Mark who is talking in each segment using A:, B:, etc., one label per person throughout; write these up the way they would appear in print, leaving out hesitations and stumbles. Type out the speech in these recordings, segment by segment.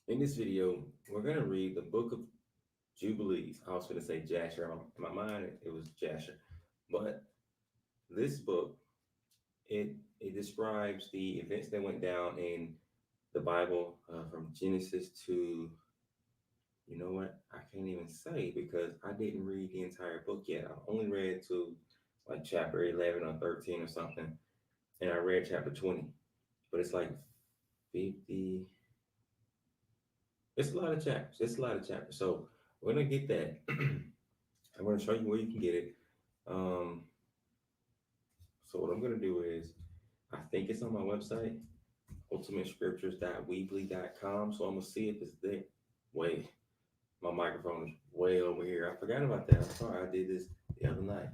A: In this video, we're going to read the Book of Jubilees. I was going to say Jasher. In my mind, it was Jasher. But this book, it describes the events that went down in the Bible from Genesis to, you know what? I can't even say because I didn't read the entire book yet. I only read to like chapter 11 or 13 or something. And I read chapter 20. But it's like 50. It's a lot of chapters. It's a lot of chapters. So we're going to get that. I'm going to show you where you can get it. Um, so what I'm going to do is, I think it's on my website, ultimatescriptures.weebly.com. So I'm going to see if it's there. Wait, my microphone is way over here. I forgot about that. I'm sorry. I did this the other night.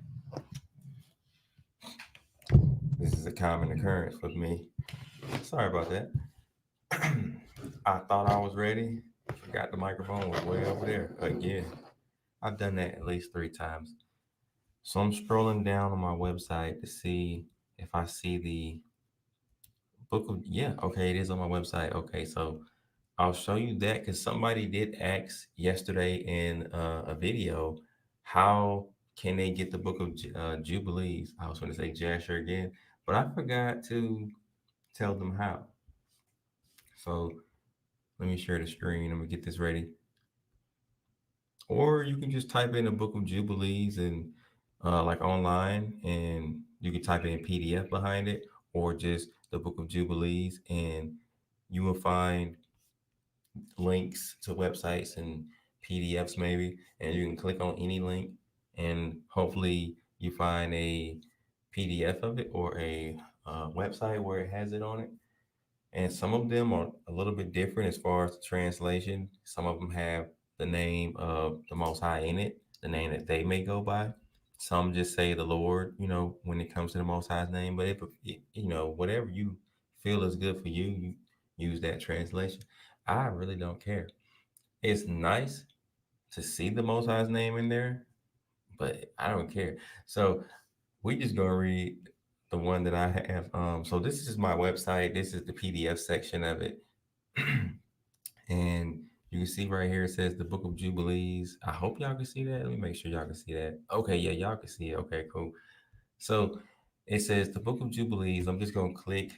A: This is a common occurrence with me. Sorry about that. I thought I was ready. Forgot the microphone was way over there again. I've done that at least 3 times. So I'm scrolling down on my website to see if I see the book of, yeah, okay, it is on my website. Okay, so I'll show you that because somebody did ask yesterday in a video, how can they get the book of Jubilees? I was going to say Jasher again, but I forgot to tell them how. So let me share the screen. I'm gonna get this ready. Or you can just type in the book of Jubilees and like online, and you can type in PDF behind it, or just the book of Jubilees, and you will find links to websites and PDFs maybe, and you can click on any link, and hopefully you find a PDF of it or a website where it has it on it. And some of them are a little bit different as far as the translation. Some of them have the name of the Most High in it, the name that they may go by. Some just say the Lord, when it comes to the Most High's name. But if whatever you feel is good for you, you use that translation. I really don't care. It's nice to see the Most High's name in there, but I don't care. So we just gonna read the one that I have. So this is my website. This is the PDF section of it. And you can see right here it says the Book of Jubilees. I hope y'all can see that. Let me make sure y'all can see that. Okay, yeah, y'all can see it. Okay, cool. So it says the Book of Jubilees. I'm just gonna click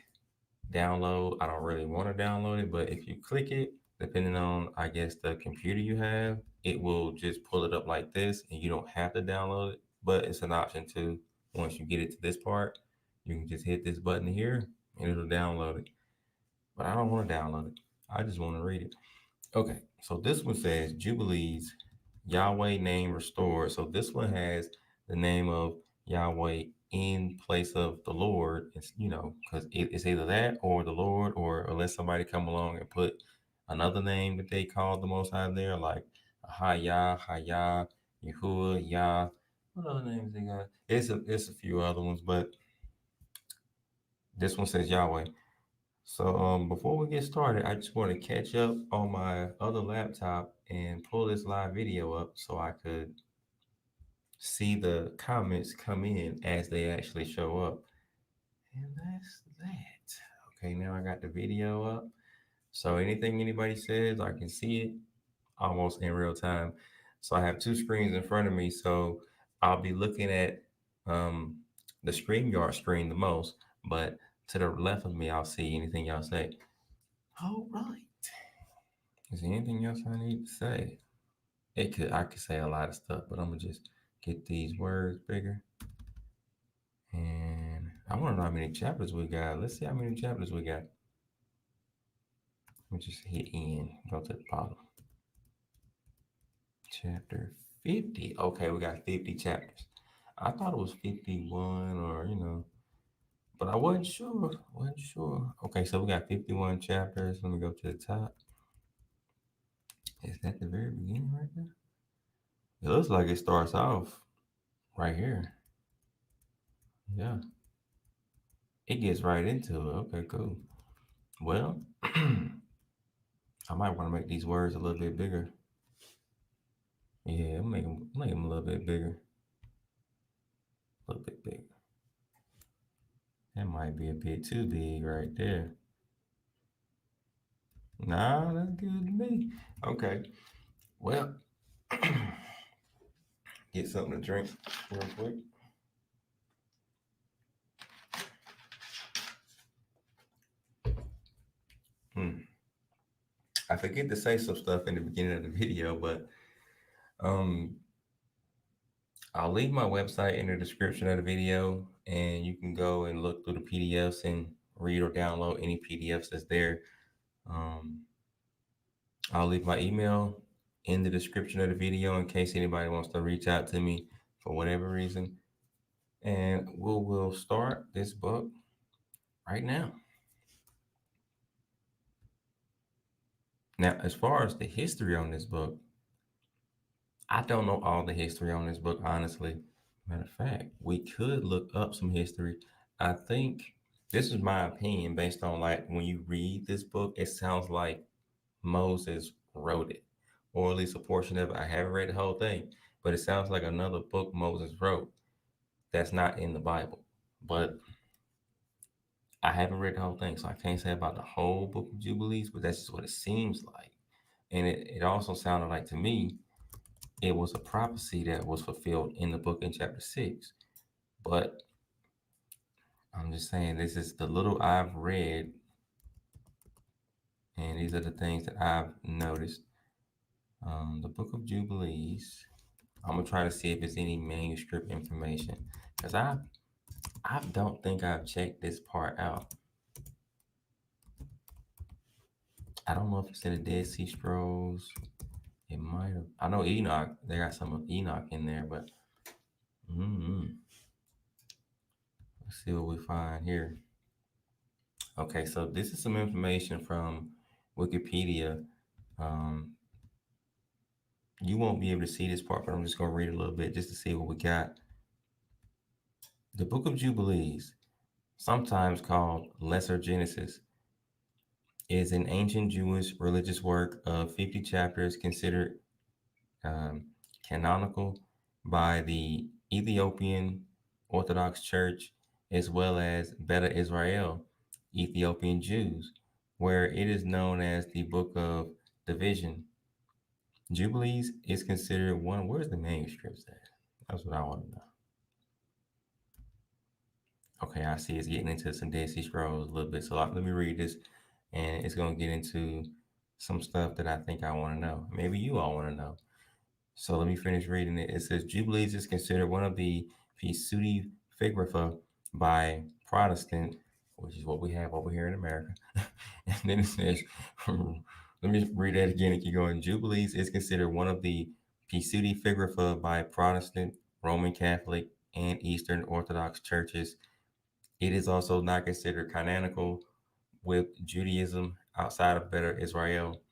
A: download. I don't really want to download it, but if you click it, depending on I guess the computer you have, it will just pull it up like this, and you don't have to download it. But it's an option to once you get it to this part, you can just hit this button here and it'll download it. But I don't want to download it. I just want to read it. Okay, so this one says Jubilees, Yahweh name restored. So this one has the name of Yahweh in place of the Lord. It's because it's either that or the Lord, or unless somebody come along and put another name that they call the Most High there, like Hayah, Hayah, Yahuwah, Yah. What other names they got? It's a few other ones, but this one says Yahweh. So before we get started, I just want to catch up on my other laptop and pull this live video up so I could see the comments come in as they actually show up. And that's that. Okay, now I got the video up. So anything anybody says, I can see it almost in real time. So I have two screens in front of me. So I'll be looking at um, the StreamYard screen the most, but to the left of me, I'll see anything y'all say. All right. Is there anything else I need to say? I could say a lot of stuff, but I'm gonna just get these words bigger. And I want to know how many chapters we got. Let's see how many chapters we got. Let me just hit in. Go to the bottom. Chapter 50. Okay, we got 50 chapters. I thought it was 51 or but I wasn't sure. Wasn't sure. Okay, so we got 51 chapters. Let me go to the top. Is that the very beginning right there? It looks like it starts off right here. Yeah, it gets right into it. Okay, cool. Well, I might want to make these words a little bit bigger. Yeah, make them a little bit bigger. A little bit bigger. That might be a bit too big right there. Nah, that's good to me. Okay. Well, get something to drink real quick. Hmm. I forget to say some stuff in the beginning of the video, but um, I'll leave my website in the description of the video, and you can go and look through the PDFs and read or download any PDFs that's there. Um, I'll leave my email in the description of the video in case anybody wants to reach out to me for whatever reason. And we'll start this book right now. Now, as far as the history on this book, I don't know all the history on this book, honestly. Matter of fact, we could look up some history. I think this is my opinion based on like when you read this book, it sounds like Moses wrote it, or at least a portion of it. I haven't read the whole thing, but it sounds like another book Moses wrote that's not in the Bible. But I haven't read the whole thing, so I can't say about the whole Book of Jubilees, but that's just what it seems like. And it also sounded like to me it was a prophecy that was fulfilled in the book in chapter 6. But I'm just saying, this is the little I've read, and these are the things that I've noticed. The Book of Jubilees. I'm gonna try to see if there's any manuscript information, because I don't think I've checked this part out. I don't know if it's in the Dead Sea Scrolls. It might have. I know Enoch. They got some of Enoch in there, but let's see what we find here. Okay, so this is some information from Wikipedia. Um, you won't be able to see this part, but I'm just going to read a little bit just to see what we got. The Book of Jubilees, sometimes called Lesser Genesis, is an ancient Jewish religious work of 50 chapters considered um, canonical by the Ethiopian Orthodox Church as well as Beta Israel, Ethiopian Jews, where it is known as the Book of Division. Jubilees is considered one. Where's the manuscripts at? That's what I want to know. Okay, I see it's getting into some Dead Sea Scrolls a little bit. So let me read this, and it's going to get into some stuff that I think I want to know. Maybe you all want to know. So let me finish reading it. It says Jubilees is considered one of the Pseudo Figrapha by Protestant, which is what we have over here in America. And then it says, let me read that again and keep going. Jubilees is considered one of the Pseudo Figrapha by Protestant, Roman Catholic, and Eastern Orthodox churches. It is also not considered canonical with Judaism outside of Beta Israel.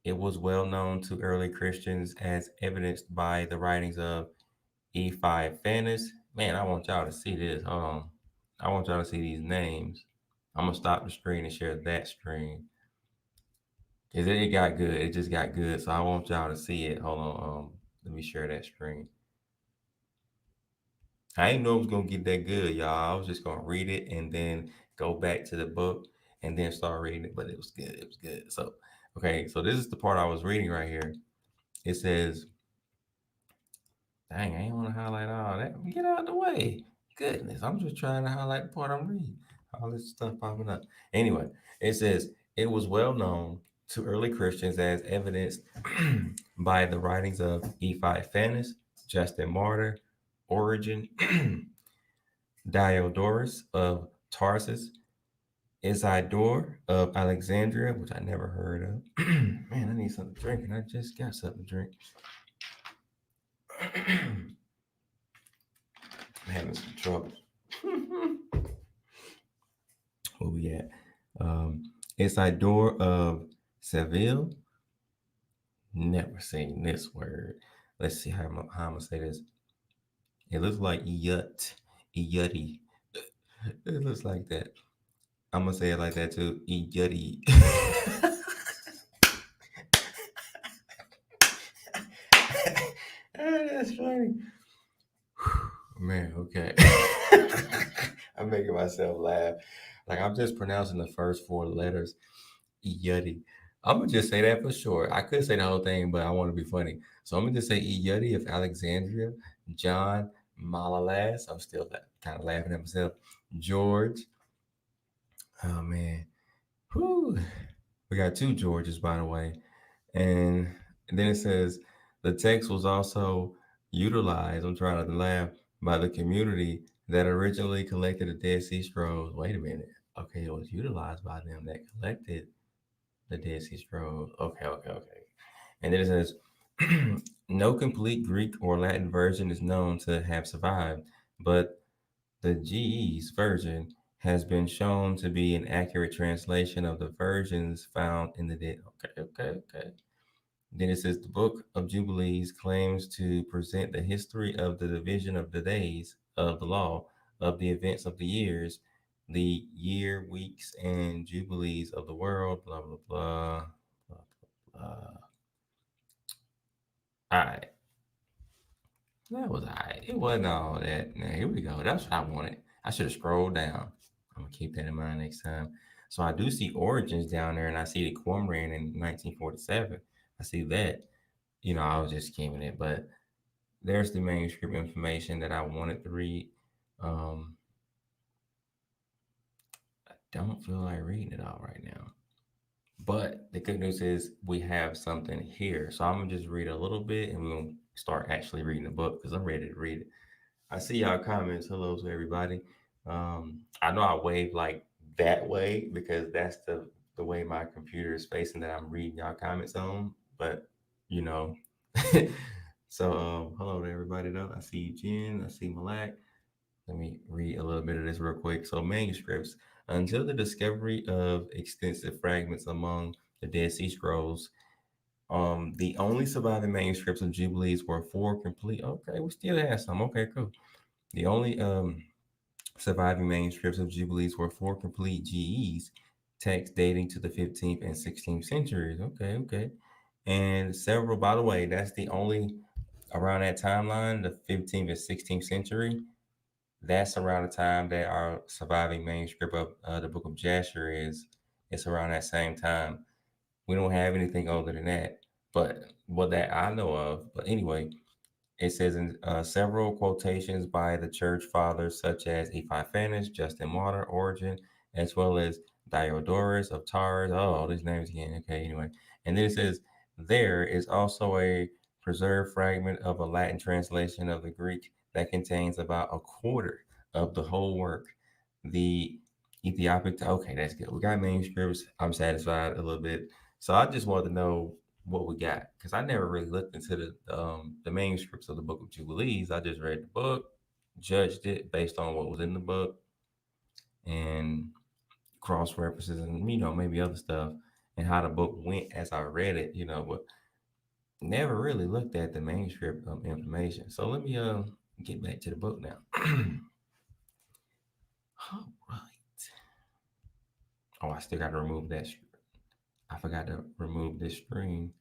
A: It was well known to early Christians as evidenced by the writings of Epiphanes. Man, I want y'all to see this. Hold on. I want y'all to see these names. I'm going to stop the screen and share that screen. Because it got good. It just got good. So I want y'all to see it. Hold on. Let me share that screen. I didn't know it was going to get that good, y'all. I was just going to read it and then go back to the book and then start reading it. But it was good. It was good. So, okay. So this is the part I was reading right here. It says, dang, I ain't want to highlight all that. Get out of the way. Goodness, I'm just trying to highlight the part I'm reading. All this stuff popping up. Anyway, it says it was well known to early Christians as evidenced by the writings of Epiphanes, Justin Martyr, Origen, Diodorus of Tarsus, Isidore of Alexandria, which I never heard of. Man, I need something to drink, and I just got something to drink. I'm having some trouble. Where we at? Isidore of Seville. Never seen this word. Let's see how I'm gonna say this. It looks like yut, yutty. It looks like that. I'm gonna say it like that too. Yutty. That's funny. Man, okay. I'm making myself laugh. Like I'm just pronouncing the first four letters. Yutty. I'm gonna just say that for sure. I could say the whole thing, but I want to be funny. So I'm gonna just say Yudi of Alexandria, John Malalas. I'm still kind of laughing at myself. George. Oh man. Whew. We got two Georges, by the way. And then it says the text was also utilized, I'm trying not to laugh, by the community that originally collected the Dead Sea Scrolls. Wait a minute. Okay, it was utilized by them that collected the Dead Sea Scrolls. Okay, okay, okay. And then it says no complete Greek or Latin version is known to have survived, but the GE's version has been shown to be an accurate translation of the versions found in the Dead. Okay, okay, okay. Then it says the Book of Jubilees claims to present the history of the division of the days of the law, of the events of the years, the year, weeks, and jubilees of the world, blah, blah, blah, blah, blah, blah. All right. That was all right. It wasn't all that. Now, here we go. That's what I wanted. I should have scrolled down. I'm going to keep that in mind next time. So I do see Origins down there, and I see the Cormoran in 1947. I see that. I was just skimming it, but there's the manuscript information that I wanted to read. Um, I don't feel like reading it all right now. But the good news is we have something here. So I'm gonna just read a little bit and we're gonna start actually reading the book because I'm ready to read it. I see y'all comments. Hello to everybody. I know I wave like that way because that's the way my computer is facing that I'm reading y'all comments on. But you know, so hello to everybody though. I see Jen. I see Malak. Let me read a little bit of this real quick. So, manuscripts. Until the discovery of extensive fragments among the Dead Sea Scrolls, the only surviving manuscripts of Jubilees were four complete. Okay, we still have some. Okay, cool. The only surviving manuscripts of Jubilees were four complete GEs, texts dating to the 15th and 16th centuries. Okay, okay. And several, by the way, that's the only around that timeline, the 15th and 16th century. That's around the time that our surviving manuscript of the Book of Jasher is. It's around that same time. We don't have anything older than that, but what that I know of. But anyway, it says in several quotations by the church fathers, such as Epiphanes, Justin Martyr, Origen, as well as Diodorus of Tars. Oh, all these names again. Okay, anyway. And then it says there is also a preserved fragment of a Latin translation of the Greek that contains about a quarter of the whole work. The Ethiopic, okay, that's good. We got manuscripts. I'm satisfied a little bit. So I just wanted to know what we got because I never really looked into the manuscripts of the Book of Jubilees. I just read the book, judged it based on what was in the book, and cross references and maybe other stuff and how the book went as I read it. But never really looked at the manuscript information. So let me get back to the book now. All right. Oh, I still got to remove that. I forgot to remove this screen.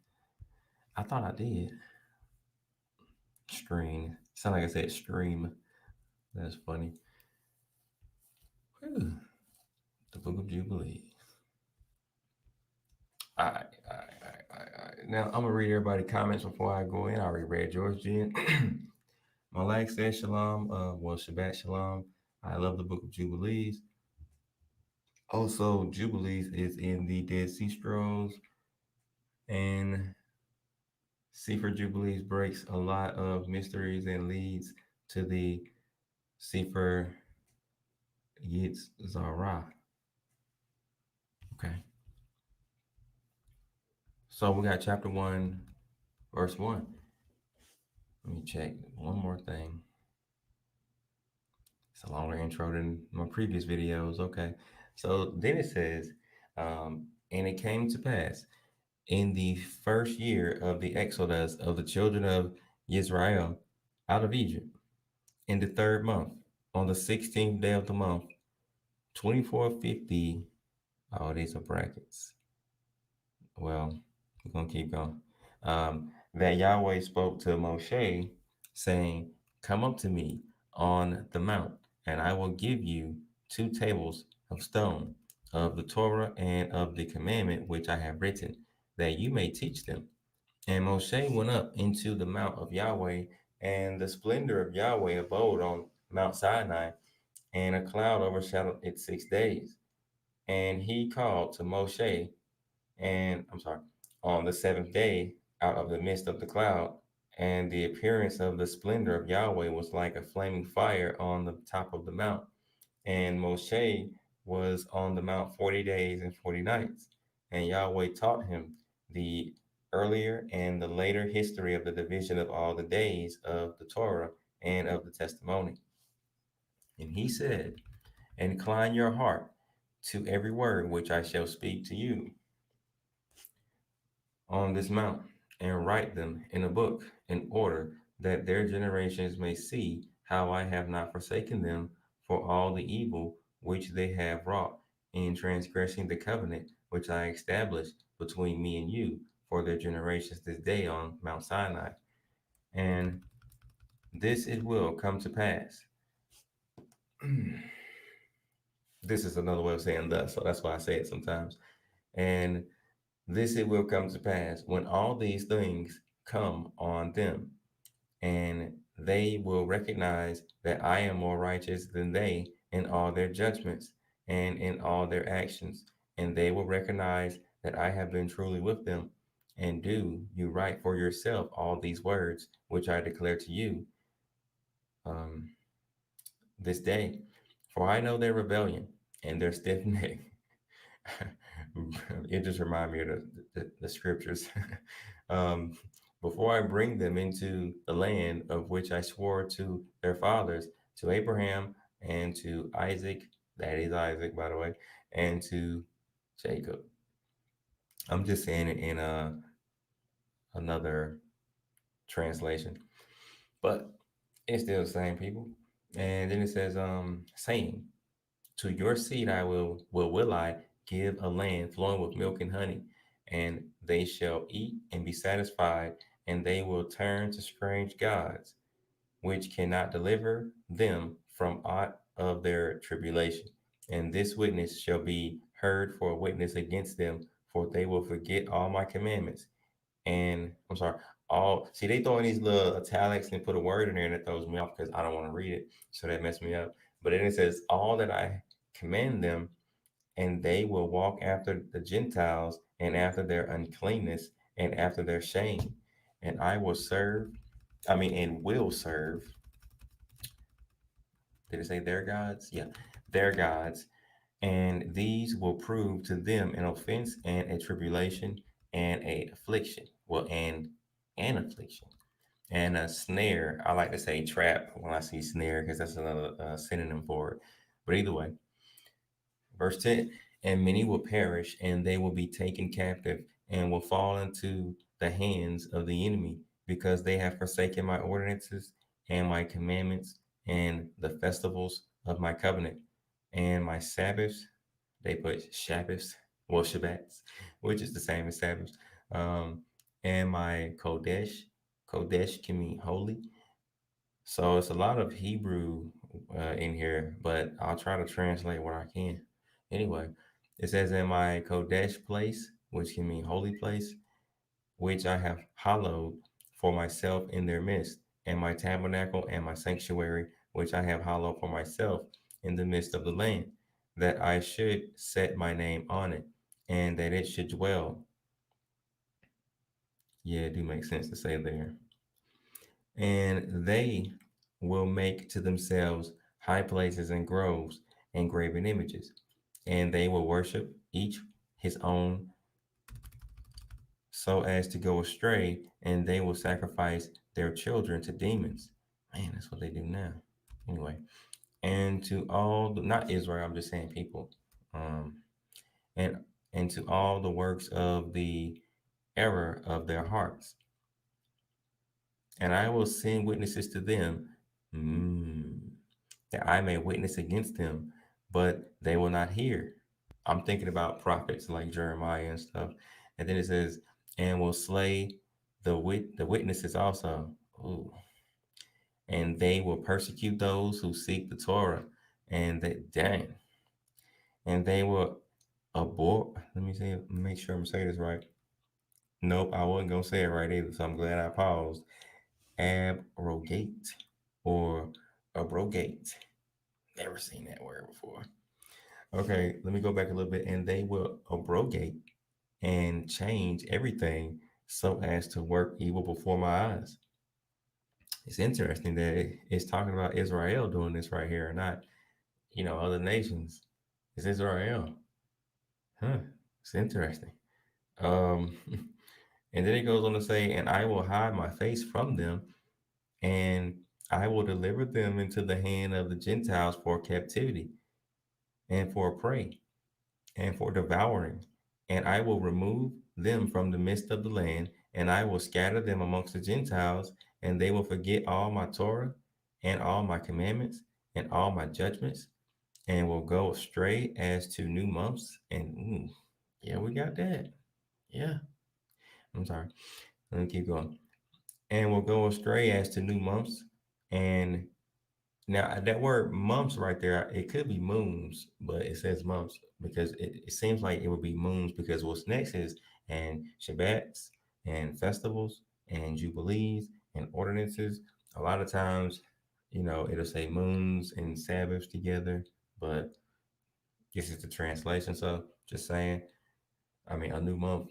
A: I thought I did. Screen. Sound like I said stream. That's funny. Whew. The Book of Jubilee. All right, all right, all right, all right, all right. Now I'm gonna read everybody comments before I go in. I already read George Jen. Malak says shalom. Well, Shabbat shalom. I love the Book of Jubilees. Also, Jubilees is in the Dead Sea Scrolls, and Sefer Jubilees breaks a lot of mysteries and leads to the Sefer Yitzhara. Okay, so we got chapter 1, verse 1. Let me check one more thing. It's a longer intro than my previous videos. Okay. So then it says, and it came to pass in the first year of the exodus of the children of Israel out of Egypt, in the third month, on the 16th day of the month, 2450. Oh, these are brackets. Well, we're going to keep going. That Yahweh spoke to Moshe, saying, come up to me on the mount, and I will give you two tables of stone of the Torah and of the commandment which I have written. that you may teach them. And Moshe went up into the mount of Yahweh, and the splendor of Yahweh abode on Mount Sinai, and a cloud overshadowed it 6 days. And he called to Moshe, and I'm sorry, on the seventh day out of the midst of the cloud. And the appearance of the splendor of Yahweh was like a flaming fire on the top of the mount. And Moshe was on the mount 40 days and 40 nights. And Yahweh taught him the earlier and the later history of the division of all the days of the Torah and of the testimony. And he said, incline your heart to every word which I shall speak to you on this mount, and write them in a book, in order that their generations may see how I have not forsaken them for all the evil which they have wrought in transgressing the covenant which I established between me and you for their generations this day on Mount Sinai. And this it will come to pass. This is another way of saying thus, so that's why I say it sometimes. And this it will come to pass when all these things come on them, and they will recognize that I am more righteous than they in all their judgments and in all their actions. And they will recognize that I have been truly with them. And do you write for yourself all these words which I declare to you um, this day. For I know their rebellion and their stiff neck. It just reminds me of the scriptures. um, Before I bring them into the land of which I swore to their fathers, to Abraham and to Isaac, that is Isaac, by the way, and to Jacob. I'm just saying it in another translation, but it's still the same people. And then it says, saying, to your seed I will I give a land flowing with milk and honey, and they shall eat and be satisfied, and they will turn to strange gods, which cannot deliver them from aught of their tribulation. And this witness shall be heard for a witness against them, for they will forget all my commandments. And I'm sorry, all see they throw in these little italics and put a word in there, and it throws me off because I don't want to read it, so that messed me up. But then it says, all that I command them, and they will walk after the Gentiles and after their uncleanness and after their shame. And I will serve, and will serve. Did it say their gods? Yeah, their gods. And these will prove to them an offense and a tribulation and a affliction. Well, and an affliction and a snare. I like to say trap when I see snare because that's another synonym for it. But either way, verse 10, and many will perish, and they will be taken captive, and will fall into the hands of the enemy, because they have forsaken my ordinances and my commandments and the festivals of my covenant and my Sabbaths. They put Shabbos, well, Shabbats, which is the same as Sabbaths. Um, and my Kodesh. Kodesh can mean holy. So it's a lot of Hebrew in here, but I'll try to translate what I can. Anyway, it says, in my Kodesh place, which can mean holy place, which I have hallowed for myself in their midst, and my tabernacle and my sanctuary, which I have hallowed for myself in the midst of the land, that I should set my name on it, and that it should dwell. Yeah, it do make sense to say there. And they will make to themselves high places and groves and graven images, and they will worship each his own, so as to go astray, and they will sacrifice their children to demons. Man, that's what they do now. Anyway, and to all not Israel, I'm just saying people, um, and to all the works of the error of their hearts, and I will send witnesses to them, mm, that I may witness against them, but they will not hear. I'm thinking about prophets like Jeremiah and stuff. And then it says, and will slay the witnesses also. Ooh. And they will persecute those who seek the Torah. And they, dang. And they will abhor. Let me see, make sure I'm saying this right. Nope, I wasn't gonna say it right either, so I'm glad I paused. Abrogate or abrogate. Never seen that word before. Okay, let me go back a little bit. And they will abrogate and change everything so as to work evil before my eyes. It's interesting that it's talking about Israel doing this right here, not, other nations. It's Israel. Huh. It's interesting. Um, and then it goes on to say, and I will hide my face from them, and I will deliver them into the hand of the Gentiles for captivity and for prey and for devouring. And I will remove them from the midst of the land, and I will scatter them amongst the Gentiles, and they will forget all my Torah and all my commandments and all my judgments, and will go astray as to new months. And yeah, we got that. Yeah, I'm sorry. Let me keep going. And will go astray as to new months. And now that word months right there, it could be moons, but it says months because it seems like it would be moons because what's next is and Shabbats and festivals and jubilees and ordinances. A lot of times, it'll say moons and Sabbaths together, but this is the translation. So just saying, I mean, a new month.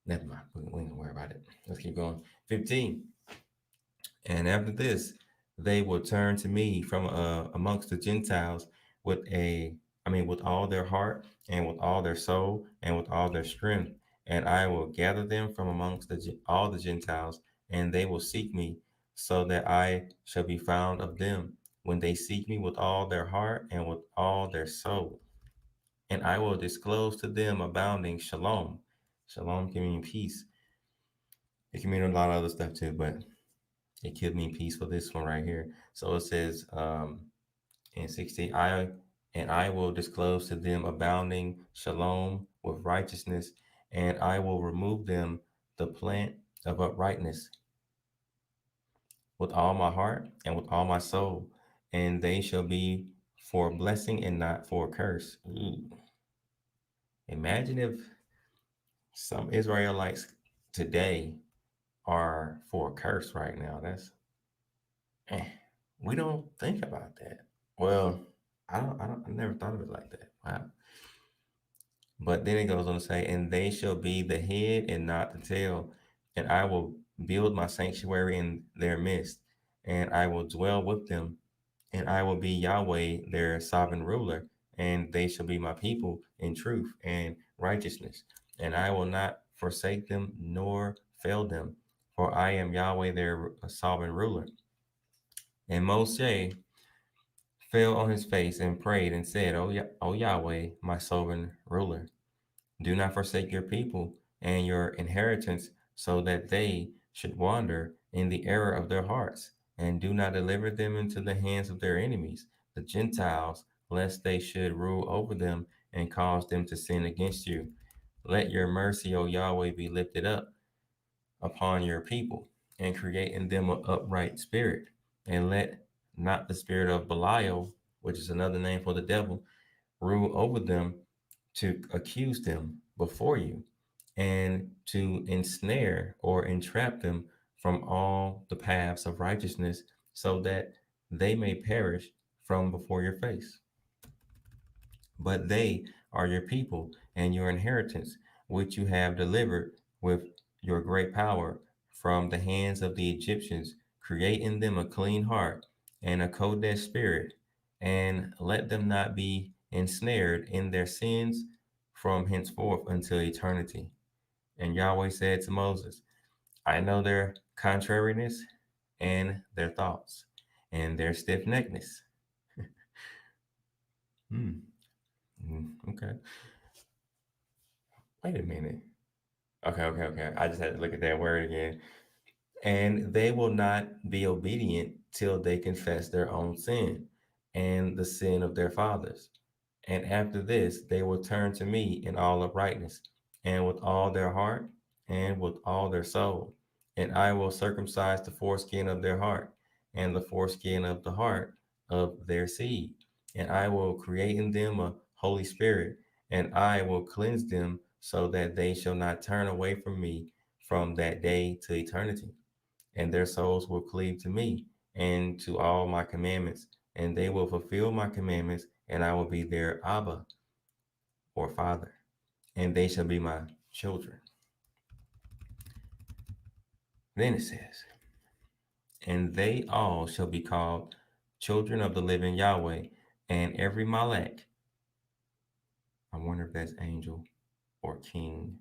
A: Never mind. We ain't gonna worry about it. Let's keep going. 15. And after this, they will turn to me from amongst the Gentiles with with all their heart and with all their soul and with all their strength. And I will gather them from amongst all the Gentiles, and they will seek me, so that I shall be found of them when they seek me with all their heart and with all their soul. And I will disclose to them abounding shalom. Shalom can mean peace. It can mean a lot of other stuff too, but it could mean peace for this one right here. So it says in 16, I will disclose to them abounding shalom with righteousness, and I will remove them the plant of uprightness with all my heart and with all my soul, and they shall be for blessing and not for a curse. Ooh. Imagine if some Israelites today are for a curse right now. Eh, we don't think about that. Well, I never thought of it like that. Wow. But then it goes on to say, and they shall be the head and not the tail, and I will build my sanctuary in their midst, and I will dwell with them, and I will be Yahweh, their sovereign ruler, and they shall be my people in truth and righteousness, and I will not forsake them nor fail them, for I am Yahweh, their sovereign ruler. And Moshe fell on his face and prayed and said, O Yahweh, my sovereign ruler, do not forsake your people and your inheritance so that they should wander in the error of their hearts, and do not deliver them into the hands of their enemies, the Gentiles, lest they should rule over them and cause them to sin against you. Let your mercy, O Yahweh, be lifted up upon your people, and create in them an upright spirit, and let not the spirit of Belial, which is another name for the devil, rule over them to accuse them before you, and to ensnare or entrap them from all the paths of righteousness, so that they may perish from before your face. But they are your people and your inheritance, which you have delivered with your great power from the hands of the Egyptians. Create in them a clean heart and a kodesh spirit, and let them not be ensnared in their sins from henceforth until eternity. And Yahweh said to Moses, I know their contrariness and their thoughts and their stiff neckedness. Hmm. Okay. Wait a minute. Okay. I just had to look at that word again. And they will not be obedient till they confess their own sin and the sin of their fathers. And after this, they will turn to me in all uprightness, and with all their heart, and with all their soul. And I will circumcise the foreskin of their heart, and the foreskin of the heart of their seed. And I will create in them a holy spirit, and I will cleanse them so that they shall not turn away from me from that day to eternity. And their souls will cleave to me and to all my commandments, and they will fulfill my commandments, and I will be their Abba or Father, and they shall be my children. Then it says, and they all shall be called children of the living Yahweh, and every Malek, I wonder if that's angel or king,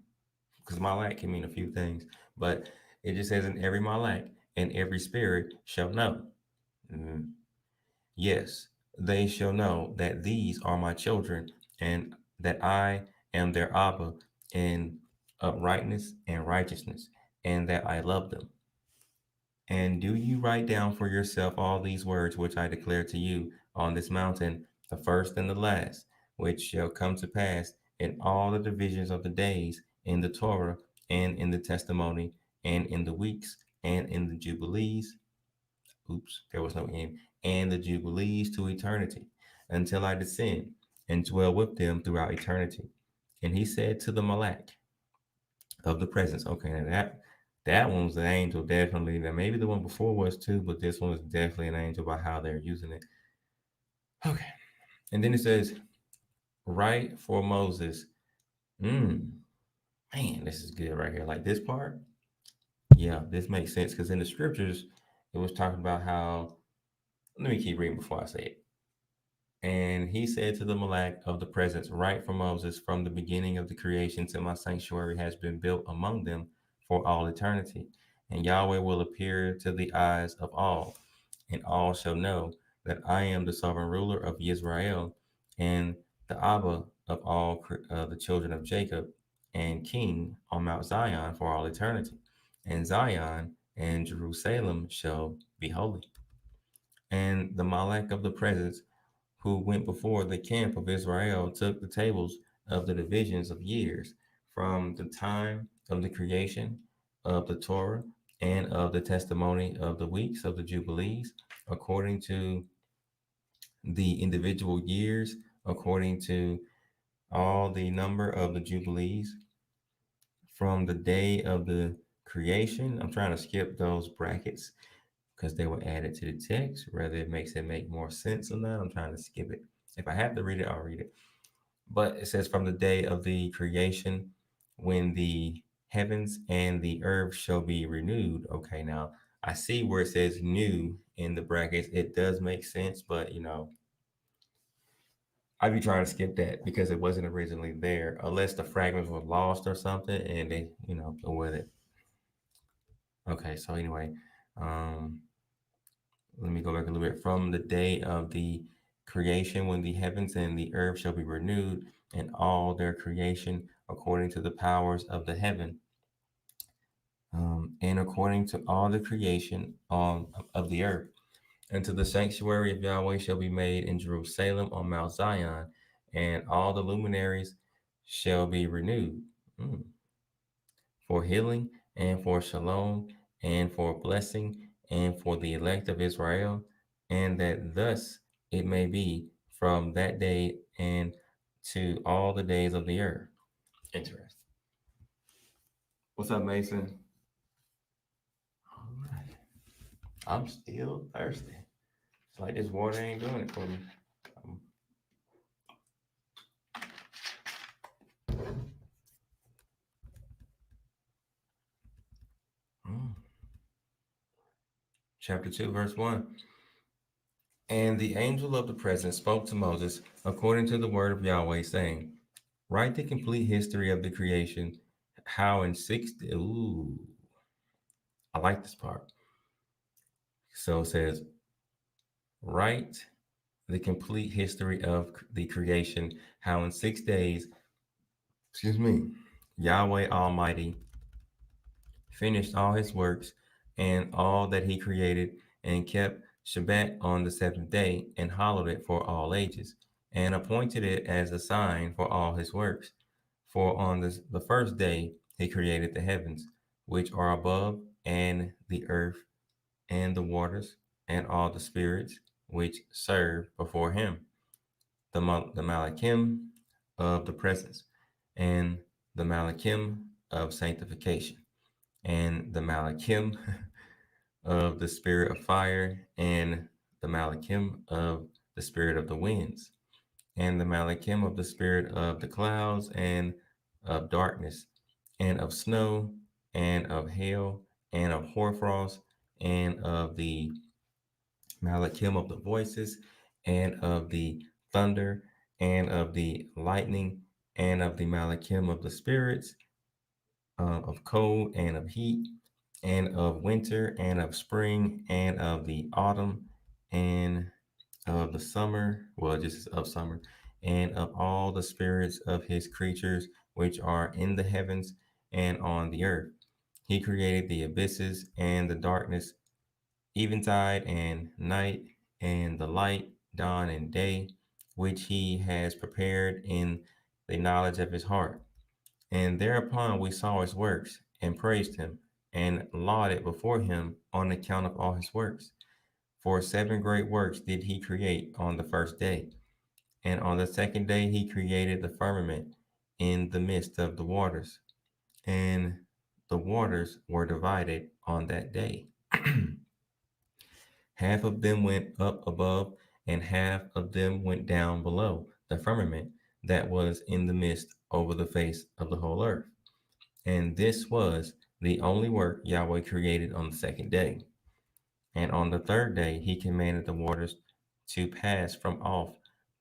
A: because Malak can mean a few things, but it just says, in every Malak and every spirit shall know. Mm, yes, they shall know that these are my children, and that I am their Abba in uprightness and righteousness, and that I love them. And do you write down for yourself all these words which I declare to you on this mountain, the first and the last, which shall come to pass in all the divisions of the days, in the Torah, and in the testimony, and in the weeks, and in the Jubilees. Oops, there was no end. And the Jubilees to eternity, until I descend and dwell with them throughout eternity. And he said to the Malak of the presence. Okay, now that one was an angel, definitely. Now maybe the one before was too, but this one was definitely an angel by how they're using it. Okay, and then it says, "Right for Moses." Man, this is good right here. Like this part, yeah, this makes sense because in the scriptures, it was talking about how. Let me keep reading before I say it. And he said to the Malak of the presence, write for Moses, from the beginning of the creation till my sanctuary has been built among them for all eternity. And Yahweh will appear to the eyes of all, and all shall know that I am the sovereign ruler of Israel, and the Abba of all the children of Jacob, and king on Mount Zion for all eternity. And Zion and Jerusalem shall be holy. And the Malak of the presence, who went before the camp of Israel, took the tables of the divisions of years from the time of the creation of the Torah and of the testimony of the weeks of the Jubilees, according to the individual years, according to all the number of the Jubilees from the day of the creation. I'm trying to skip those brackets because they were added to the text, whether it makes it make more sense or not. I'm trying to skip it. If I have to read it, I'll read it. But it says, from the day of the creation, when the heavens and the earth shall be renewed. Okay, now I see where it says new in the brackets. It does make sense, but I'd be trying to skip that because it wasn't originally there, unless the fragments were lost or something and they, go with it. Okay, so anyway, um, let me go back a little bit. From the day of the creation, when the heavens and the earth shall be renewed, and all their creation according to the powers of the heaven, and according to all the creation of the earth. And to the sanctuary of Yahweh shall be made in Jerusalem on Mount Zion, and all the luminaries shall be renewed. Mm. For healing and for shalom and for blessing and for the elect of Israel, and that thus it may be from that day and to all the days of the earth. Interesting. What's up, Mason? All right. I'm still thirsty. It's like this water ain't doing it for me. Um, mm. Chapter 2, verse 1. And the angel of the presence spoke to Moses according to the word of Yahweh, saying, write the complete history of the creation, how in 6 days. Ooh, I like this part. So it says, write the complete history of the creation, how in 6 days, excuse me, Yahweh Almighty finished all his works and all that he created, and kept Shabbat on the seventh day, and hallowed it for all ages, and appointed it as a sign for all his works. For on the first day he created the heavens, which are above, and the earth, and the waters, and all the spirits which serve before him, the Malachim of the presence, and the Malachim of sanctification, and the malachim of the spirit of fire, and the malachim of the spirit of the winds, and the malachim of the spirit of the clouds, and of darkness, and of snow, and of hail, and of hoarfrost, and of the malachim of the voices, and of the thunder, and of the lightning, and of the malachim of the spirits, of cold and of heat, and of winter, and of spring, and of the autumn, and of the summer, well, just of summer, and of all the spirits of his creatures which are in the heavens and on the earth. He created the abysses and the darkness, eventide and night, and the light, dawn and day, which he has prepared in the knowledge of his heart. And thereupon we saw his works, and praised him, and lauded before him on account of all his works. For seven great works did he create on the first day. And on the second day he created the firmament in the midst of the waters. And the waters were divided on that day. Half of them went up above, and half of them went down below the firmament that was in the midst over the face of the whole earth. And this was the only work Yahweh created on the second day. And on the third day he commanded the waters to pass from off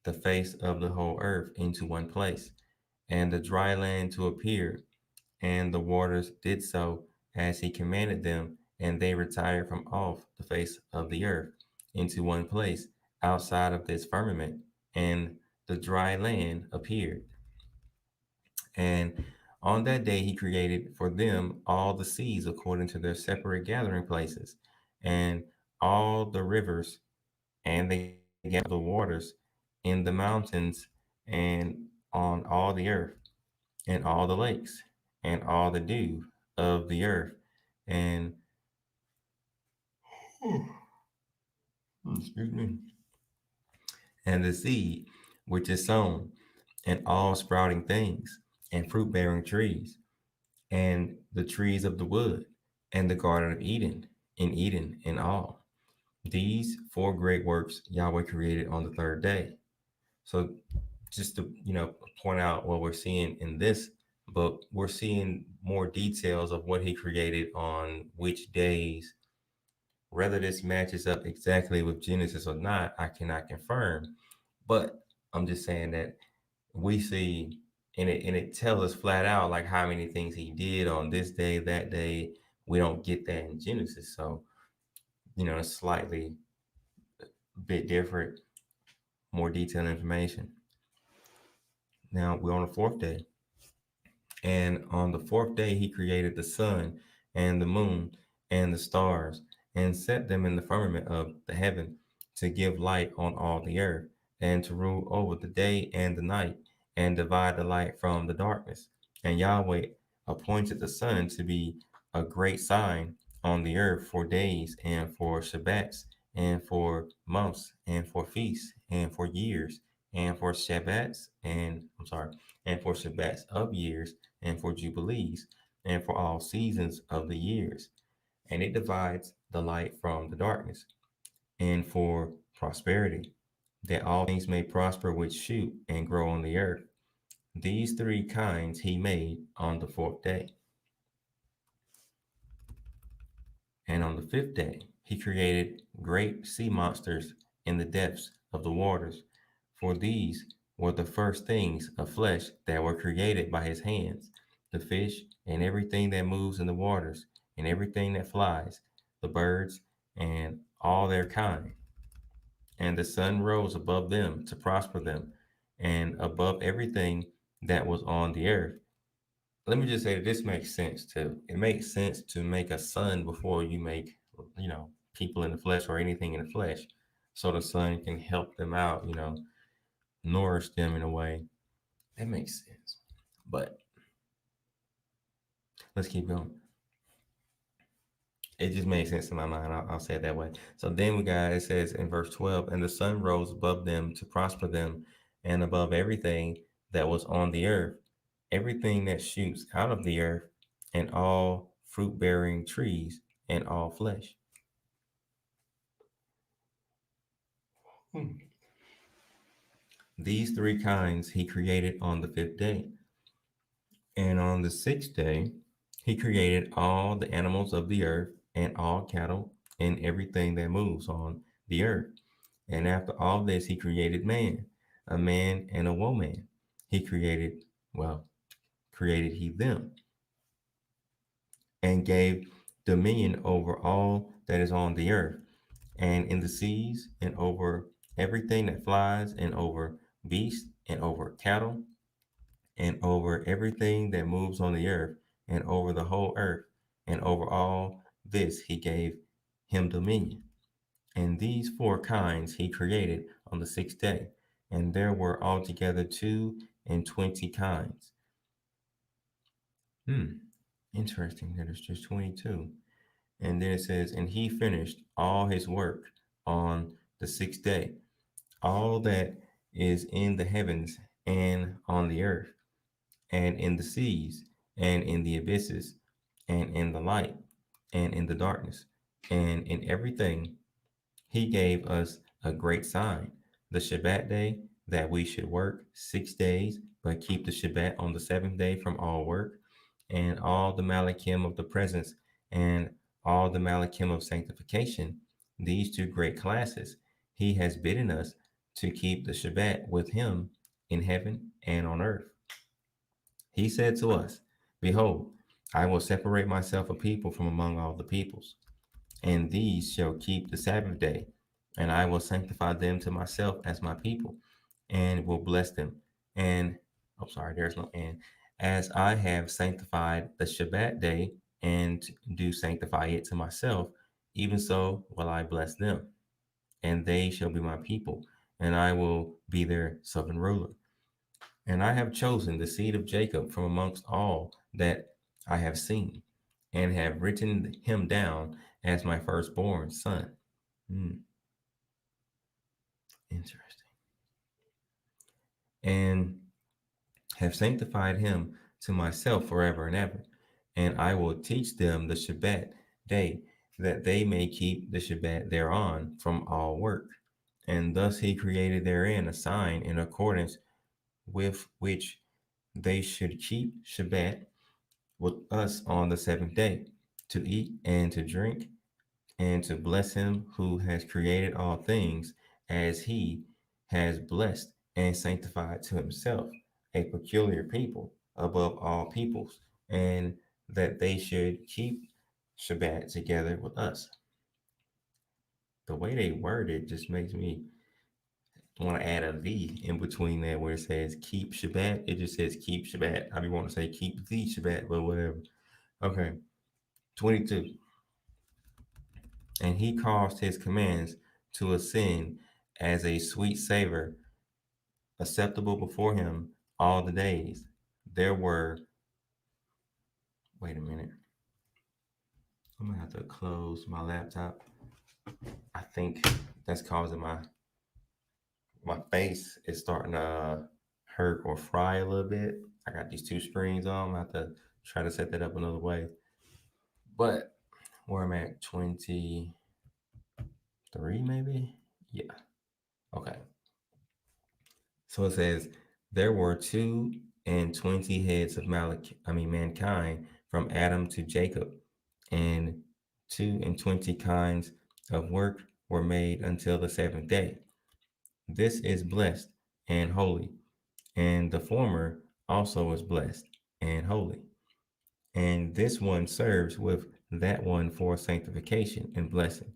A: the face of the whole earth into one place, and the dry land to appear. And the waters did so as he commanded them, and they retired from off the face of the earth into one place outside of this firmament, and the dry land appeared. And on that day he created for them all the seas according to their separate gathering places, and all the rivers, and they gathered the waters in the mountains, and on all the earth, and all the lakes, and all the dew of the earth, and excuse me, and the seed which is sown, and all sprouting things, and fruit bearing trees, and the trees of the wood, and the garden of Eden, in Eden, in all. These four great works Yahweh created on the third day. So just to point out what we're seeing in this book, we're seeing more details of what he created on which days. Whether this matches up exactly with Genesis or not, I cannot confirm. But I'm just saying that we see, and it tells us flat out like how many things he did on this day, that day. We don't get that in Genesis, so it's slightly bit different, more detailed information. Now we're on the fourth day. And on the fourth day, he created the sun and the moon and the stars, and set them in the firmament of the heaven to give light on all the earth, and to rule over the day and the night, and divide the light from the darkness. And Yahweh appointed the sun to be a great sign on the earth for days, and for Shabbats, and for months, and for feasts, and for years, and for Shabbats, and for Shabbats of years, and for jubilees, and for all seasons of the years. And it divides the light from the darkness, and for prosperity, that all things may prosper which shoot and grow on the earth. These three kinds he made on the fourth day. And on the fifth day he created great sea monsters in the depths of the waters, for these were the first things of flesh that were created by his hands, the fish, and everything that moves in the waters, and everything that flies, the birds, and all their kind. And the sun rose above them to prosper them, and above everything that was on the earth. Let me just say that this makes sense too. It makes sense to make a sun before you make, people in the flesh or anything in the flesh, so the sun can help them out, nourish them in a way. That makes sense. But let's keep going. It just makes sense in my mind. I'll say it that way. So then it says in verse 12, and the sun rose above them to prosper them, and above everything that was on the earth, everything that shoots out of the earth, and all fruit-bearing trees, and all flesh. Hmm. These three kinds he created on the fifth day. And on the sixth day, he created all the animals of the earth and all cattle and everything that moves on the earth. And after all this, he created man, a man and a woman. He created, well, created he them, and gave dominion over all that is on the earth and in the seas, and over everything that flies, and over beasts, and over cattle, and over everything that moves on the earth, and over the whole earth, and over all this he gave him dominion. And these four kinds he created on the sixth day, and there were altogether 22 kinds. Hmm, interesting that it's just 22. And then it says, and he finished all his work on the sixth day, all that is in the heavens and on the earth, and in the seas, and in the abysses, and in the light, and in the darkness, and in everything. He gave us a great sign, the Shabbat day, that we should work 6 days, but keep the Shabbat on the seventh day from all work, and all the Malachim of the presence, and all the Malachim of sanctification, these two great classes, he has bidden us to keep the Shabbat with him in heaven and on earth. He said to us, behold, I will separate myself a people from among all the peoples, and these shall keep the Sabbath day, and I will sanctify them to myself as my people, and will bless them. And, oh, sorry, there's no and. As I have sanctified the Shabbat day, and do sanctify it to myself, even so will I bless them, and they shall be my people, and I will be their sovereign ruler. And I have chosen the seed of Jacob from amongst all that I have seen, and have written him down as my firstborn son. Hmm, interesting. And have sanctified him to myself forever and ever. And I will teach them the Shabbat day, that they may keep the Shabbat thereon from all work. And thus he created therein a sign in accordance with which they should keep Shabbat with us on the seventh day, to eat and to drink, and to bless him who has created all things, as he has blessed and sanctified to himself a peculiar people above all peoples, and that they should keep Shabbat together with us. The way they word it just makes me want to add a V in between there where it says keep Shabbat. It just says keep Shabbat. I be want to say keep the Shabbat, but whatever. Okay. 22. And he caused his commands to ascend as a sweet savor, acceptable before him all the days. There were, wait a minute, I'm gonna have to close my laptop. I think that's causing my face is starting to hurt or fry a little bit. I got these two screens on. I have to try to set that up another way. But where I'm at, 23 maybe? Yeah. Okay. So it says, there were 22 heads of mankind from Adam to Jacob, and 22 kinds of work were made until the seventh day. This is blessed and holy, and the former also is blessed and holy. And this one serves with that one for sanctification and blessing.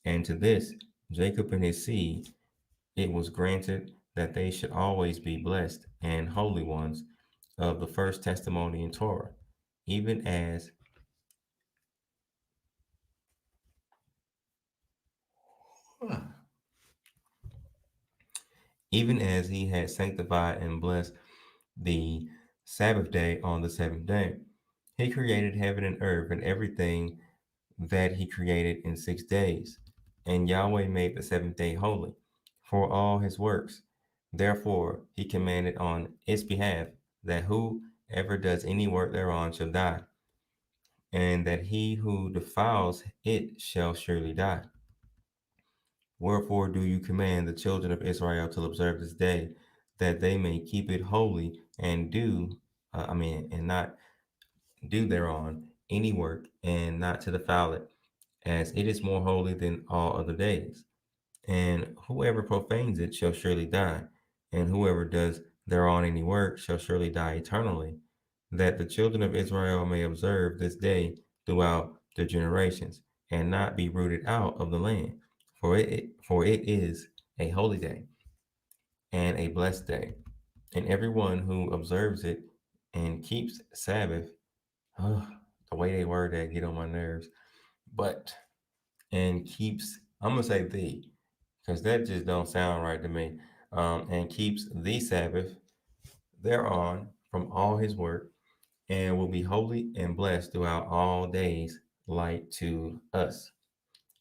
A: And to this, Jacob and his seed, it was granted that they should always be blessed and holy ones of the first testimony in Torah, even as even as he had sanctified and blessed the Sabbath day on the seventh day. He created heaven and earth and everything that he created in 6 days. And Yahweh made the seventh day holy for all his works. Therefore, he commanded on its behalf that whoever does any work thereon shall die. and that he who defiles it shall surely die. Wherefore do you command the children of Israel to observe this day, that they may keep it holy and and not do thereon any work, and not to defile it, as it is more holy than all other days. And whoever profanes it shall surely die, and whoever does thereon any work shall surely die eternally, that the children of Israel may observe this day throughout their generations, and not be rooted out of the land. For it is a holy day and a blessed day, and everyone who observes it and keeps Sabbath, oh, the way they word that get on my nerves, but and keeps, I'm gonna say thee, because that just don't sound right to me. And keeps the Sabbath thereon from all his work, and will be holy and blessed throughout all days, like to us.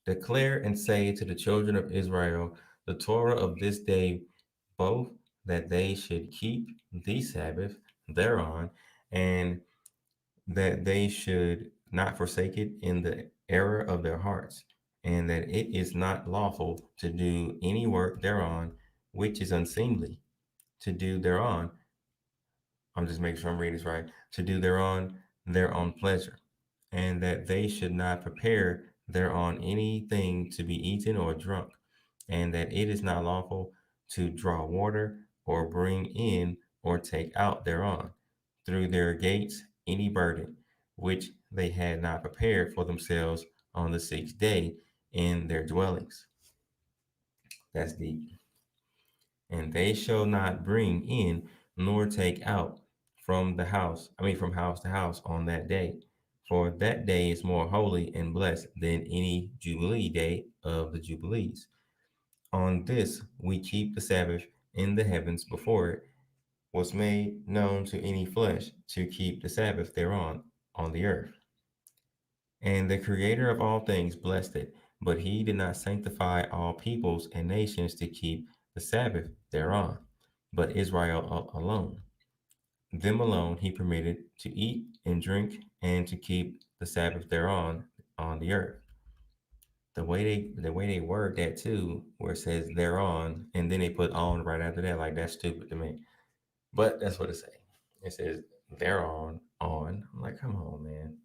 A: Declare and say to the children of Israel the Torah of this day, both that they should keep the Sabbath thereon, and that they should not forsake it in the error of their hearts, and that it is not lawful to do any work thereon which is unseemly, to do thereon, I'm just making sure I'm reading this right, to do thereon their own pleasure, and that they should not prepare thereon anything to be eaten or drunk, and that it is not lawful to draw water or bring in or take out thereon through their gates any burden which they had not prepared for themselves on the sixth day in their dwellings. That's deep. And they shall not bring in nor take out from house to house on that day. For that day is more holy and blessed than any Jubilee day of the Jubilees. On this we keep the Sabbath in the heavens before it was made known to any flesh, to keep the Sabbath thereon on the earth. And the Creator of all things blessed it, but he did not sanctify all peoples and nations to keep the Sabbath thereon, but Israel alone. Them alone he permitted to eat and drink and to keep the Sabbath thereon on the earth. The way they word that too, where it says thereon, and then they put on right after that, like that's stupid to me. But that's what it says. It says thereon on. I'm like, come on, man.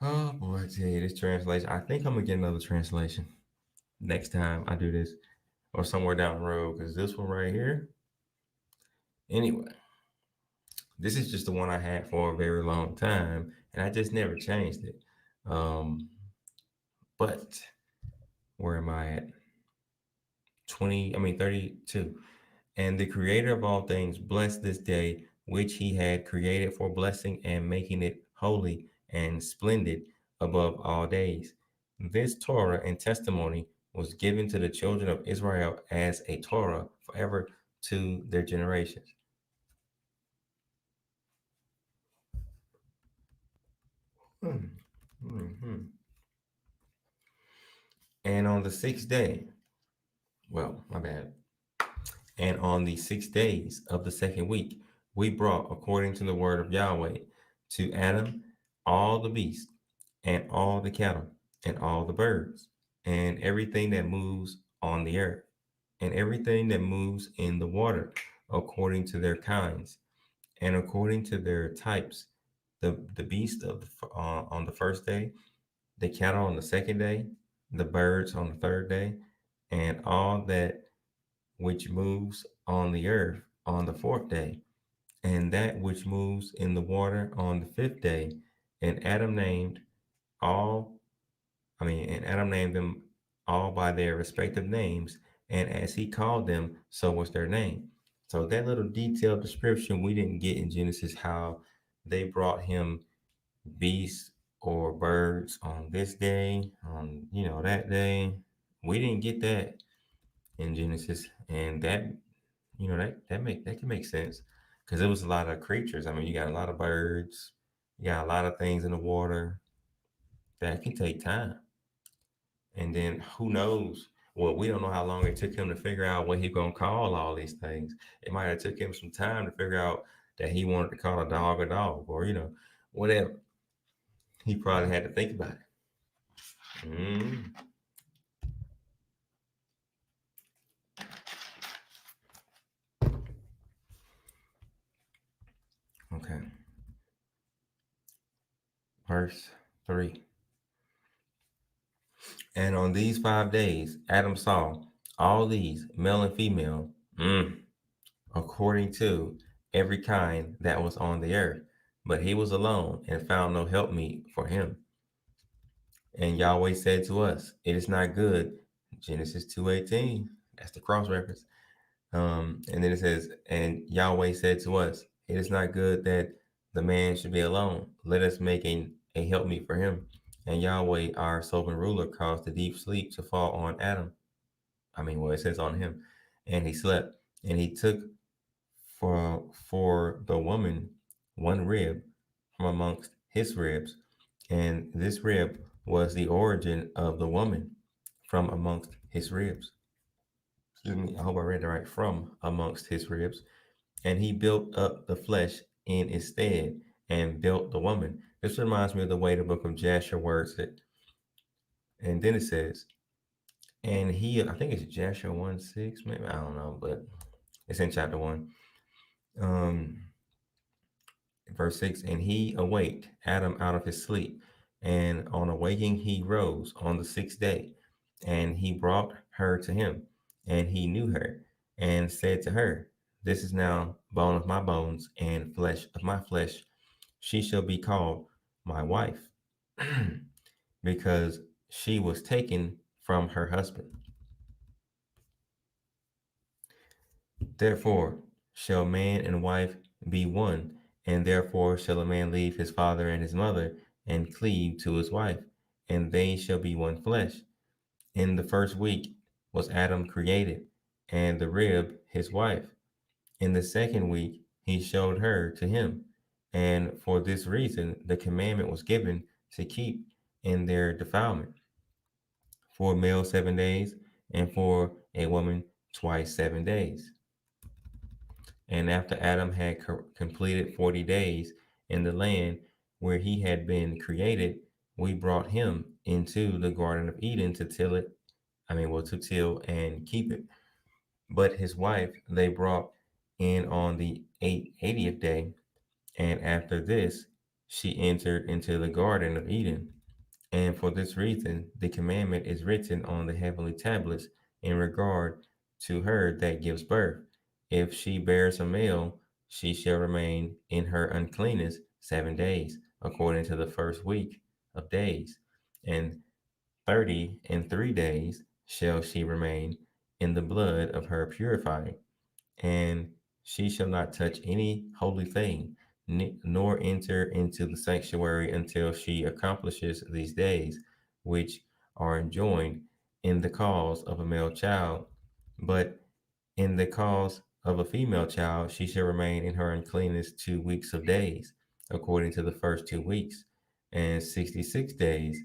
A: Oh boy, I tell you, this translation. I think I'm gonna get another translation next time I do this, or somewhere down the road, because this one right here. Anyway, this is just the one I had for a very long time, and I just never changed it. Um, but where am I at? 32. And the creator of all things blessed this day, which he had created for blessing and making it holy and splendid above all days. This Torah and testimony was given to the children of Israel as a Torah forever to their generations. Hmm. Mhm. And on the sixth day, well, my bad. And on the 6 days of the second week, we brought, according to the word of Yahweh, to Adam all the beasts, and all the cattle, and all the birds, and everything that moves on the earth, and everything that moves in the water, according to their kinds, and according to their types. The beast on the first day, the cattle on the second day, the birds on the third day, and all that which moves on the earth on the fourth day, and that which moves in the water on the fifth day. And Adam named all, and Adam named them all by their respective names, and as he called them, so was their name. So that little detailed description we didn't get in Genesis, how they brought him beasts or birds on this day, on that day. We didn't get that in Genesis, and that can make sense because it was a lot of creatures. I mean, you got a lot of birds, you got a lot of things in the water that can take time. And then who knows? Well, we don't know how long it took him to figure out what he gonna call all these things. It might have took him some time to figure out that he wanted to call a dog, or whatever. He probably had to think about it. Mm, okay. Verse 3. And on these 5 days, Adam saw all these, male and female, according to every kind that was on the earth. But he was alone and found no helpmeet for him. And Yahweh said to us, it is not good. Genesis 2:18. That's the cross reference. And then it says, and Yahweh said to us, it is not good that the man should be alone. Let us make a helpmeet for him. And Yahweh, our sovereign ruler, caused the deep sleep to fall on Adam. Well, it says on him. And he slept. And he took for the woman one rib from amongst his ribs. And this rib was the origin of the woman from amongst his ribs. Excuse me, I hope I read it right. From amongst his ribs. And he built up the flesh in its stead and built the woman. This reminds me of the way the book of Jasher words it. And then it says, and he, I think it's Jasher 1:6, maybe, I don't know, but it's in chapter 1. Verse 6, and he awaked Adam out of his sleep, and on awaking he rose on the 6th day, and he brought her to him, and he knew her, and said to her, this is now bone of my bones and flesh of my flesh. She shall be called my wife, because she was taken from her husband. Therefore shall man and wife be one, and therefore shall a man leave his father and his mother, and cleave to his wife, and they shall be one flesh. In the first week was Adam created, and the rib his wife. In the second week he showed her to him, and for this reason the commandment was given to keep in their defilement. For a male 7 days, and for a woman twice 7 days. And after Adam had completed 40 days in the land where he had been created, we brought him into the Garden of Eden to till it. To till and keep it. But his wife they brought in on the 80th day, and after this she entered into the Garden of Eden. And for this reason, the commandment is written on the heavenly tablets in regard to her that gives birth. If she bears a male, she shall remain in her uncleanness 7 days, according to the first week of days. And 30 and 3 days shall she remain in the blood of her purifying. And she shall not touch any holy thing, nor enter into the sanctuary until she accomplishes these days, which are enjoined in the cause of a male child. But in the cause of a female child, she shall remain in her uncleanness 2 weeks of days, according to the first 2 weeks, and 66 days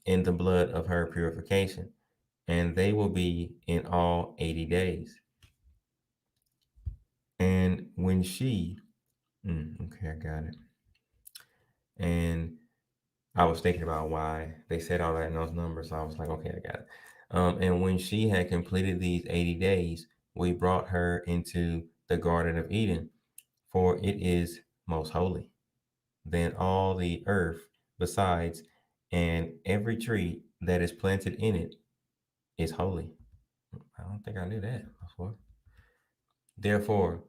A: in the blood of her purification. And they will be in all 80 days. And when she, okay, I got it. And I was thinking about why they said all that in those numbers. So I was like, okay, I got it. And when she had completed these 80 days, we brought her into the Garden of Eden, for it is most holy. Then all the earth besides, and every tree that is planted in it is holy. I don't think I knew that before. Therefore,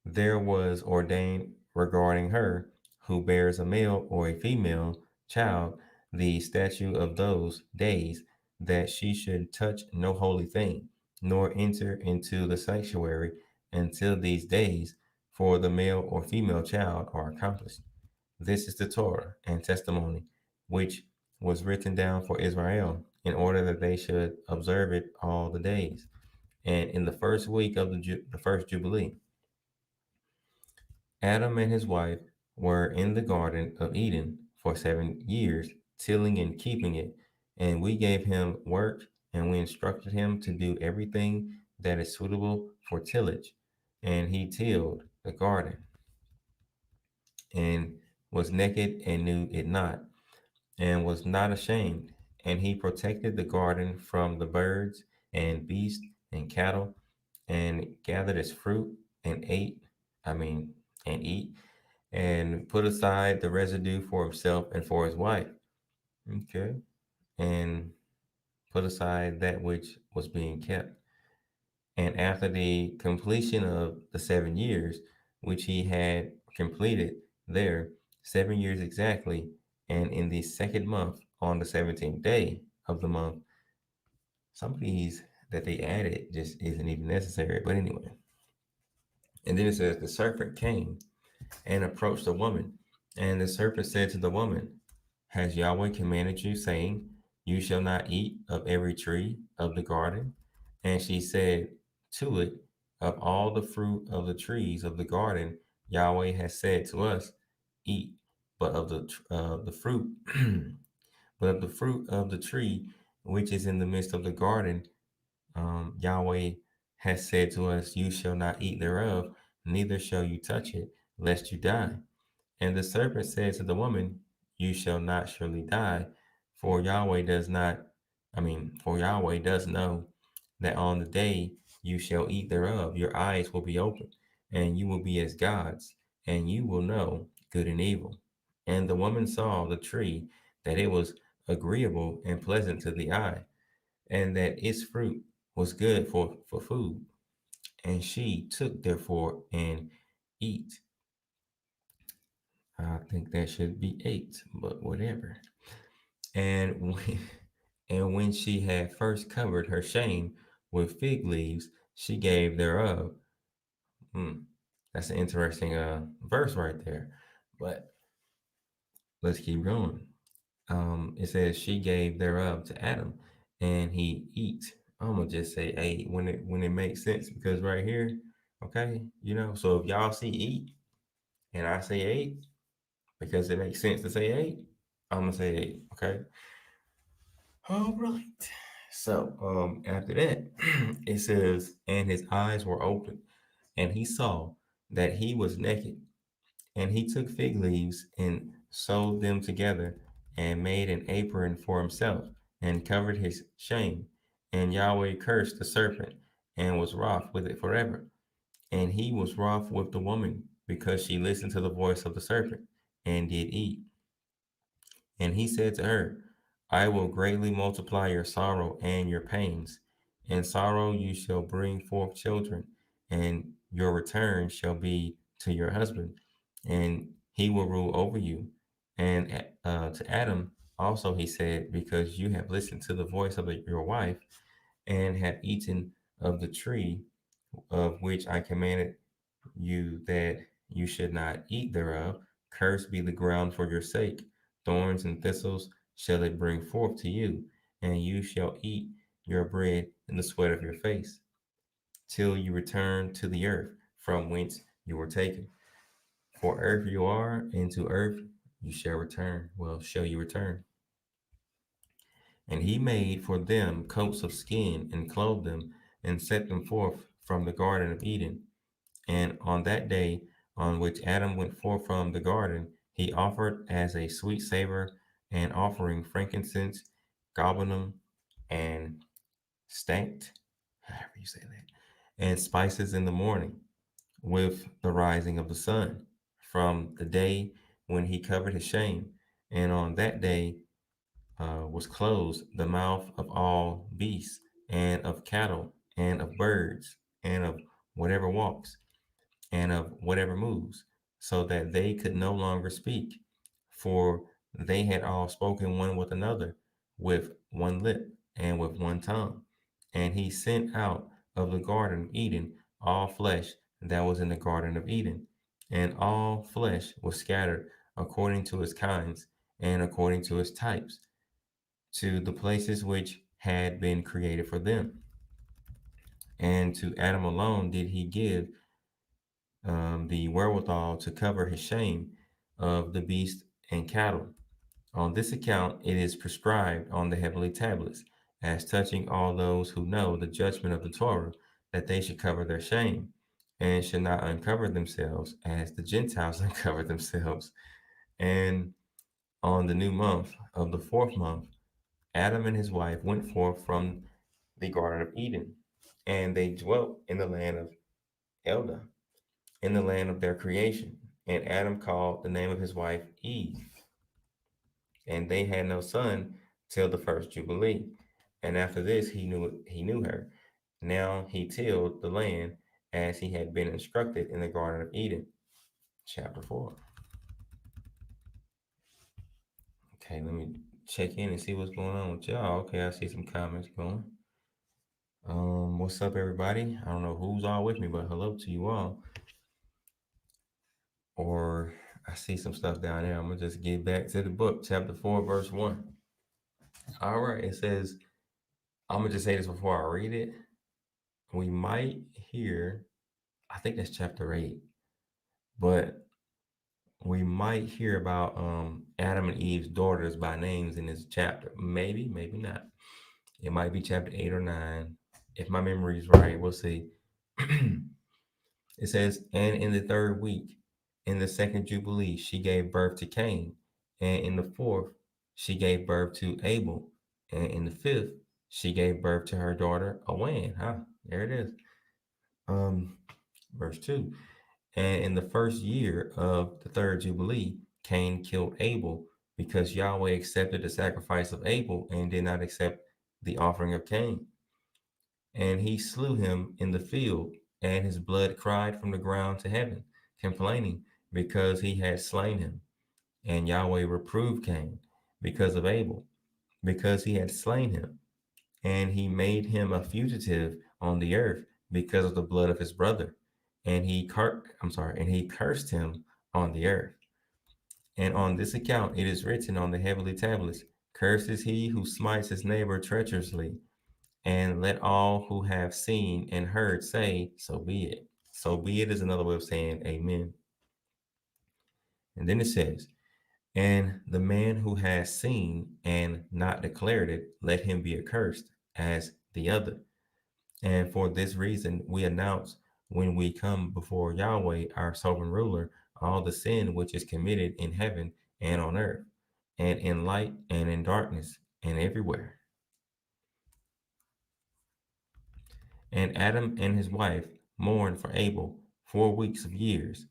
A: there was ordained regarding her who bears a male or a female child the statute of those days, that she should touch no holy thing, nor enter into the sanctuary until these days for the male or female child are accomplished. This is the Torah and testimony which was written down for Israel, in order that they should observe it all the days. And in the first week of the first Jubilee, Adam and his wife were in the Garden of Eden for 7 years, tilling and keeping it. And we gave him work, and we instructed him to do everything that is suitable for tillage. And he tilled the garden. And was naked and knew it not, and was not ashamed. And he protected the garden from the birds and beasts and cattle, and gathered its fruit and ate, I mean, and eat, and put aside the residue for himself and for his wife. Okay. And put aside that which was being kept. And after the completion of the 7 years, which he had completed there, 7 years exactly, and in the second month, on the 17th day of the month, some of these that they added just isn't even necessary. But anyway, and then it says, the serpent came and approached the woman. And the serpent said to the woman, has Yahweh commanded you, saying, you shall not eat of every tree of the garden? And she said to it, of all the fruit of the trees of the garden, Yahweh has said to us, eat, but of the fruit, but of the fruit of the tree which is in the midst of the garden, Yahweh has said to us, you shall not eat thereof, neither shall you touch it, lest you die. And the serpent said to the woman, you shall not surely die, for Yahweh does not, for Yahweh does know that on the day you shall eat thereof, your eyes will be opened, and you will be as gods, and you will know good and evil. And the woman saw the tree, that it was agreeable and pleasant to the eye, and that its fruit was good for food. And she took therefore and eat. I think that should be eight, but whatever. And when, and when she had first covered her shame with fig leaves, she gave thereof. Hmm, that's an interesting verse right there. But let's keep going. It says she gave thereof to Adam, and he eat. I'm gonna just say ate when it makes sense, because right here, okay, So if y'all see eat and I say ate, because it makes sense to say ate, I'm gonna say ate. Okay. All right. So after that, it says, and his eyes were open, and he saw that he was naked, and he took fig leaves and sewed them together, and made an apron for himself, and covered his shame. And Yahweh cursed the serpent, and was wroth with it forever. And he was wroth with the woman, because she listened to the voice of the serpent, and did eat. And he said to her, I will greatly multiply your sorrow and your pains. In sorrow you shall bring forth children, and your return shall be to your husband, and he will rule over you. And to Adam also he said, because you have listened to the voice of your wife, and have eaten of the tree of which I commanded you that you should not eat thereof. Cursed be the ground for your sake. Thorns and thistles shall it bring forth to you, and you shall eat your bread in the sweat of your face, till you return to the earth from whence you were taken. For earth you are, and to earth you shall return. Well, shall you return? And he made for them coats of skin, and clothed them, and set them forth from the Garden of Eden. And on that day on which Adam went forth from the garden, he offered as a sweet savor an offering frankincense, galbanum, and stanked, however you say that, and spices in the morning with the rising of the sun, from the day when he covered his shame. And on that day was closed the mouth of all beasts, and of cattle, and of birds, and of whatever walks, and of whatever moves, so that they could no longer speak, for they had all spoken one with another, with one lip, and with one tongue. And he sent out of the garden of Eden all flesh that was in the garden of Eden, and all flesh was scattered according to its kinds, and according to its types, to the places which had been created for them. And to Adam alone did he give the wherewithal to cover his shame of the beast and cattle. On this account, it is prescribed on the heavenly tablets, as touching all those who know the judgment of the Torah, that they should cover their shame, and should not uncover themselves, as the Gentiles uncover themselves, And on the new month of the fourth month, Adam and his wife went forth from the Garden of Eden, and they dwelt in the land of Elda, in the land of their creation. And Adam called the name of his wife Eve, and they had no son till the first Jubilee. And after this he knew her. Now he tilled the land as he had been instructed in the Garden of Eden. Chapter 4. Okay, let me check in and see what's going on with y'all. Okay, I see some comments going. What's up, everybody? I don't know who's all with me, but hello to you all. Or I see some stuff down there. I'm gonna just get back to the book, chapter 4, verse 1. All right, it says, I'm gonna just say this before I read it. We might hear, I think that's chapter 8, but we might hear about Adam and Eve's daughters by names in this chapter. Maybe, maybe not. It might be chapter 8 or 9. If my memory is right, we'll see. It says, and in the third week, in the second Jubilee, she gave birth to Cain. And in the fourth, she gave birth to Abel. And in the fifth, she gave birth to her daughter, Awan. There it is. Verse 2. And in the first year of the third Jubilee, Cain killed Abel because Yahweh accepted the sacrifice of Abel and did not accept the offering of Cain. And he slew him in the field, and his blood cried from the ground to heaven, complaining because he had slain him. And Yahweh reproved Cain because of Abel, because he had slain him. And he made him a fugitive on the earth because of the blood of his brother. And he cursed him on the earth. And on this account it is written on the heavenly tablets, cursed is he who smites his neighbor treacherously. And let all who have seen and heard say, so be it. So be it is another way of saying amen. And then it says, and the man who has seen and not declared it, let him be accursed as the other. And for this reason, we announce when we come before Yahweh, our sovereign ruler, all the sin which is committed in heaven and on earth, and in light and in darkness, and everywhere. And Adam and his wife mourned for Abel 4 weeks of years.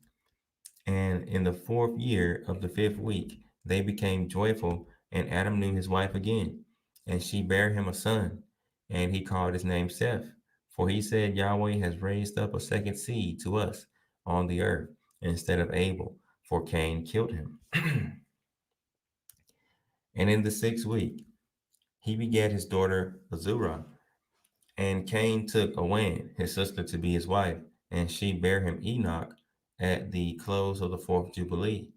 A: And in the fourth year of the fifth week, they became joyful, and Adam knew his wife again, and she bare him a son, and he called his name Seth. For he said, Yahweh has raised up a second seed to us on the earth instead of Abel, for Cain killed him. And in the sixth week, he begat his daughter Azurah. And Cain took Awan, his sister, to be his wife, and she bare him Enoch at the close of the fourth Jubilee.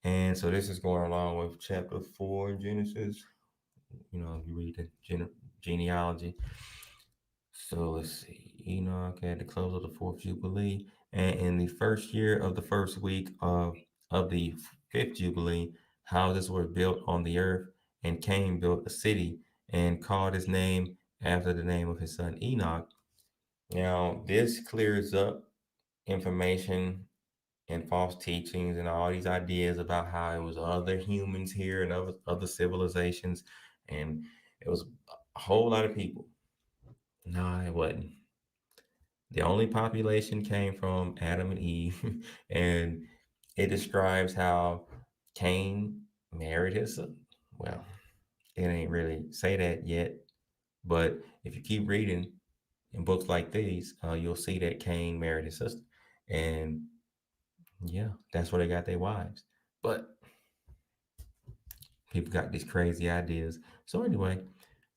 A: And so this is going along with chapter 4 in Genesis. You know, if you read the genealogy. So let's see. Enoch at the close of the fourth Jubilee. And in the first year of the first week of the fifth Jubilee, houses were built on the earth, and Cain built a city and called his name after the name of his son Enoch. Now, this clears up information and false teachings and all these ideas about how it was other humans here and other civilizations, and it was a whole lot of people. No, it wasn't. The only population came from Adam and Eve, and it describes how Cain married his son. Well, it ain't really say that yet, but if you keep reading in books like these, you'll see that Cain married his sister, and yeah, that's where they got their wives. But people got these crazy ideas. So anyway,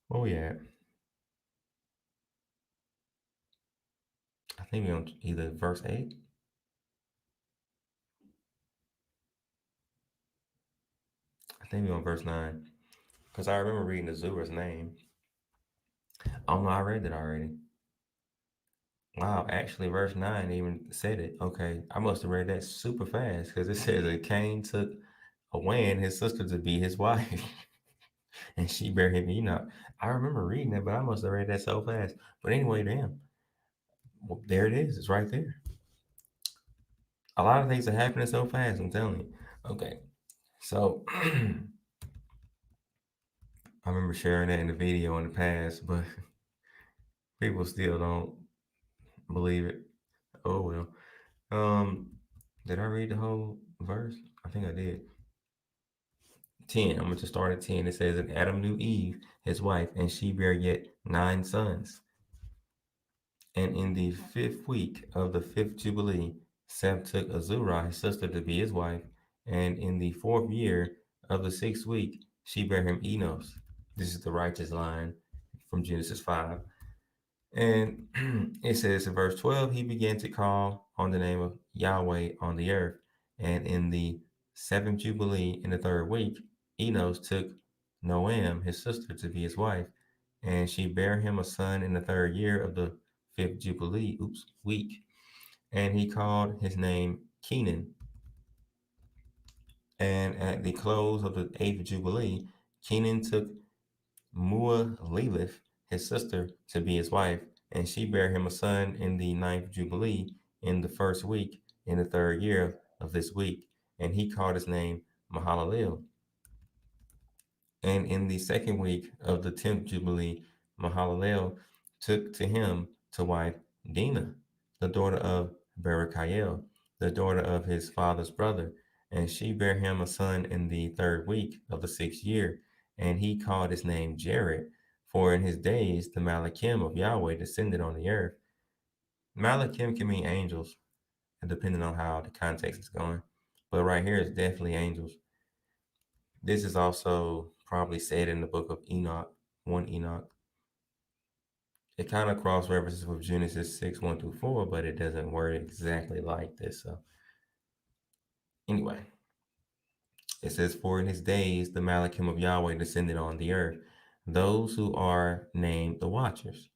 A: where we at? I think we're on either verse 8. I think we're on verse 9. Because I remember reading Azura's name. Oh no, I read that already. Wow, actually verse 9 even said it. Okay, I must have read that super fast because it says that Cain took Awan, his sister, to be his wife. And she bare him Enoch. I remember reading that, but I must have read that so fast. But anyway, damn. Well, there it is. It's right there. A lot of things are happening so fast, I'm telling you. Okay. So I remember sharing that in the video in the past, but people still don't believe it. Oh well. Um, did I read the whole verse? I think I did. 10. I'm going to start at 10. It says, and Adam knew Eve, his wife, and she bare yet 9 sons. And in the 5th week of the 5th Jubilee, Seth took Azurah, his sister, to be his wife. And in the 4th year of the 6th week, she bare him Enos. This is the righteous line from Genesis 5. And it says in verse 12, he began to call on the name of Yahweh on the earth. And in the 7th Jubilee, in the 3rd week, Enos took Noam, his sister, to be his wife. And she bare him a son in the 3rd year of the 5th Jubilee, week. And he called his name Kenan. And at the close of the 8th Jubilee, Kenan took Muah-lelith, his sister, to be his wife, and she bare him a son in the 9th Jubilee, in the 1st week, in the 3rd year of this week, and he called his name Mahalalel. And in the 2nd week of the 10th Jubilee, Mahalalel took to him to wife Dinah, the daughter of Berechiel, the daughter of his father's brother, and she bare him a son in the 3rd week of the 6th year, and he called his name Jared, for in his days the Malachim of Yahweh descended on the earth. Malachim can mean angels, depending on how the context is going, but right here it's definitely angels. This is also probably said in the book of Enoch, 1 Enoch. It kind of cross references with Genesis 6, 1 through 4, but it doesn't word it exactly like this. So, anyway, it says, for in his days the Malachim of Yahweh descended on the earth, those who are named the watchers,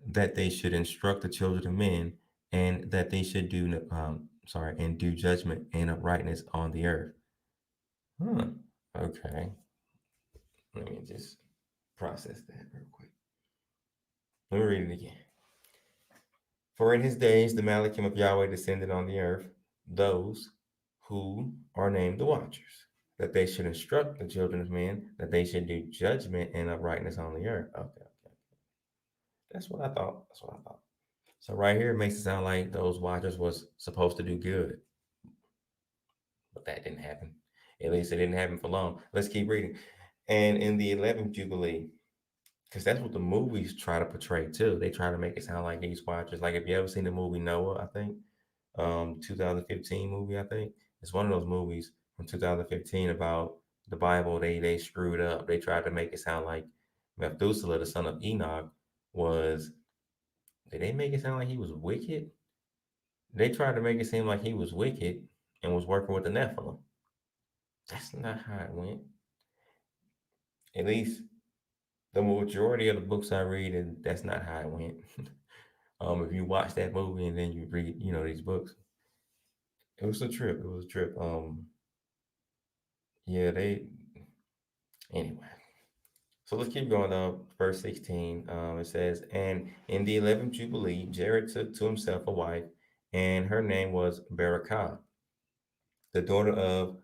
A: that they should instruct the children of men, and that they should do judgment and uprightness on the earth. Huh. Okay. Let me just process that real quick. Let me read it again. For in his days the Malachim of Yahweh descended on the earth, those who are named the watchers, that they should instruct the children of men, that they should do judgment and uprightness on the earth. Okay. That's what I thought. That's what I thought. So right here it makes it sound like those watchers was supposed to do good, but that didn't happen. At least it didn't happen for long. Let's keep reading. And in the 11th Jubilee, because that's what the movies try to portray too. They try to make it sound like these watchers. Like if you ever seen the movie Noah, I think 2015 movie, I think it's one of those movies from 2015 about the Bible. They screwed up. They tried to make it sound like Methuselah, the son of Enoch, was. Did they make it sound like he was wicked? They tried to make it seem like he was wicked and was working with the Nephilim. That's not how it went. At least the majority of the books I read, and that's not how it went. If you watch that movie and then you read, these books, it was a trip. It was a trip. Yeah, they. Anyway, so let's keep going though. Verse 16. It says, and in the 11th Jubilee, Jared took to himself a wife, and her name was Berakah, the daughter of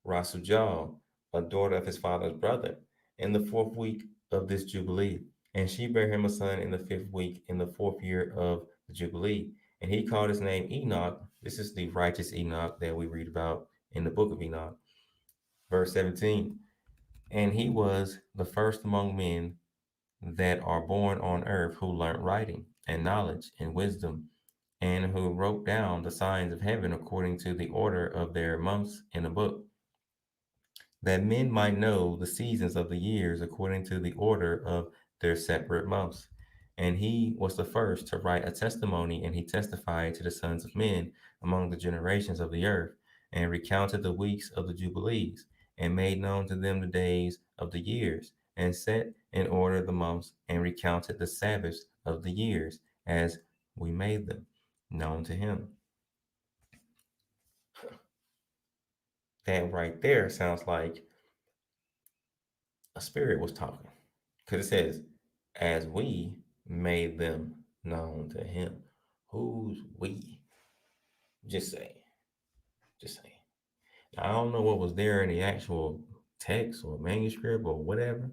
A: Rasujal, a daughter of his father's brother, in the 4th week of this Jubilee. And she bare him a son in the 5th week, in the 4th year of the Jubilee. And he called his name Enoch. This is the righteous Enoch that we read about in the book of Enoch. Verse 17. And he was the first among men that are born on earth who learnt writing and knowledge and wisdom, and who wrote down the signs of heaven according to the order of their months in a book, that men might know the seasons of the years according to the order of their separate months. And he was the first to write a testimony, and he testified to the sons of men among the generations of the earth, and recounted the weeks of the Jubilees, and made known to them the days of the years, and set in order the months, and recounted the Sabbaths of the years, as we made them known to him. That right there sounds like a spirit was talking. Because it says, as we made them known to him. Who's we? Just say. Just say. I don't know what was there in the actual text or manuscript or whatever,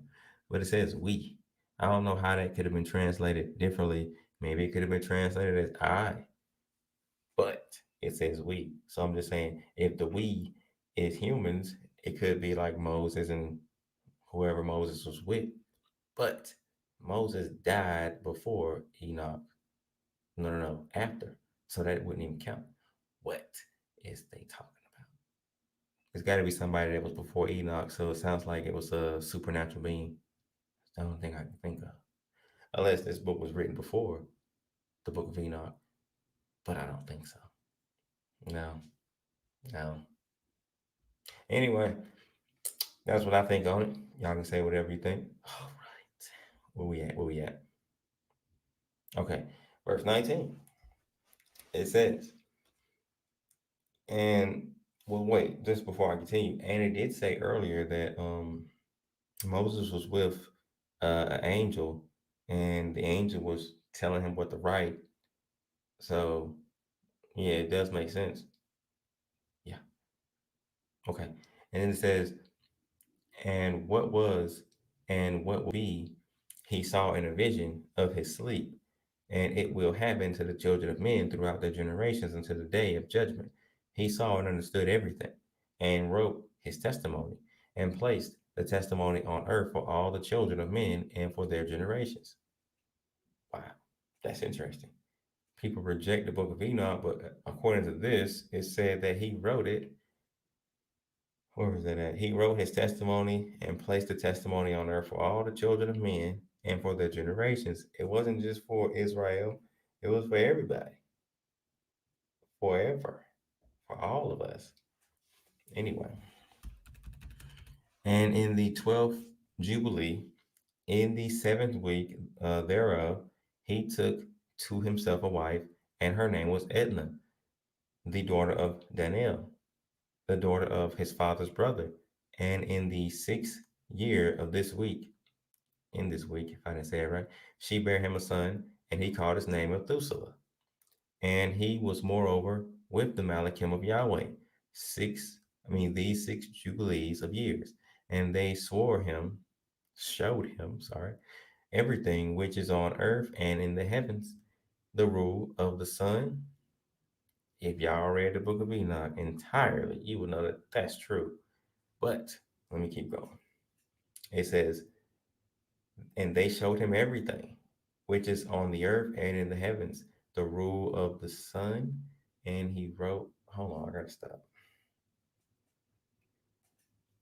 A: but it says we. I don't know how that could have been translated differently. Maybe it could have been translated as I, but it says we. So I'm just saying, if the we is humans, it could be like Moses and whoever Moses was with. But Moses died before Enoch. No, no, no, after. So that wouldn't even count. What is they talking about? It's got to be somebody that was before Enoch. So it sounds like it was a supernatural being. It's the only thing I can think of. Unless this book was written before the book of Enoch. But I don't think so. No, no. Anyway, that's what I think on it. Y'all can say whatever you think. All right. Where we at? Where we at? Okay. Verse 19. It says, and well, wait, just before I continue, and it did say earlier that Moses was with an angel, and the angel was telling him what to write. So yeah, it does make sense. Yeah. Okay. And then it says, and what was and what will be, he saw in a vision of his sleep, and it will happen to the children of men throughout their generations until the day of judgment. He saw and understood everything, and wrote his testimony, and placed the testimony on earth for all the children of men and for their generations. Wow, that's interesting. People reject the book of Enoch, but according to this, it said that he wrote it. Where was that at? He wrote his testimony and placed the testimony on earth for all the children of men and for their generations. It wasn't just for Israel, it was for everybody, forever, for all of us. Anyway, and in the 12th Jubilee, in the seventh week thereof, he took to himself a wife, and her name was Edna, the daughter of Daniel, the daughter of his father's brother. And in the 6th year of this week, in this week, if I didn't say it right, she bare him a son, and he called his name Methuselah. And he was moreover with the Malachim of Yahweh, these 6 jubilees of years. And they showed him, everything which is on earth and in the heavens, the rule of the sun. If y'all read the book of Enoch entirely, you will know that that's true. But let me keep going. It says, and they showed him everything which is on the earth and in the heavens, the rule of the sun. And he wrote, hold on, I gotta stop.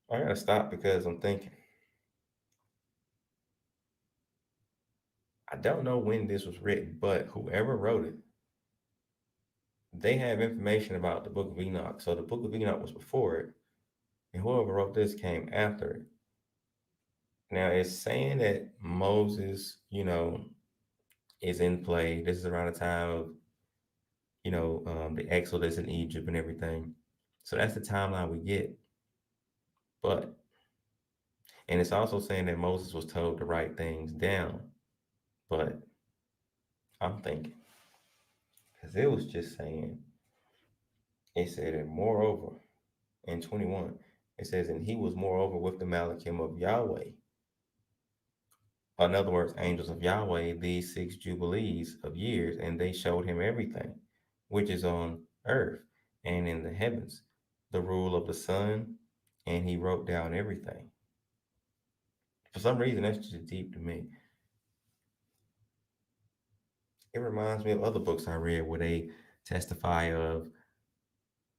A: I gotta stop because I'm thinking, I don't know when this was written, but whoever wrote it, they have information about the book of Enoch. So the book of Enoch was before it, and whoever wrote this came after it. Now it's saying that Moses, is in play. This is around the time of, the Exodus in Egypt and everything. So that's the timeline we get. But, and it's also saying that Moses was told to write things down. But I'm thinking, because it was just saying, it said, and moreover, in 21, it says, and he was moreover with the Malachim of Yahweh. In other words, angels of Yahweh, these 6 jubilees of years, and they showed him everything which is on earth and in the heavens, the rule of the sun, and he wrote down everything. For some reason, that's just deep to me. It reminds me of other books I read where they testify of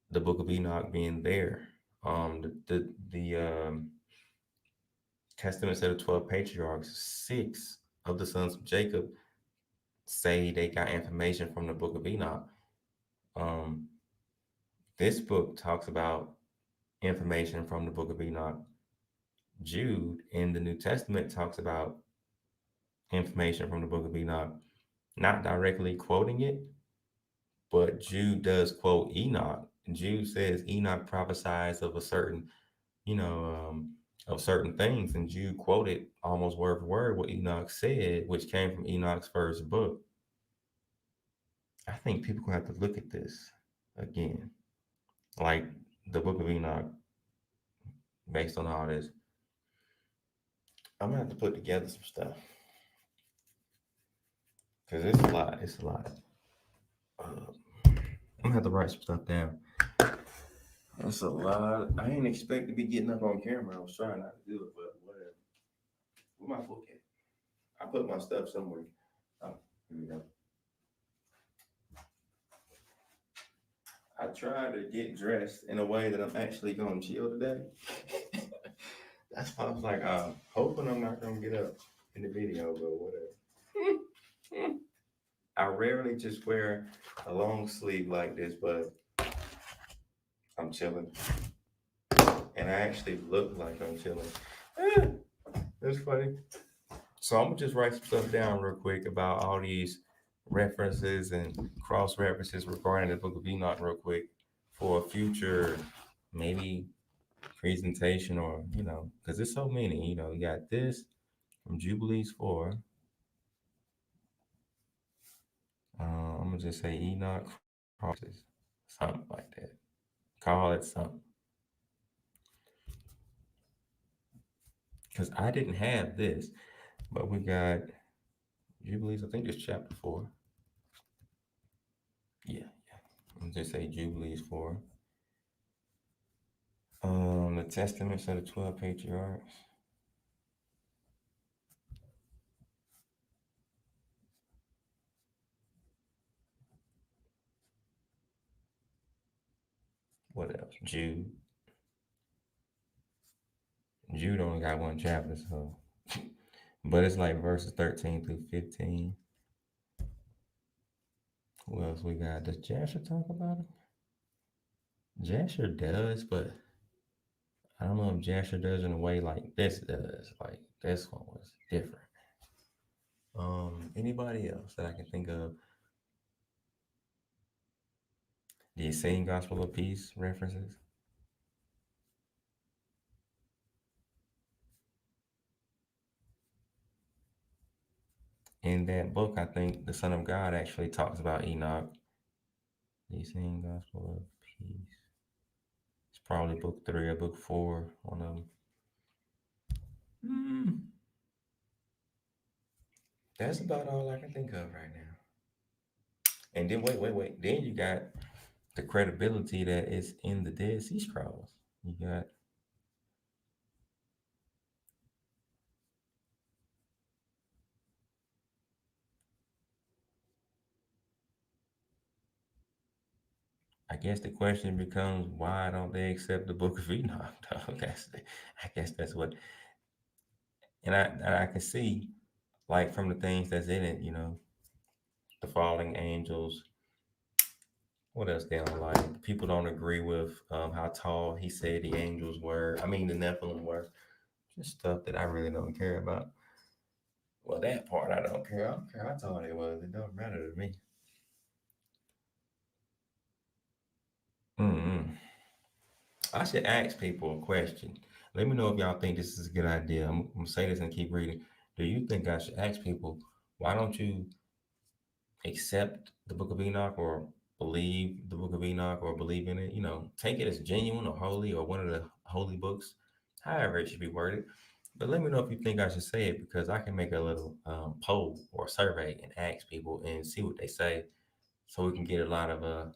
A: the book of Enoch being there. The testaments of the 12 patriarchs, 6 of the sons of Jacob say they got information from the book of Enoch. Um, this book talks about information from the book of Enoch. Jude in the New Testament talks about information from the book of Enoch, not directly quoting it, but Jude does quote Enoch. Jude says Enoch prophesies of a certain, of certain things, and Jude quoted almost word for word what Enoch said, which came from Enoch's first book. I think people gonna have to look at this again. Like the Book of Enoch based on all this. I'm gonna have to put together some stuff because it's a lot. It's a lot. I'm gonna have to write some stuff down. That's a lot. I didn't expect to be getting up on camera. I was trying not to do it, but whatever. Where my book at? I put my stuff somewhere. Oh, here we go. I tried to get dressed in a way that I'm actually gonna chill today. That's why I was like, hoping I'm not gonna get up in the video, but whatever. I rarely just wear a long sleeve like this, but I'm chilling. And I actually look like I'm chilling. That's funny. So I'm gonna just write some stuff down real quick about all these references and cross references regarding the Book of Enoch real quick for a future maybe presentation, or because there's so many. You got this from Jubilees 4. I'm gonna just say Enoch crosses, something like that. Call it something. Because I didn't have this, but we got Jubilees. I think it's chapter 4. Yeah. I'm gonna just say Jubilees 4. The Testaments of the 12 Patriarchs. What else? Jude. Jude only got one chapter, so but it's like verses 13 through 15. Who else we got? Does Jasher talk about it? Jasher does, but I don't know if Jasher does in a way like this does. Like this one was different. Anybody else that I can think of? The same Gospel of Peace references? In that book, I think the Son of God actually talks about Enoch. The same Gospel of Peace. It's probably book 3 or book 4, one of them. That's about all I can think of right now. And then wait. Then you got the credibility that is in the Dead Sea Scrolls. You got I guess the question becomes, why don't they accept the Book of Enoch? I guess that's what, and I can see, like, from the things that's in it, the falling angels. What else they don't like? People don't agree with how tall he said the angels were. I mean, the Nephilim were. Just stuff that I really don't care about. Well, that part I don't care. I don't care how tall they was. It don't matter to me. Mm-mm. I should ask people a question. Let me know if y'all think this is a good idea. I'm gonna say this and keep reading. Do you think I should ask people, why don't you accept the Book of Enoch, or believe the Book of Enoch, or believe in it? Take it as genuine or holy, or one of the holy books, however it should be worded. But let me know if you think I should say it, because I can make a little poll or survey and ask people and see what they say, so we can get a lot of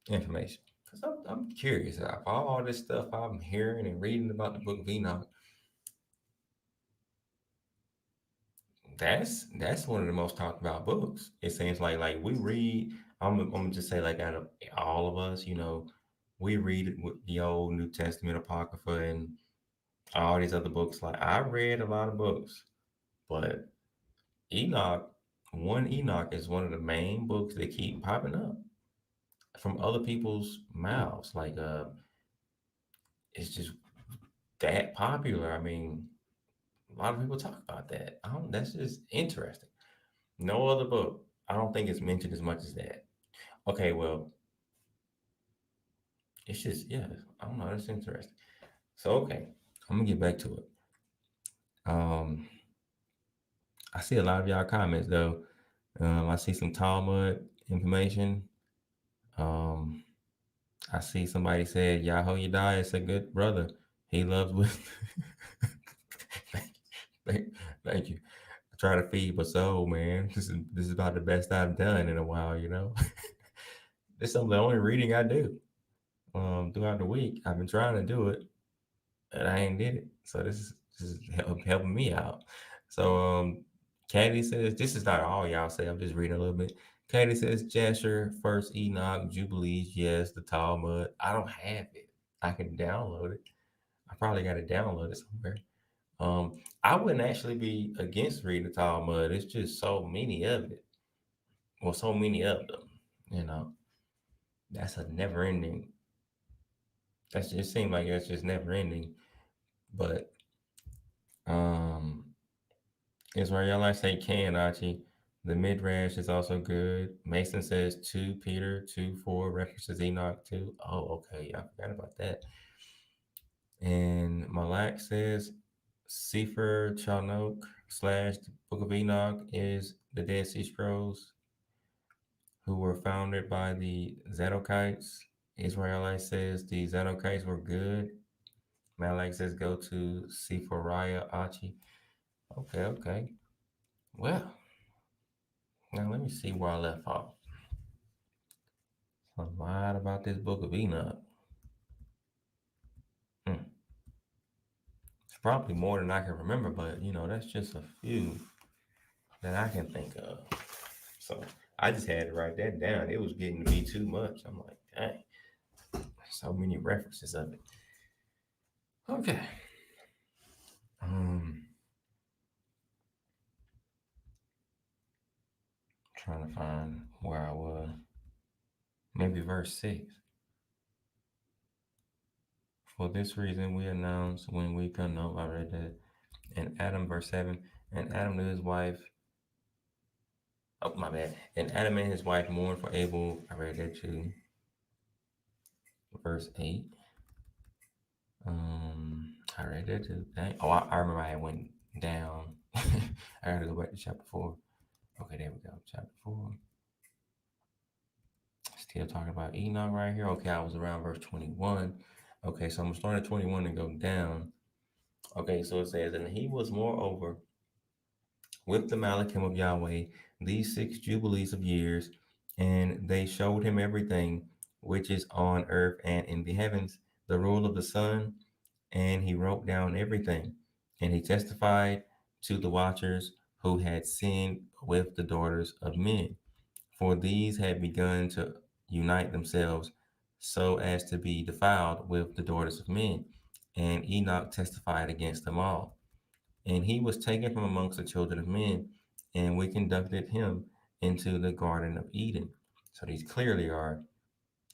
A: information. Because I'm curious. Of all this stuff I'm hearing and reading about the Book of Enoch, that's one of the most talked about books. It seems like we read. I'm gonna just say, like, out of all of us, we read it with the Old New Testament Apocrypha and all these other books. Like, I read a lot of books, but Enoch, one Enoch is one of the main books that keep popping up from other people's mouths. Like, it's just that popular. I mean, a lot of people talk about that. That's just interesting. No other book, I don't think it's mentioned as much as that. Okay, well, it's just, yeah, I don't know. That's interesting. So, okay, I'm gonna get back to it. Um, I see a lot of y'all comments though. I see some Talmud information. Um, I see somebody said Yahowyada is a good brother. He loves with. thank, thank you. I try to feed my soul, man. This is about the best I've done in a while. This is some of the only reading I do throughout the week. I've been trying to do it, and I ain't did it. So this is helping me out. So Katie says this is not all y'all say. I'm just reading a little bit. Katie says Jasher, First Enoch, Jubilees, yes, the Talmud. I don't have it. I can download it. I probably got to download it somewhere. I wouldn't actually be against reading the Talmud. It's just so many of it. Well, so many of them. You know, that's a never ending. That's just seems like that's just never ending. But um, Israelites say can Archie. The midrash is also good. Mason says 2 Peter 2:4 references Enoch too. Oh, okay. I forgot about that. And Malak says Sefer Chanok slash the Book of Enoch is the Dead Sea Scrolls, who were founded by the Zadokites. Israelite says the Zadokites were good. Malak says go to Sephoriah Achi. Okay, okay. Well, now let me see where I left off. A lot about this Book of Enoch. Hmm. It's probably more than I can remember, but that's just a few that I can think of. So I just had to write that down. It was getting to be too much. I'm like, dang, so many references of it. Okay. Um, trying to find where I was. Maybe verse 6. For this reason, we announce when we come up. I read that. And Adam, verse 7. And Adam knew his wife. Oh, my bad. And Adam and his wife mourned for Abel. I read that too. Verse 8. I read that too. Dang. Oh, I remember I went down. I gotta go back to chapter 4. Okay, there we go. Chapter 4. Still talking about Enoch right here. Okay, I was around verse 21. Okay, so I'm gonna start at 21 and go down. Okay, so it says, and he was moreover with the Malachim of Yahweh these 6 jubilees of years, and they showed him everything which is on earth and in the heavens, the rule of the sun, and he wrote down everything. And he testified to the watchers who had sinned with the daughters of men, for these had begun to unite themselves so as to be defiled with the daughters of men. And Enoch testified against them all. And he was taken from amongst the children of men, and we conducted him into the Garden of Eden. So these clearly are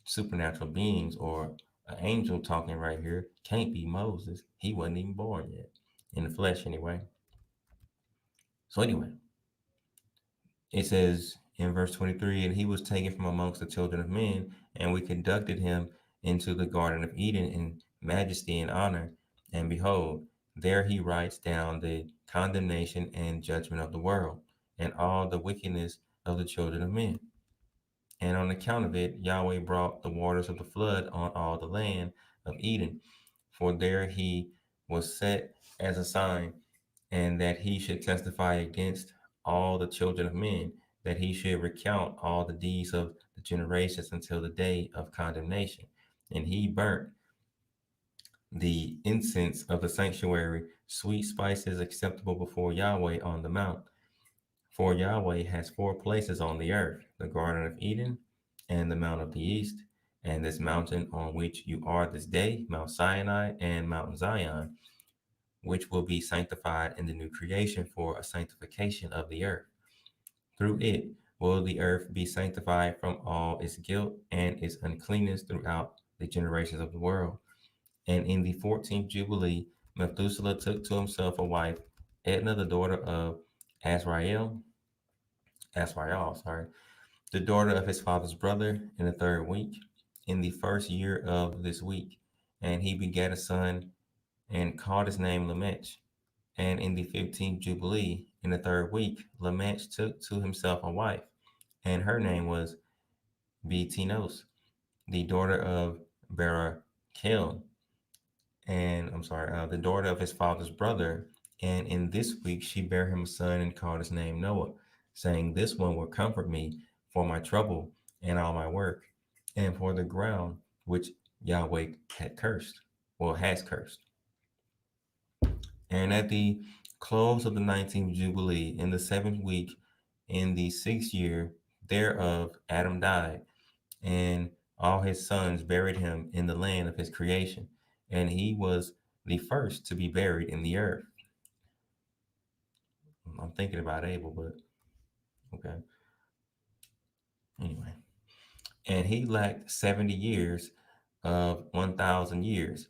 A: supernatural beings, or an angel talking right here. Can't be Moses. He wasn't even born yet, in the flesh anyway. So anyway, it says in verse 23, and he was taken from amongst the children of men, and we conducted him into the Garden of Eden in majesty and honor. And behold, there he writes down the condemnation and judgment of the world, and all the wickedness of the children of men. And on account of it, Yahweh brought the waters of the flood on all the land of Eden, for there he was set as a sign, and that he should testify against all the children of men, that he should recount all the deeds of the generations until the day of condemnation. And he burnt the incense of the sanctuary, sweet spices acceptable before Yahweh on the mount. For Yahweh has 4 places on the earth, the Garden of Eden, and the Mount of the East, and this mountain on which you are this day, Mount Sinai and Mount Zion, which will be sanctified in the new creation for a sanctification of the earth. Through it will the earth be sanctified from all its guilt and its uncleanness throughout the generations of the world. And in the 14th Jubilee, Methuselah took to himself a wife, Edna, the daughter of Azrael, sorry, the daughter of his father's brother, in the 3rd week, in the first year of this week. And he begat a son and called his name Lamech. And in the 15th Jubilee, in the 3rd week, Lamech took to himself a wife, and her name was Betinos, the daughter of Barakel, the daughter of his father's brother. And in this week she bare him a son and called his name Noah, saying, This one will comfort me for my trouble and all my work, and for the ground which Yahweh had cursed, has cursed. And at the close of the 19th Jubilee, in the 7th week, in the 6th year thereof, Adam died, and all his sons buried him in the land of his creation. And he was the first to be buried in the earth. I'm thinking about Abel, but okay. Anyway. And he lacked 70 years of 1,000 years.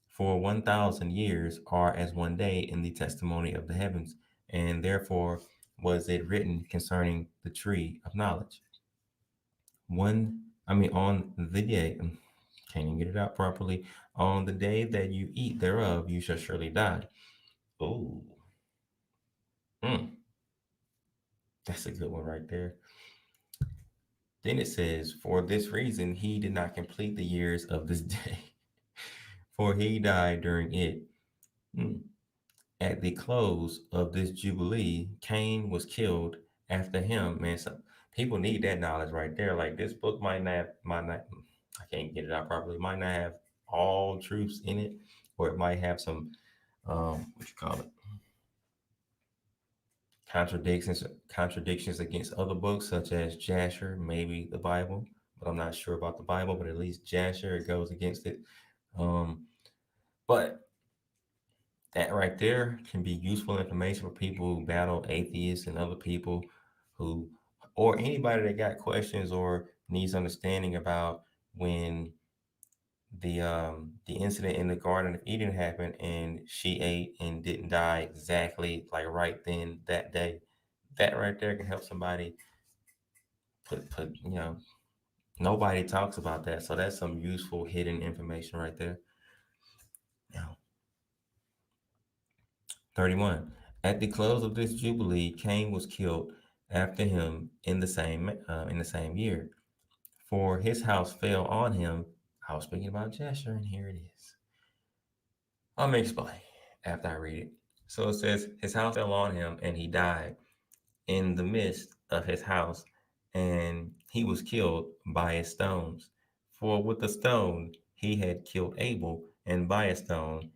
A: For 1,000 years are as one day in the testimony of the heavens, and therefore was it written concerning the tree of knowledge. On the day, can't even get it out properly. On the day that you eat thereof, you shall surely die. Oh, that's a good one right there. Then it says, For this reason he did not complete the years of this day, for he died during it. Mm. At the close of this Jubilee, Cain was killed after him. Man, some people need that knowledge right there. Like this book might not, I can't get it out properly, might not have all truths in it, or it might have some, what you call it, contradictions against other books such as Jasher, maybe the Bible, but I'm not sure about the Bible, but at least Jasher, it goes against it. Um, but that right there can be useful information for people who battle atheists and other people who, or anybody that got questions or needs understanding about when the incident in the Garden of Eden happened and she ate and didn't die exactly like right then that day. That right there can help somebody put nobody talks about that, so that's some useful hidden information right there. Now, 31. At the close of this jubilee, Cain was killed after him in the same year. For his house fell on him. I was speaking about Jasher, and here it is. Let me explain after I read it. So it says, His house fell on him, and he died in the midst of his house, and he was killed by his stones. For with a stone he had killed Abel, and by a stone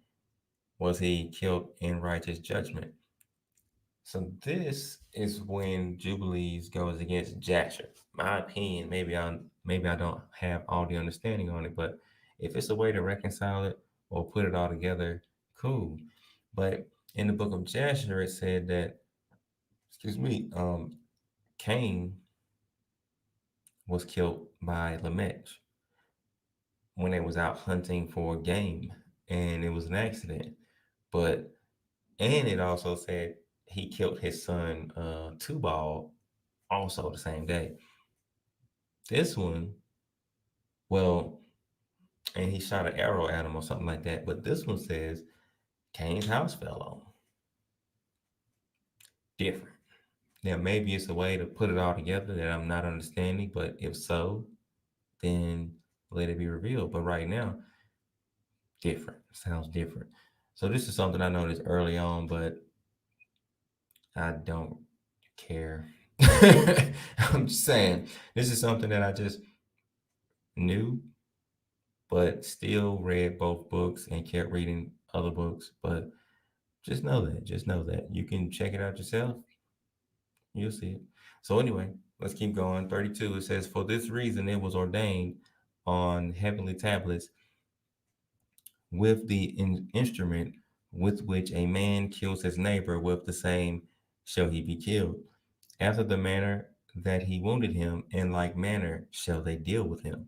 A: was he killed in righteous judgment. So this is when Jubilees goes against Jasher. My opinion, maybe I don't have all the understanding on it, but if it's a way to reconcile it or put it all together, cool. But in the book of Jasher, it said that, excuse me, Cain was killed by Lamech when they was out hunting for game, and it was an accident. But and it also said he killed his son Tubal also the same day. This one, well, and he shot an arrow at him or something like that. But this one says Cain's house fell on. Different. Now, maybe it's a way to put it all together that I'm not understanding, but if so, then let it be revealed. But right now, different. Sounds different. So this is something I noticed early on, but I don't care. I'm just saying, this is something that I just knew, but still read both books and kept reading other books. But just know that. You can check it out yourself. You'll see it. So anyway, let's keep going. 32, it says, For this reason it was ordained on heavenly tablets with the instrument with which a man kills his neighbor, with the same shall he be killed. After the manner that he wounded him, in like manner shall they deal with him.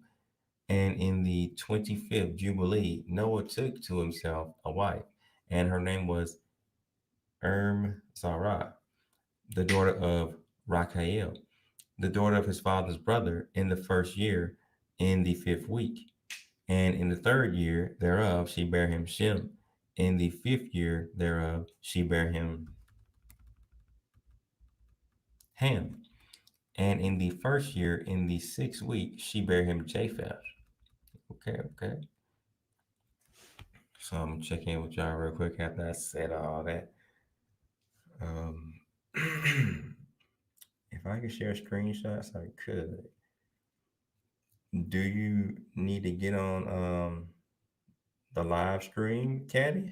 A: And in the 25th Jubilee, Noah took to himself a wife, and her name was Zara, the daughter of Rachael, the daughter of his father's brother, in the first year, in the 5th week. And in the 3rd year thereof, she bare him Shem. In the 5th year thereof, she bare him Ham. And in the first year, in the 6th week, she bare him Japheth. Okay, okay. So I'm gonna check in with y'all real quick after I said all that. Um, if I could share screenshots, I could. Do you need to get on the live stream, Caddy?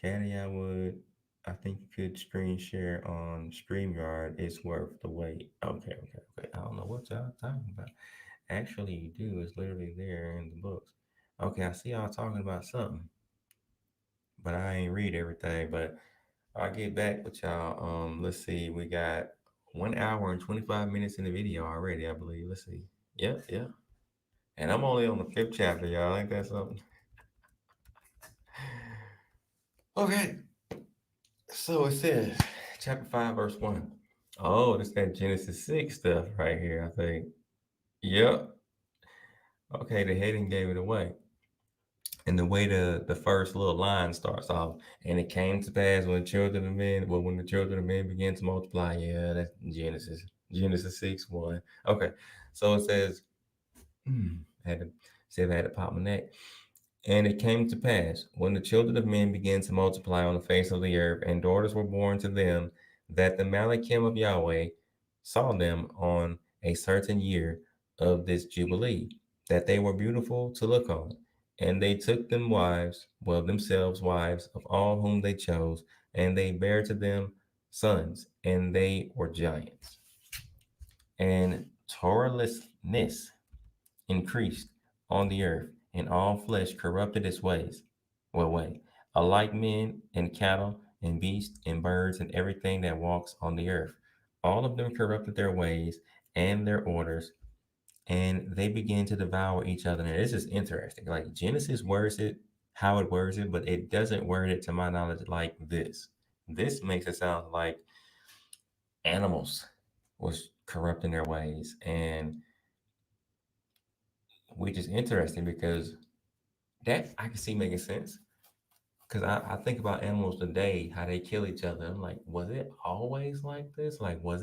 A: Caddy, I would. I think you could screen share on StreamYard. It's worth the wait. Okay, okay, okay. I don't know what y'all talking about. Actually, you do. It's literally there in the books. Okay, I see y'all talking about something, but I ain't read everything. But I'll get back with y'all. Let's see. We got 1 hour and 25 minutes in the video already, I believe. Let's see. Yep, yep. And I'm only on the fifth chapter, y'all. Ain't that something? Okay. So it says, chapter 5, verse 1. Oh, this that Genesis 6 stuff right here, I think. Yep. Okay, the heading gave it away. And the way the first little line starts off, and it came to pass when the children of men, well, when the children of men began to multiply, yeah, that's Genesis. Genesis 6, 1. Okay. So it says, I had to see if I had to pop my neck. And it came to pass, when the children of men began to multiply on the face of the earth, and daughters were born to them, that the Malachim of Yahweh saw them on a certain year of this Jubilee, that they were beautiful to look on. And they took them wives, well, themselves wives of all whom they chose, and they bare to them sons, and they were giants. And Torahlessness increased on the earth, and all flesh corrupted its ways. What way? Alike men and cattle and beasts and birds and everything that walks on the earth. All of them corrupted their ways and their orders, and they began to devour each other. And this is interesting. Like Genesis words it how it words it, but it doesn't word it to my knowledge like this. This makes it sound like animals was corrupting their ways, and which is interesting because that I can see making sense because I think about animals today, how they kill each other. I'm like, was it always like this? Like, was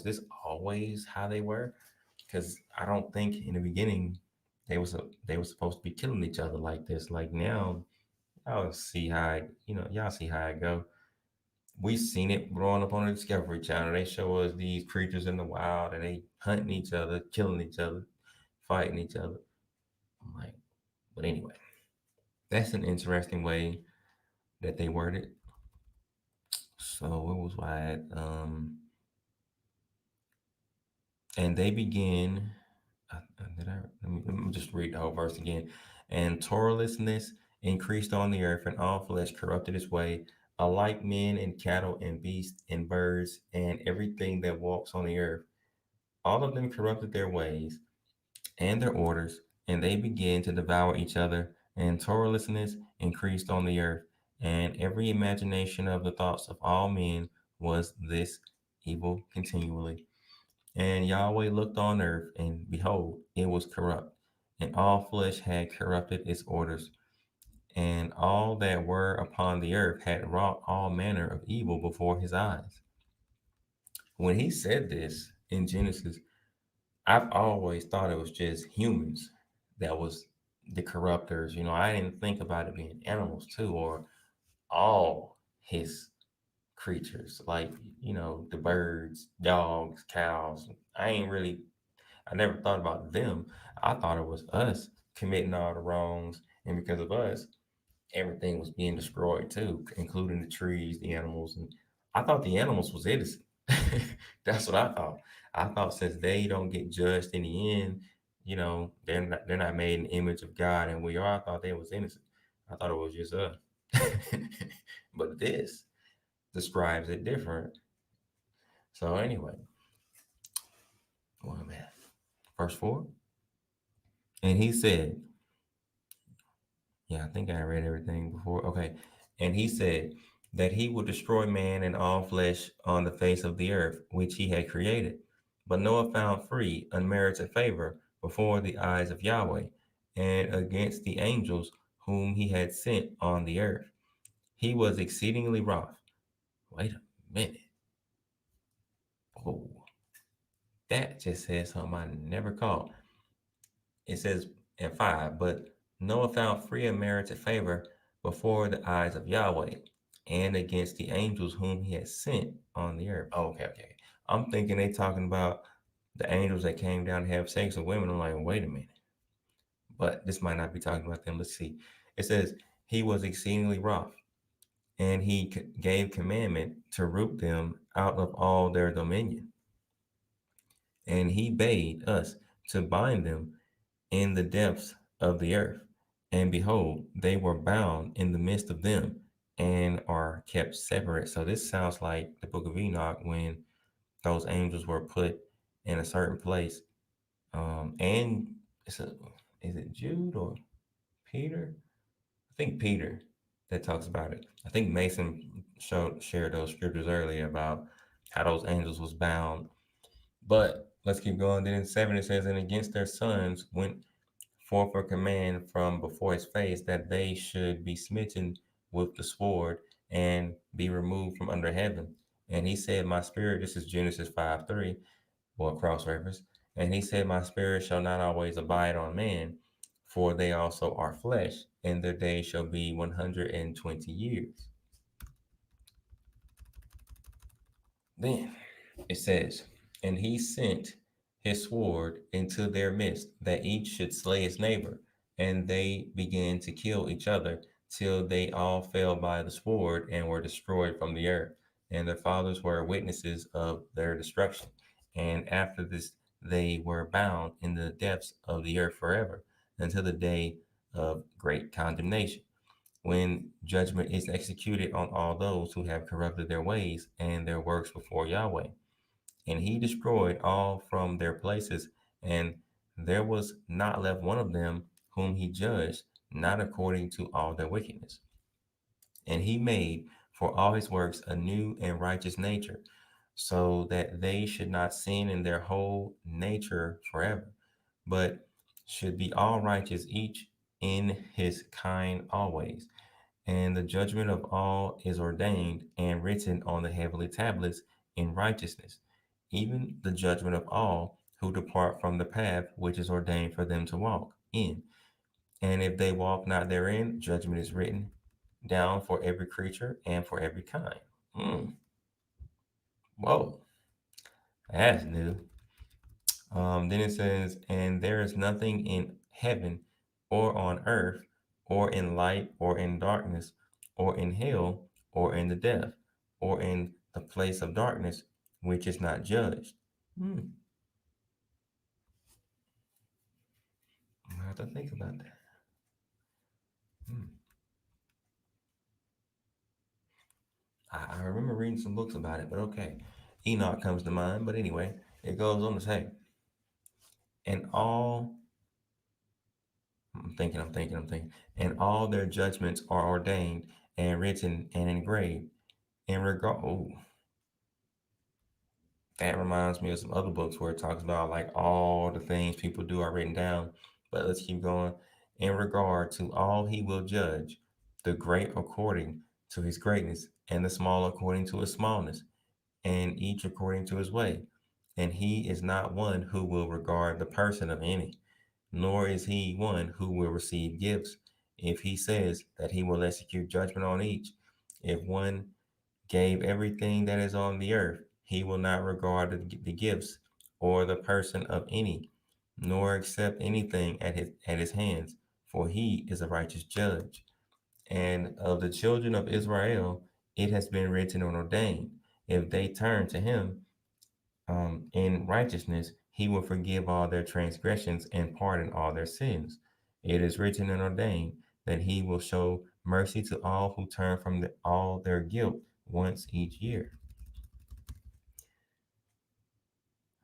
A: this always how they were? Because I don't think in the beginning they were supposed to be killing each other like this. Like now, y'all see how y'all see how it go. We seen it growing up on the Discovery Channel. They show us these creatures in the wild and they hunting each other, killing each other, fighting each other. I'm like, but anyway, that's an interesting way that they worded. So what was I at? And they begin. Let me just read the whole verse again. And toilessness increased on the earth, and all flesh corrupted its way, alike men and cattle and beasts and birds and everything that walks on the earth. All of them corrupted their ways and their orders, and they began to devour each other, and toilessness increased on the earth, and every imagination of the thoughts of all men was this evil continually. And Yahweh looked on earth, and behold, it was corrupt, and all flesh had corrupted its orders, and all that were upon the earth had wrought all manner of evil before his eyes. When he said this in Genesis, I've always thought it was just humans that was the corruptors. I didn't think about it being animals too, or all his creatures, like, the birds, dogs, cows. I never thought about them. I thought it was us committing all the wrongs, and because of us, everything was being destroyed too, including the trees, the animals, and I thought the animals was innocent. That's what I thought. I thought since they don't get judged in the end, they're not made in the image of God, and we are. I thought they was innocent. I thought it was just us. But this describes it different. So anyway, well, man, verse 4. And he said, yeah, I think I read everything before. Okay. And he said that he would destroy man and all flesh on the face of the earth, which he had created. But Noah found free, unmerited favor before the eyes of Yahweh and against the angels whom he had sent on the earth. He was exceedingly wroth. Wait a minute. Oh, that just said something I never caught. It says in 5, but Noah found free and merited favor before the eyes of Yahweh and against the angels whom he had sent on the earth. Oh, okay, okay. I'm thinking they talking about the angels that came down to have sex with women. I'm like, wait a minute. But this might not be talking about them. Let's see. It says, he was exceedingly wroth, and he gave commandment to root them out of all their dominion. And he bade us to bind them in the depths of the earth. And behold, they were bound in the midst of them and are kept separate. So this sounds like the book of Enoch when those angels were put in a certain place. And it's a, is it Jude or Peter? I think Peter that talks about it. I think Mason shared those scriptures earlier about how those angels was bound. But let's keep going. Then in 7 it says, and against their sons went forth a command from before his face that they should be smitten with the sword and be removed from under heaven. And he said, my spirit, this is Genesis 5:3, or cross reference. And he said, my spirit shall not always abide on man, for they also are flesh, and their days shall be 120 years. Then it says, and he sent his sword into their midst, that each should slay his neighbor. And they began to kill each other, till they all fell by the sword and were destroyed from the earth. And their fathers were witnesses of their destruction. And after this, they were bound in the depths of the earth forever, until the day of great condemnation, when judgment is executed on all those who have corrupted their ways and their works before Yahweh. And he destroyed all from their places, and there was not left one of them whom he judged, not according to all their wickedness. And he made for all his works a new and righteous nature, so that they should not sin in their whole nature forever, but should be all righteous, each in his kind always. And the judgment of all is ordained and written on the heavenly tablets in righteousness, even the judgment of all who depart from the path which is ordained for them to walk in. And if they walk not therein, judgment is written down for every creature and for every kind. Mm, whoa, that's new. Then it says, and there is nothing in heaven or on earth or in light or in darkness or in hell or in the depth or in the place of darkness which is not judged. Hmm. I have to think about that. Hmm. I remember reading some books about it, but okay. Enoch comes to mind, but anyway, it goes on to say, and all, I'm thinking, and all their judgments are ordained and written and engraved in regard. Oh, that reminds me of some other books where it talks about like all the things people do are written down. But let's keep going. In regard to all he will judge, the great according to his greatness, and the small according to his smallness, and each according to his way. And he is not one who will regard the person of any, nor is he one who will receive gifts. If he says that he will execute judgment on each, if one gave everything that is on the earth, he will not regard the gifts or the person of any, nor accept anything at his hands, for he is a righteous judge. And of the children of Israel, it has been written and ordained, if they turn to him in righteousness, he will forgive all their transgressions and pardon all their sins. It is written and ordained that he will show mercy to all who turn from all their guilt once each year.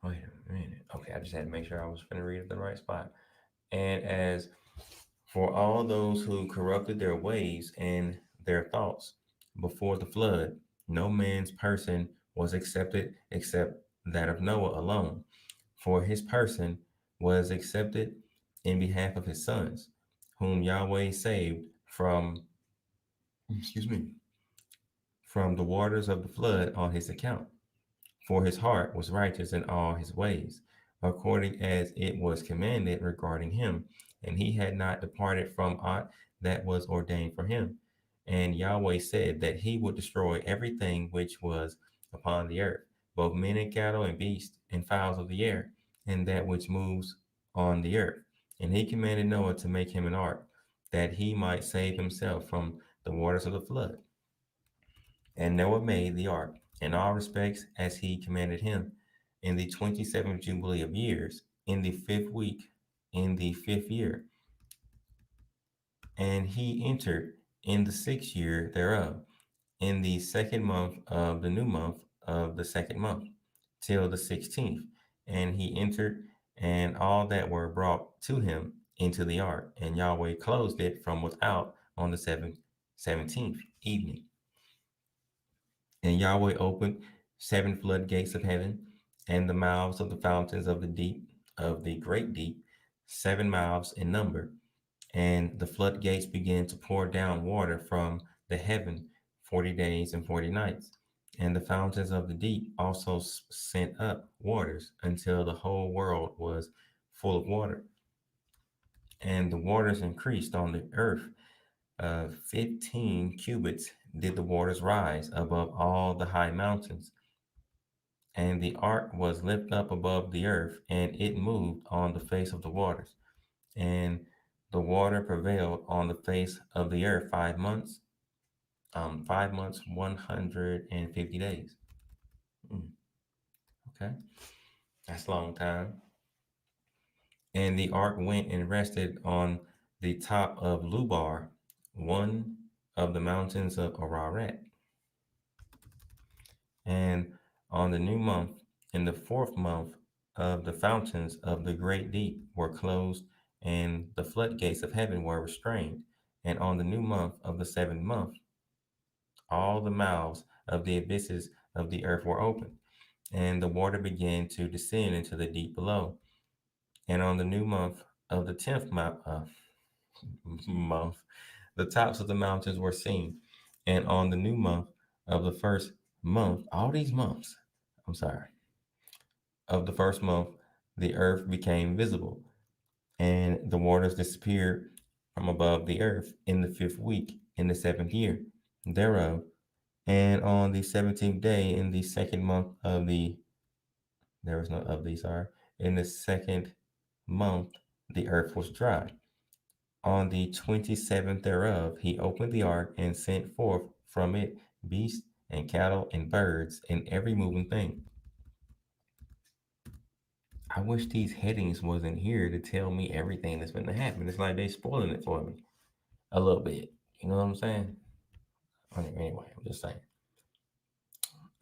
A: Wait a minute. Okay, I just had to make sure I was going to read at the right spot. And as for all those who corrupted their ways and their thoughts before the flood, no man's person was accepted except that of Noah alone. For his person was accepted in behalf of his sons, whom Yahweh saved from, excuse me, from the waters of the flood on his account. For his heart was righteous in all his ways. according as it was commanded regarding him. And he had not departed from aught that was ordained for him. And Yahweh said that he would destroy everything which was upon the earth, both men and cattle and beasts and fowls of the air, and that which moves on the earth. And he commanded Noah to make him an ark, that he might save himself from the waters of the flood. And Noah made the ark in all respects as he commanded him. In the 27th Jubilee of years, in the 5th week, in the 5th year. And he entered in the 6th year thereof, in the 2nd month of the new month of the 2nd month, till the 16th. And he entered, and all that were brought to him into the ark. And Yahweh closed it from without on the 17th evening. And Yahweh opened 7 floodgates of heaven, and the mouths of the fountains of the deep, of the great deep, 7 miles in number. And the floodgates began to pour down water from the heaven 40 days and 40 nights. And the fountains of the deep also sent up waters until the whole world was full of water. And the waters increased on the earth 15 cubits did the waters rise above all the high mountains. And the ark was lifted up above the earth, and it moved on the face of the waters. And the water prevailed on the face of the earth 5 months, 5 months, 150 days. Okay, that's a long time. And the ark went and rested on the top of Lubar, one of the mountains of Ararat. And on the new month, in the 4th month, of the fountains of the great deep were closed, and the floodgates of heaven were restrained. And on the new month of the 7th month, all the mouths of the abysses of the earth were opened, and the water began to descend into the deep below. And on the new month of the 10th month, the tops of the mountains were seen. And on the new month of the 1st month, all these months, I'm sorry, of the 1st month, the earth became visible, and the waters disappeared from above the earth in the 5th week, in the 7th year thereof. And on the 17th day, in the 2nd month of the, there was no of these, sorry, in the 2nd month, the earth was dry. On the 27th thereof, he opened the ark and sent forth from it beasts and cattle and birds and every moving thing. I wish these headings wasn't here to tell me everything that's going to happen. It's like they spoiling it for me a little bit. You know what I'm saying? Anyway, I'm just saying.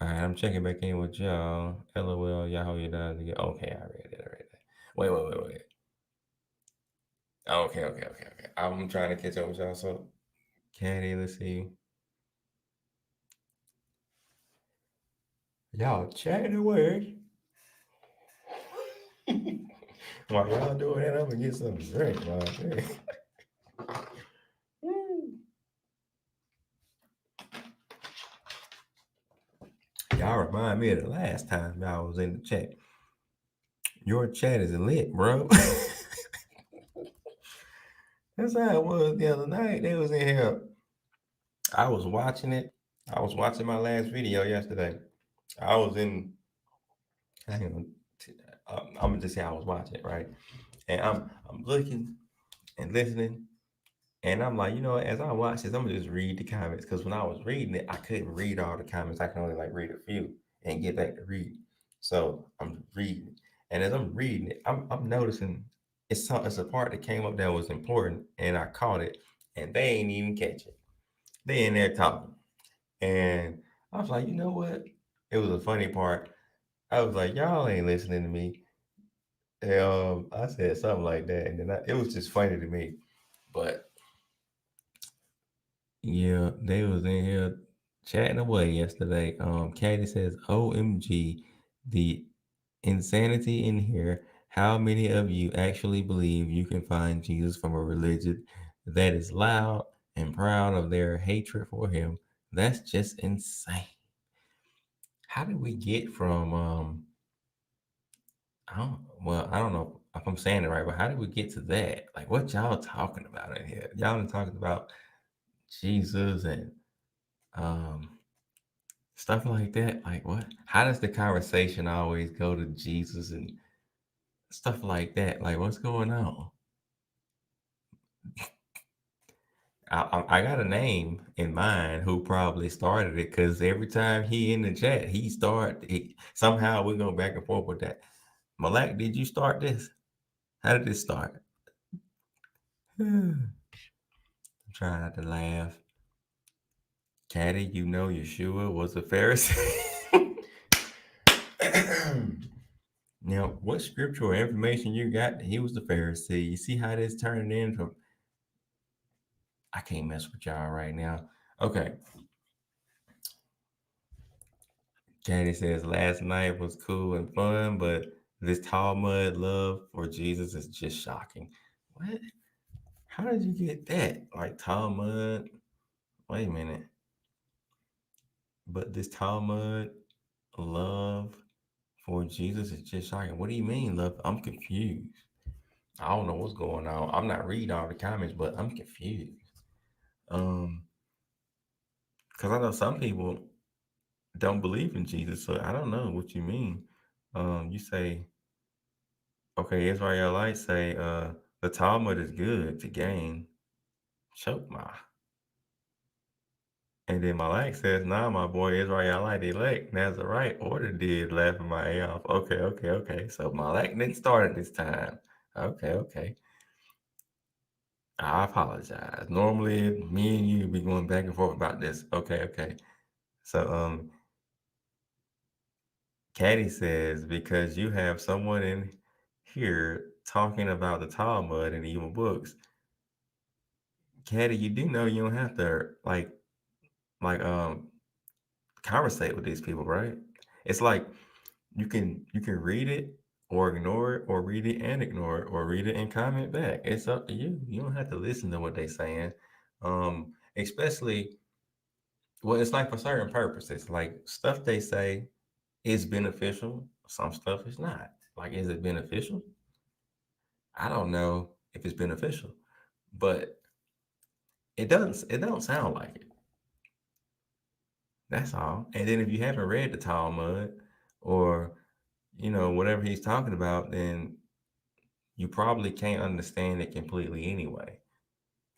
A: All right, I'm checking back in with y'all. LOL, Yahowyada. Okay, I read it. Wait. Okay. I'm trying to catch up with y'all. So, Caddy, let's see. Y'all chatting away. While y'all doing that, I'm gonna get something to drink. Y'all remind me of the last time y'all was in the chat. Your chat is lit, bro. That's how it was the other night. They was in here. I was watching it. I was watching my last video yesterday. I was in. Hang on. I'm gonna just say I was watching it, right? And I'm looking and listening, and I'm like, as I watch this, I'm gonna just read the comments because when I was reading it, I couldn't read all the comments. I can only like read a few and get back to reading. So I'm reading, and as I'm reading it, I'm noticing it's a part that came up that was important, and I caught it, and they ain't even catch it. They in there talking, and I was like, you know what? It was a funny part. I was like, y'all ain't listening to me. And, I said something like that, and then it was just funny to me. But yeah, they was in here chatting away yesterday. Katie says, "OMG, the insanity in here. How many of you actually believe you can find Jesus from a religion that is loud and proud of their hatred for him? That's just insane. How did we get from I don't know if I'm saying it right, but how did we get to that? Like, what y'all talking about in here? Y'all been talking about Jesus and um stuff like that. Like, what? How does the conversation always go to Jesus and stuff like that? Like, what's going on? I got a name in mind who probably started it because every time he in the chat, somehow we go back and forth with that. Malak, did you start this? How did this start? I'm trying not to laugh. Caddy, you know Yeshua was a Pharisee. Now, what scriptural information you got that he was the Pharisee? You see how this turning into. I can't mess with y'all right now. Okay. Caddy says last night was cool and fun, but this Talmud love for Jesus is just shocking. What? How did you get that? Like Talmud? Wait a minute. But this Talmud love for Jesus is just shocking. What do you mean, love? I'm confused. I don't know what's going on. I'm not reading all the comments, but I'm confused. Um, because I know some people don't believe in Jesus, so I don't know what you mean. You say, okay, Israelites say, the Talmud is good to gain. Choke my. And then Malak says, nah, my boy, Israelite elect, Nazarite order did laughing my A off. Okay. So Malak didn't start it this time. Okay. I apologize. Normally, me and you be going back and forth about this. Okay. So, Caddy says, because you have someone in here talking about the Talmud and evil books. Caddy, you do know you don't have to like conversate with these people, right? It's like you can read it or ignore it, or read it and ignore it, or read it and comment back. It's up to you. You don't have to listen to what they're saying. Especially, well, it's like for certain purposes. Like stuff they say is beneficial. Some stuff is not. Like, is it beneficial? I don't know if it's beneficial, but it don't sound like it. That's all. And then if you haven't read the Talmud or whatever he's talking about, then you probably can't understand it completely anyway.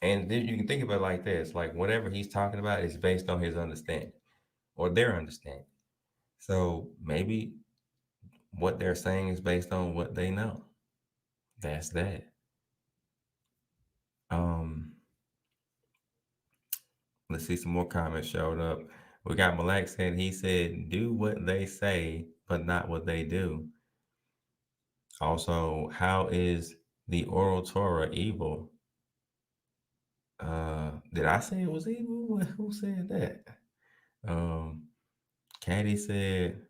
A: And then you can think about it like this, like whatever he's talking about is based on his understanding or their understanding. So maybe what they're saying is based on what they know. That's that. Um, let's see, some more comments showed up. We got Malak said, he said, do what they say, but not what they do. Also, how is the oral Torah evil? Did I say it was evil? Who said that? Um, Caddy said,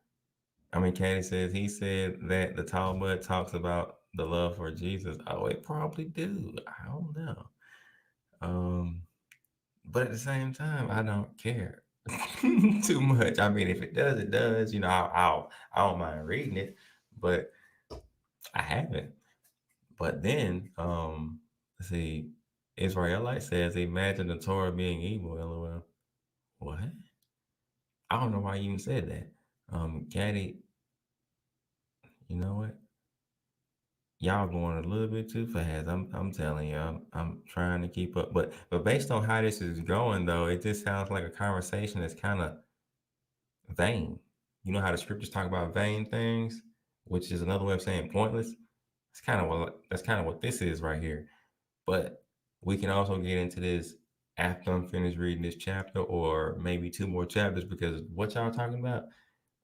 A: Caddy says he said that the Talmud talks about the love for Jesus. Oh, it probably do. I don't know. Um, but at the same time, I don't care too much. I mean, if it does, it does. I don't mind reading it, but I haven't. But then, let's see, Israelite says, imagine the Torah being evil. LOL. What? I don't know why you even said that. Caddy, you know what? Y'all going a little bit too fast. I'm telling you, I'm trying to keep up. But based on how this is going though, it just sounds like a conversation that's kind of vain. You know how the scriptures talk about vain things, which is another way of saying pointless. That's kind of what this is right here. But we can also get into this after I'm finished reading this chapter, or maybe two more chapters, because what y'all talking about,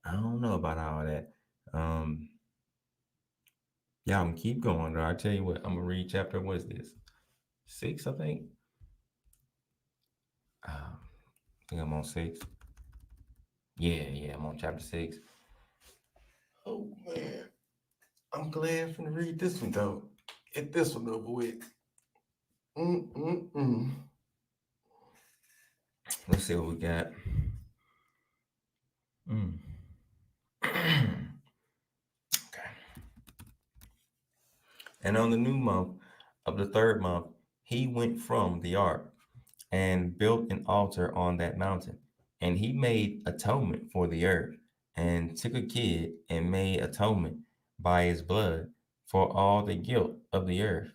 A: I don't know about all that. Um, y'all can keep going though. I tell you what, I'm gonna read chapter. What is this? 6, I think. I think I'm on 6. Yeah, I'm on chapter 6. Oh man, I'm glad to read this one though. Get this one over with. Mm-mm-mm. Let's see what we got. Mm. Okay. And on the new month of the third month, he went from the ark and built an altar on that mountain. And he made atonement for the earth, and took a kid and made atonement by his blood for all the guilt of the earth.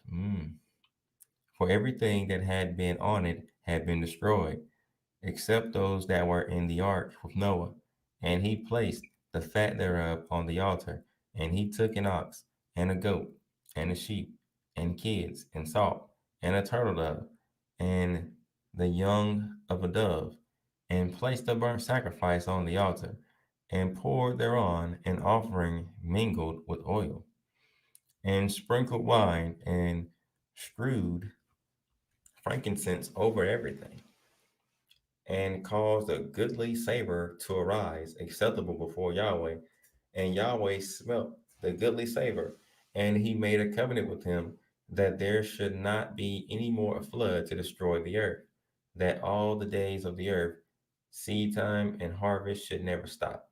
A: For everything that had been on it had been destroyed, except those that were in the ark with Noah. And he placed the fat thereof on the altar, and he took an ox, and a goat, and a sheep, and kids, and salt, and a turtle dove, and the young of a dove, and placed the burnt sacrifice on the altar, and poured thereon an offering mingled with oil, and sprinkled wine, and strewed frankincense over everything, and caused a goodly savor to arise, acceptable before Yahweh. And Yahweh smelt the goodly savor, and he made a covenant with him that there should not be any more a flood to destroy the earth, that all the days of the earth, seed time and harvest, should never stop.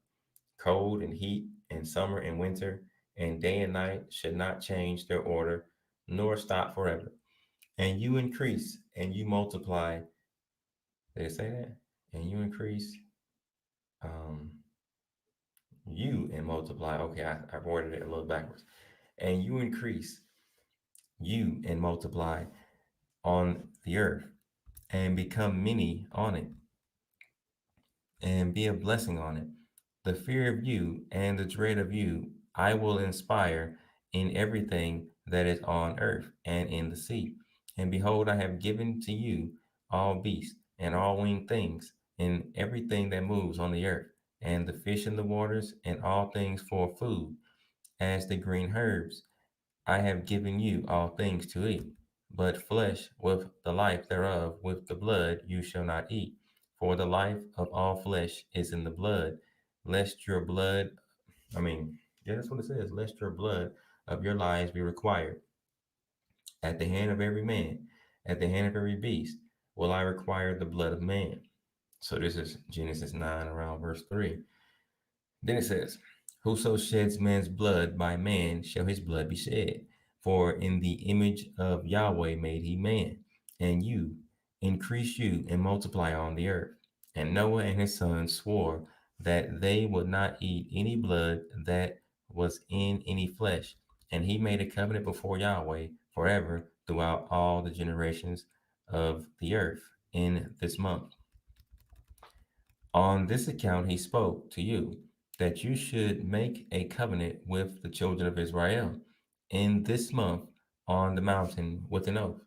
A: Cold and heat, and summer and winter, and day and night should not change their order, nor stop forever. And you increase and you multiply. Did it say that? And you increase, um, you and multiply. Okay, I worded it a little backwards. And you increase, you and multiply on the earth, and become many on it, and be a blessing on it. The fear of you and the dread of you I will inspire in everything that is on earth and in the sea. And behold, I have given to you all beasts and all winged things, and everything that moves on the earth, and the fish in the waters, and all things for food, as the green herbs. I have given you all things to eat, but flesh with the life thereof, with the blood, you shall not eat. For the life of all flesh is in the blood, lest your blood, I mean, yeah, that's what it says, lest your blood of your lives be required. At the hand of every man, at the hand of every beast, will I require the blood of man. So this is Genesis 9, around verse 3. Then it says, whoso sheds man's blood, by man shall his blood be shed. For in the image of Yahweh made he man. And you, increase you and multiply on the earth. And Noah and his sons swore that they would not eat any blood that was in any flesh. And he made a covenant before Yahweh forever throughout all the generations of the earth in this month. On this account he spoke to you, that you should make a covenant with the children of Israel in this month on the mountain with an oath,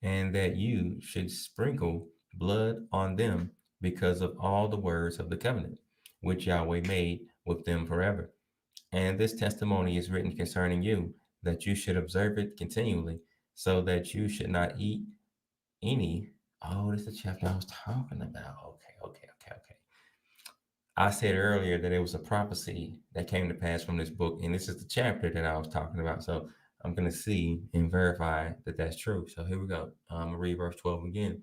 A: and that you should sprinkle blood on them because of all the words of the covenant, which Yahweh made with them forever. And this testimony is written concerning you, that you should observe it continually, so that you should not eat any. Oh, this is the chapter I was talking about. Okay. I said earlier that it was a prophecy that came to pass from this book, and this is the chapter that I was talking about. So I'm going to see and verify that that's true. So here we go. I'm going to read verse 12 again.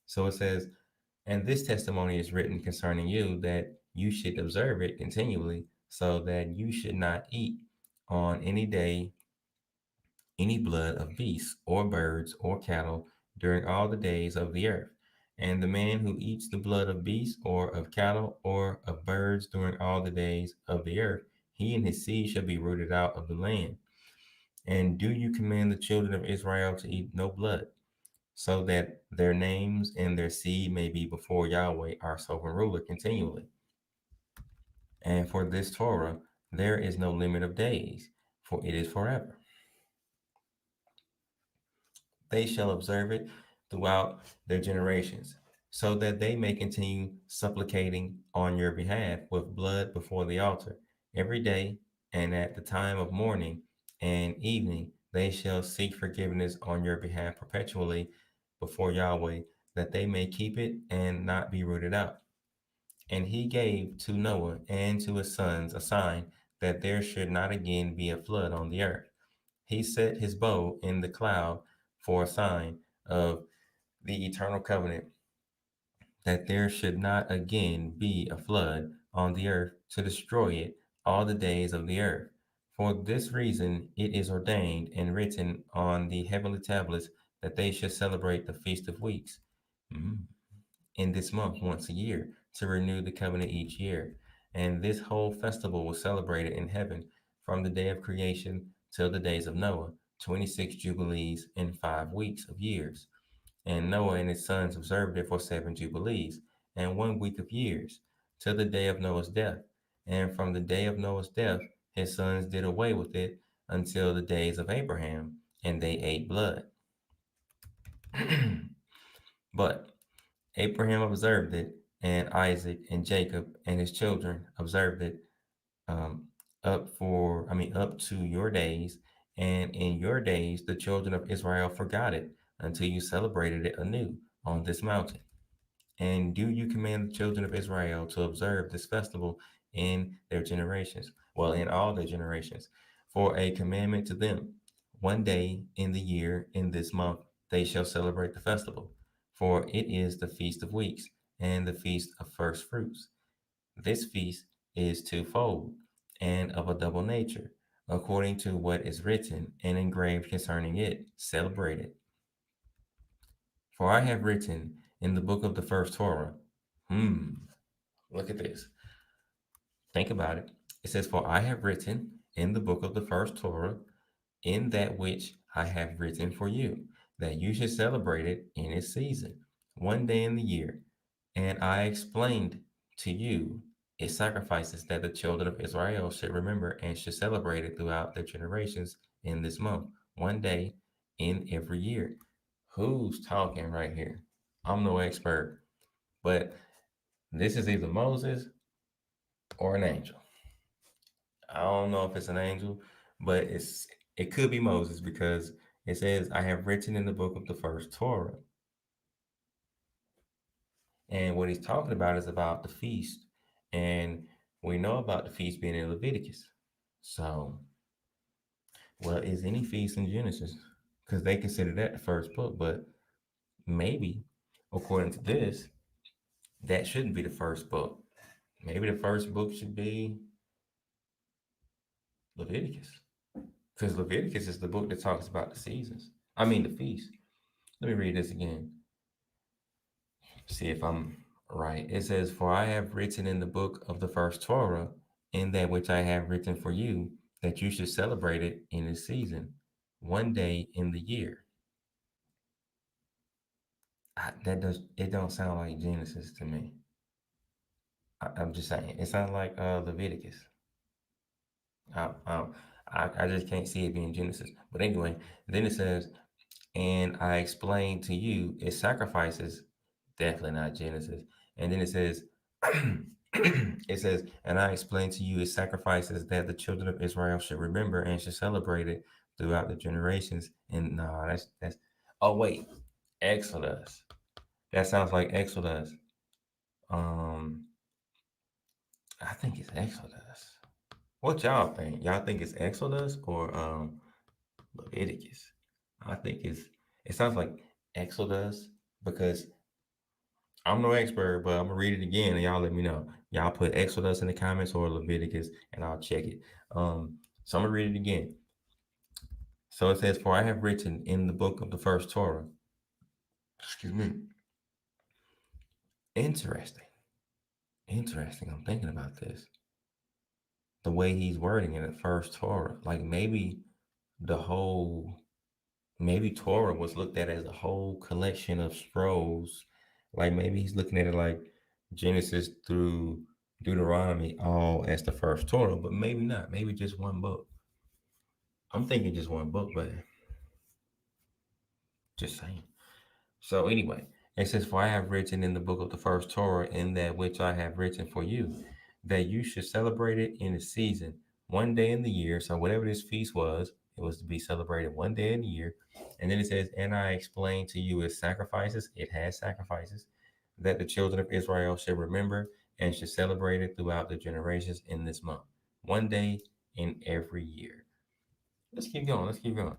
A: So it says, and this testimony is written concerning you, that you should observe it continually, so that you should not eat on any day any blood of beasts or birds or cattle during all the days of the earth. And the man who eats the blood of beasts or of cattle or of birds during all the days of the earth, he and his seed shall be rooted out of the land. And do you command the children of Israel to eat no blood, so that their names and their seed may be before Yahweh our sovereign ruler continually? And for this Torah there is no limit of days, for it is forever. They shall observe it throughout their generations, so that they may continue supplicating on your behalf with blood before the altar every day, and at the time of morning and evening they shall seek forgiveness on your behalf perpetually before Yahweh, that they may keep it and not be rooted out. And he gave to Noah and to his sons a sign, that there should not again be a flood on the earth. He set his bow in the cloud for a sign of the eternal covenant, that there should not again be a flood on the earth to destroy it all the days of the earth. For this reason it is ordained and written on the heavenly tablets that they should celebrate the Feast of Weeks in this month once a year to renew the covenant each year. And this whole festival was celebrated in heaven from the day of creation till the days of Noah, 26 jubilees in 5 weeks of years. And Noah and his sons observed it for 7 jubilees and 1 week of years, till the day of Noah's death. And from the day of Noah's death, his sons did away with it until the days of Abraham, and they ate blood. But Abraham observed it, and Isaac and Jacob and his children observed it um, up to your days, and in your days the children of Israel forgot it until you celebrated it anew on this mountain. And do you command the children of Israel to observe this festival in their generations? Well, in all their generations, for a commandment to them. One day in the year, in this month, they shall celebrate the festival, for it is the Feast of Weeks and the Feast of First Fruits. This feast is twofold and of a double nature, according to what is written and engraved concerning it. Celebrate it. For I have written in the book of the first Torah. Look at this. Think about it. It says, for I have written in the book of the first Torah, in that which I have written for you, that you should celebrate it in its season, one day in the year. And I explained to you its sacrifices that the children of Israel should remember and should celebrate it throughout their generations in this month, one day in every year. Who's talking right here? I'm no expert, but this is either Moses or an angel. I don't know if it's an angel, but it could be Moses because it says, I have written in the book of the first Torah. And what he's talking about is about the feast. And we know about the feast being in Leviticus. So, well, is any feast in Genesis? Because they consider that the first book, but maybe, according to this, that shouldn't be the first book. Maybe the first book should be Leviticus. Because Leviticus is the book that talks about the seasons. I mean, the feast. Let me read this again. See if I'm right. It says, for I have written in the book of the first Torah, in that which I have written for you, that you should celebrate it in its season, one day in the year. It don't sound like Genesis to me. I'm just saying. It sounds like Leviticus. I, I, I just can't see it being Genesis. But anyway, then it says, and I explained to you its sacrifices, definitely not Genesis. And then it says, it says, and I explained to you its sacrifices that the children of Israel should remember and should celebrate it throughout the generations. And no, that's oh wait, Exodus. That sounds like Exodus. Um, I think it's Exodus. What y'all think? Y'all think it's Exodus or Leviticus? I think it sounds like Exodus because I'm no expert, but I'm gonna read it again and y'all let me know. Y'all put Exodus in the comments or Leviticus and I'll check it. So I'm gonna read it again. So it says, for I have written in the book of the first Torah. Excuse me. Interesting. Interesting. I'm thinking about this. The way he's wording it at first Torah. Like the whole maybe Torah was looked at as a whole collection of scrolls. Like maybe he's looking at it like Genesis through Deuteronomy all as the first Torah, but maybe not. Maybe just one book. I'm thinking just one book, but just saying. So anyway, it says, for I have written in the book of the first Torah, in that which I have written for you, that you should celebrate it in its season, one day in the year. So whatever this feast was, it was to be celebrated one day in the year. And then it says, and I explained to you its sacrifices. It has sacrifices that the children of Israel should remember and should celebrate it throughout the generations in this month, one day in every year. Let's keep going. Let's keep going.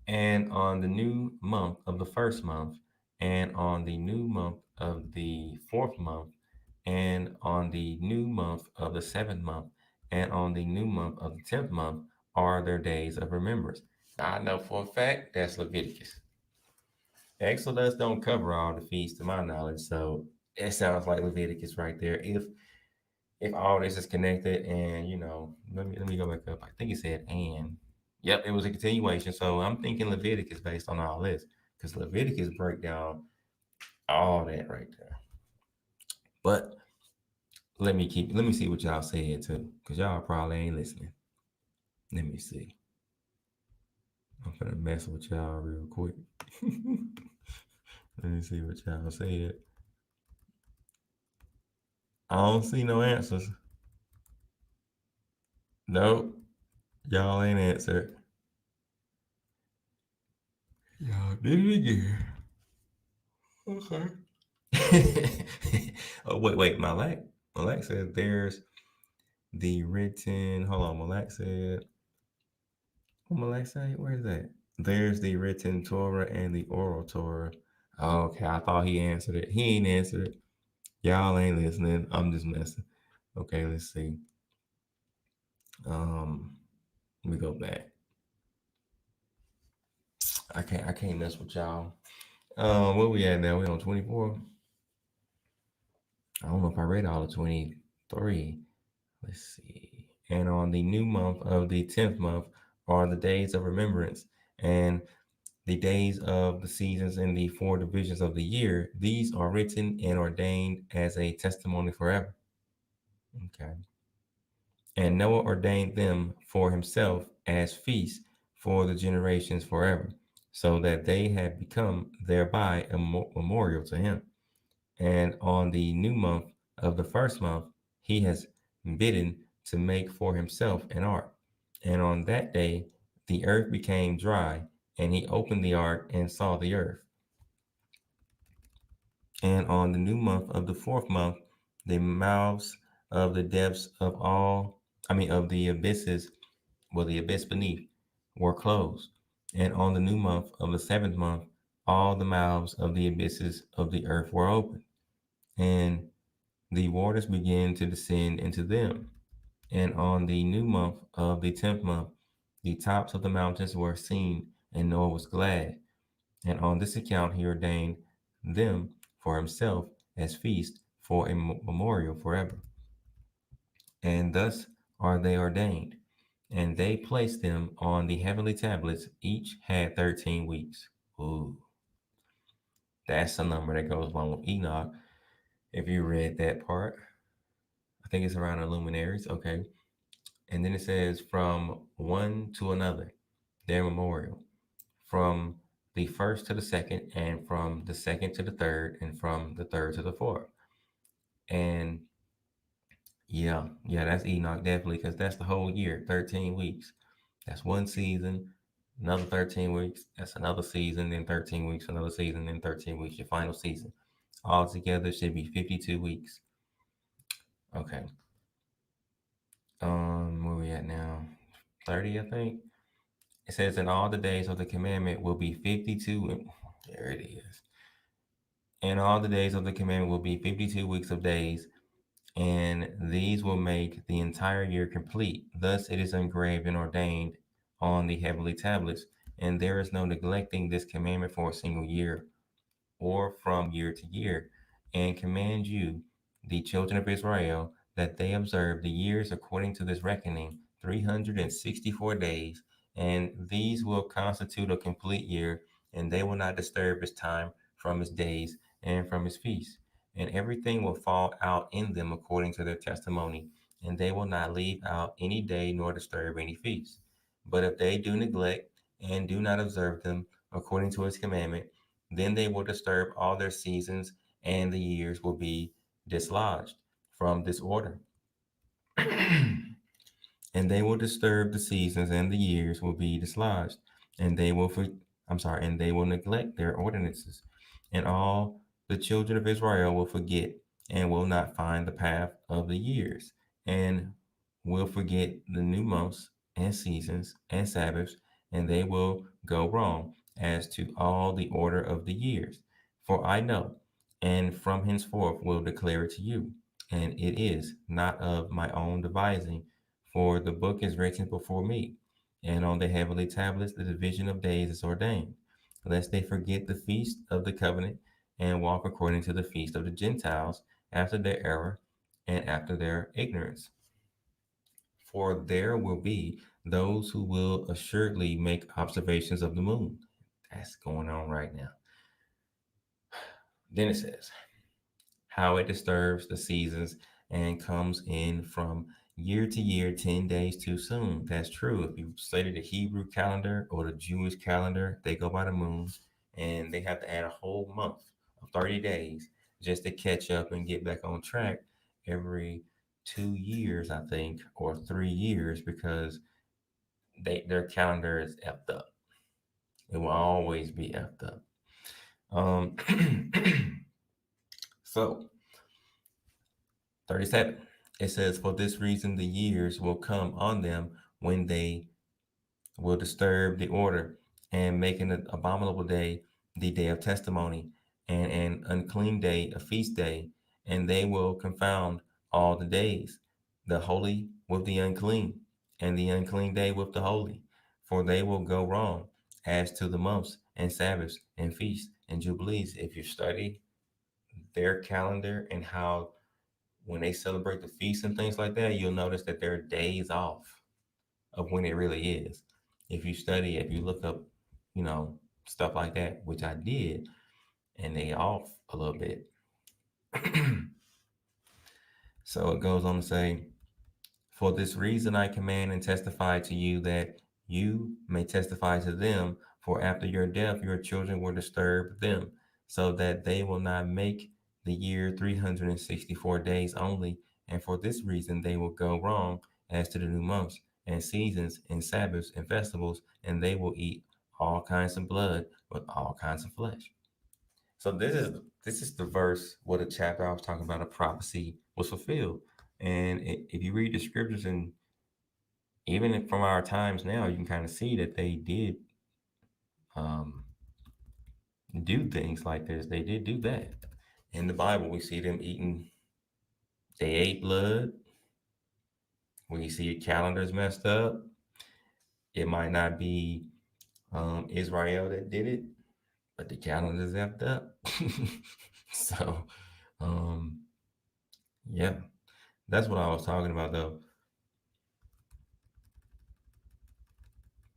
A: And on the new month of the first month, and on the new month of the fourth month, and on the new month of the seventh month, and on the new month of the 10th month, are their days of remembrance. I know for a fact that's Leviticus. Exodus don't cover all the feasts to my knowledge, so it sounds like Leviticus right there. If all this is connected, and let me go back up. I think it said and. Yep, it was a continuation. So I'm thinking Leviticus based on all this, because Leviticus break down all that right there. But let me see what y'all said too, because y'all probably ain't listening. Let me see. I'm gonna mess with y'all real quick. Let me see what y'all said. I don't see no answers. Nope. Y'all ain't answered. Y'all did it again. Okay. Oh, wait. Malak said there's the written. Hold on. Malak said. What Malak say? Where is that? There's the written Torah and the oral Torah. Okay, I thought he answered it. He ain't answered it. Y'all ain't listening. I'm just messing. Okay, let's see. Um, Let me go back. I can't mess with y'all. Where we at now? We on 24. I don't know if I read all of 23. Let's see. And on the new month of the 10th month are the days of remembrance and the days of the seasons in the four divisions of the year. These are written and ordained as a testimony forever. Okay. And Noah ordained them for himself as feasts for the generations forever, so that they had become thereby a memorial to him. And on the new month of the first month, he has bidden to make for himself an ark. And on that day, the earth became dry, and he opened the ark and saw the earth. And on the new month of the fourth month, the mouths of the depths of of the abysses, well, the abyss beneath, were closed. And on the new month of the seventh month, all the mouths of the abysses of the earth were opened. And the waters began to descend into them. And on the new month of the 10th month, the tops of the mountains were seen, and Noah was glad. And on this account, he ordained them for himself as feasts for a memorial forever. And thus are they ordained. And they placed them on the heavenly tablets. Each had 13 weeks. Ooh, that's the number that goes along with Enoch. If you read that part, I think it's around the luminaries. Okay. And then it says, from one to another, their memorial, from the first to the second, and from the second to the third, and from the third to the fourth. And yeah, that's Enoch definitely, because that's the whole year, 13 weeks. That's one season, another 13 weeks, that's another season, then 13 weeks, another season, then 13 weeks, your final season. Altogether should be 52 weeks. Okay. Where we at now? 30, I think. It says, "And all the days of the commandment will be 52." There it is. "And all the days of the commandment will be 52 weeks of days, and these will make the entire year complete. Thus it is engraved and ordained on the heavenly tablets, and there is no neglecting this commandment for a single year, or from year to year, and command you, the children of Israel, that they observe the years according to this reckoning, 364 days, and these will constitute a complete year, and they will not disturb its time from its days and from its feasts. And everything will fall out in them according to their testimony, and they will not leave out any day nor disturb any feast. But if they do neglect and do not observe them according to his commandment, then they will disturb all their seasons, and the years will be dislodged from this order. And they will disturb the seasons, and the years will be dislodged, and they will and they will neglect their ordinances, and all the children of Israel will forget and will not find the path of the years, and will forget the new months and seasons and Sabbaths, and they will go wrong as to all the order of the years. For I know, and from henceforth will declare it to you, and it is not of my own devising, for the book is written before me. and on the heavenly tablets the division of days is ordained, lest they forget the feast of the covenant and walk according to the feast of the Gentiles after their error and after their ignorance. For there will be those who will assuredly make observations of the moon. That's going on right now. Then it says, how it disturbs the seasons and comes in from year to year 10 days too soon. That's true. If you study the Hebrew calendar or the Jewish calendar, they go by the moon, and they have to add a whole month of 30 days just to catch up and get back on track every 2 years, I think, or 3 years, because their calendar is effed up. It will always be effed up. Um, so 37. It says, for this reason, the years will come on them when they will disturb the order and make an abominable day the day of testimony, and an unclean day a feast day, and they will confound all the days, the holy with the unclean, and the unclean day with the holy. For they will go wrong as to the months and Sabbaths and feasts and jubilees. If you study their calendar and how when they celebrate the feasts and things like that, you'll notice that there are days off of when it really is. If you study, if you look up, stuff like that, which I did, and they off a little bit. So it goes on to say, for this reason I command and testify to you that you may testify to them, for after your death your children will disturb them, so that they will not make the year 364 days only, and for this reason they will go wrong as to the new months and seasons and Sabbaths and festivals, and they will eat all kinds of blood with all kinds of flesh. So this is the verse where the chapter I was talking about, a prophecy was fulfilled. And if you read the scriptures, and even from our times now, you can kind of see that they did um, do things like this. They did do that. In the Bible, we see them eating, they ate blood. When you see calendars messed up, it might not be Israel that did it, but the calendar's effed up. So, um, yeah, that's what I was talking about, though.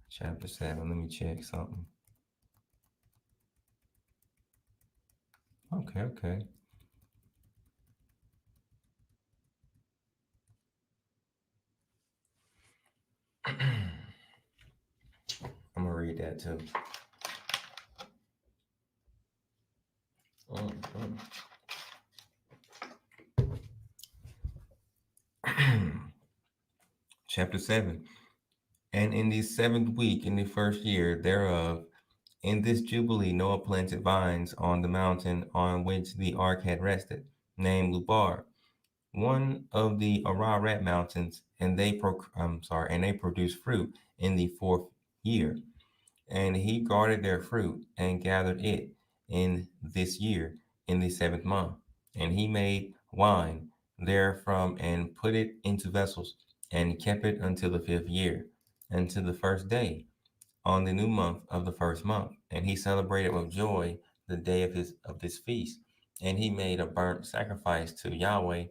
A: Chapter 7. Let me check something. Okay, okay. I'm gonna read that too. Chapter 7. And in the 7th week, in the first year thereof, in this Jubilee, Noah planted vines on the mountain on which the ark had rested, named Lubar, one of the Ararat mountains, and they produced fruit in the 4th year. And he guarded their fruit and gathered it in this year in the 7th month. And he made wine therefrom and put it into vessels and kept it until the 5th year, until the first day on the new month of the first month. And he celebrated with joy the day of this feast. And he made a burnt sacrifice to Yahweh,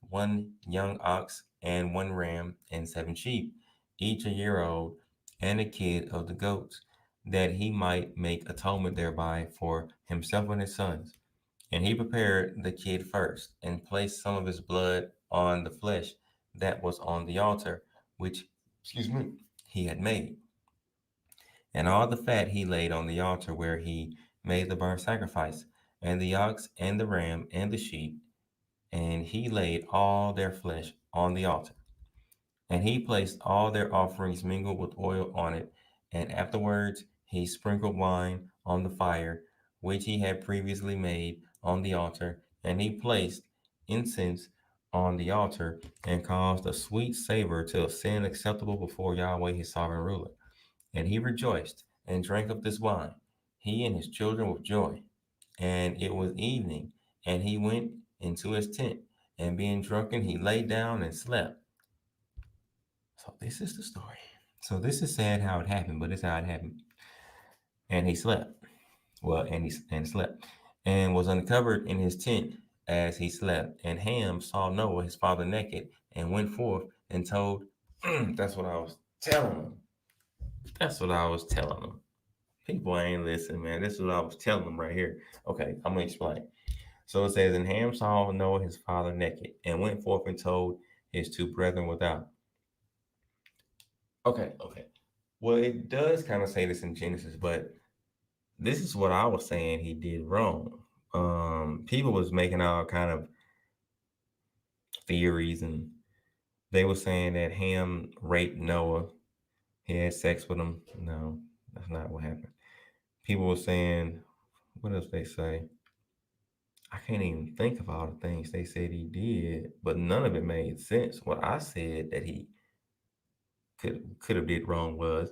A: one young ox and one ram and 7 sheep, each a year old, and a kid of the goats, that he might make atonement thereby for himself and his sons. And he prepared the kid first, and placed some of his blood on the flesh that was on the altar, which, he had made. And all the fat he laid on the altar where he made the burnt sacrifice, and the ox and the ram and the sheep, and he laid all their flesh on the altar. And he placed all their offerings mingled with oil on it, and afterwards he sprinkled wine on the fire, which he had previously made on the altar, and he placed incense on the altar, and caused a sweet savor to ascend acceptable before Yahweh his sovereign ruler. And he rejoiced and drank of this wine, he and his children with joy. And it was evening, and he went into his tent, and being drunken, he lay down and slept. So this is the story. So this is sad how it happened, but it's how it happened. And he slept. Well, and slept, and was uncovered in his tent as he slept. And Ham saw Noah his father naked, and went forth and told. That's what I was telling him. That's what I was telling them. People ain't listening, man. This is what I was telling them right here. Okay, I'm gonna explain. So it says, and Ham saw Noah his father naked, and went forth and told his two brethren without. Okay. Well, it does kind of say this in Genesis, but this is what I was saying he did wrong. People was making all kind of theories, and they were saying that Ham raped Noah. He had sex with him. No, that's not what happened. People were saying, what else they say? I can't even think of all the things they said he did, but none of it made sense. What I said that he could have did wrong was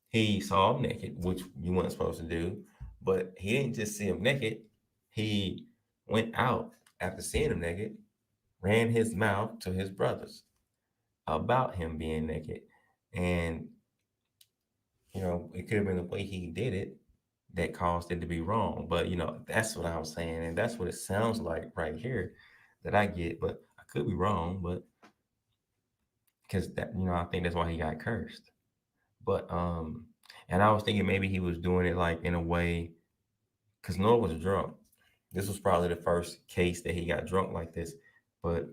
A: he saw him naked, which you weren't supposed to do, but he didn't just see him naked. He went out after seeing him naked, ran his mouth to his brothers about him being naked, and it could have been the way he did it that caused it to be wrong. But that's what I was saying, and that's what it sounds like right here that I get. But I could be wrong, but because that I think that's why he got cursed. But and I was thinking maybe he was doing it like in a way because Noah was drunk. This was probably the first case that he got drunk like this, but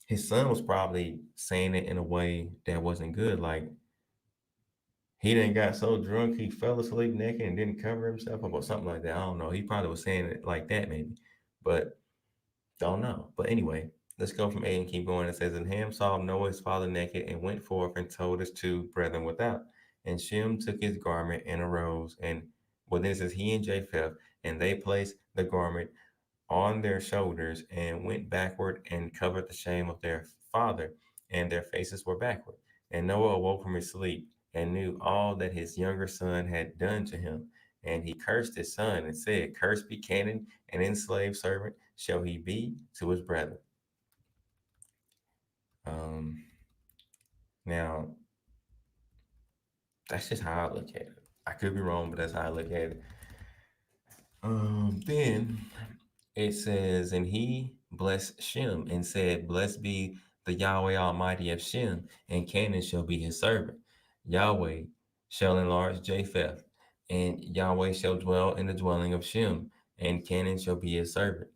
A: his son was probably saying it in a way that wasn't good. Like he didn't got so drunk he fell asleep naked and didn't cover himself up or something like that. I don't know. He probably was saying it like that maybe, but don't know. But anyway, let's go from A and keep going. It says, and Ham saw Noah his father naked and went forth and told his two brethren without. And Shem took his garment and arose. And well, then it says, he and Japheth, and they placed the garment on their shoulders and went backward and covered the shame of their father, and their faces were backward. And Noah awoke from his sleep and knew all that his younger son had done to him. And he cursed his son and said, cursed be Canaan, and enslaved servant shall he be to his brethren. Um, Now, that's just how I look at it. I could be wrong, but that's how I look at it. Then it says, and he blessed Shem and said, blessed be the Yahweh Almighty of Shem, and Canaan shall be his servant. Yahweh shall enlarge Japheth, and Yahweh shall dwell in the dwelling of Shem, and Canaan shall be his servant.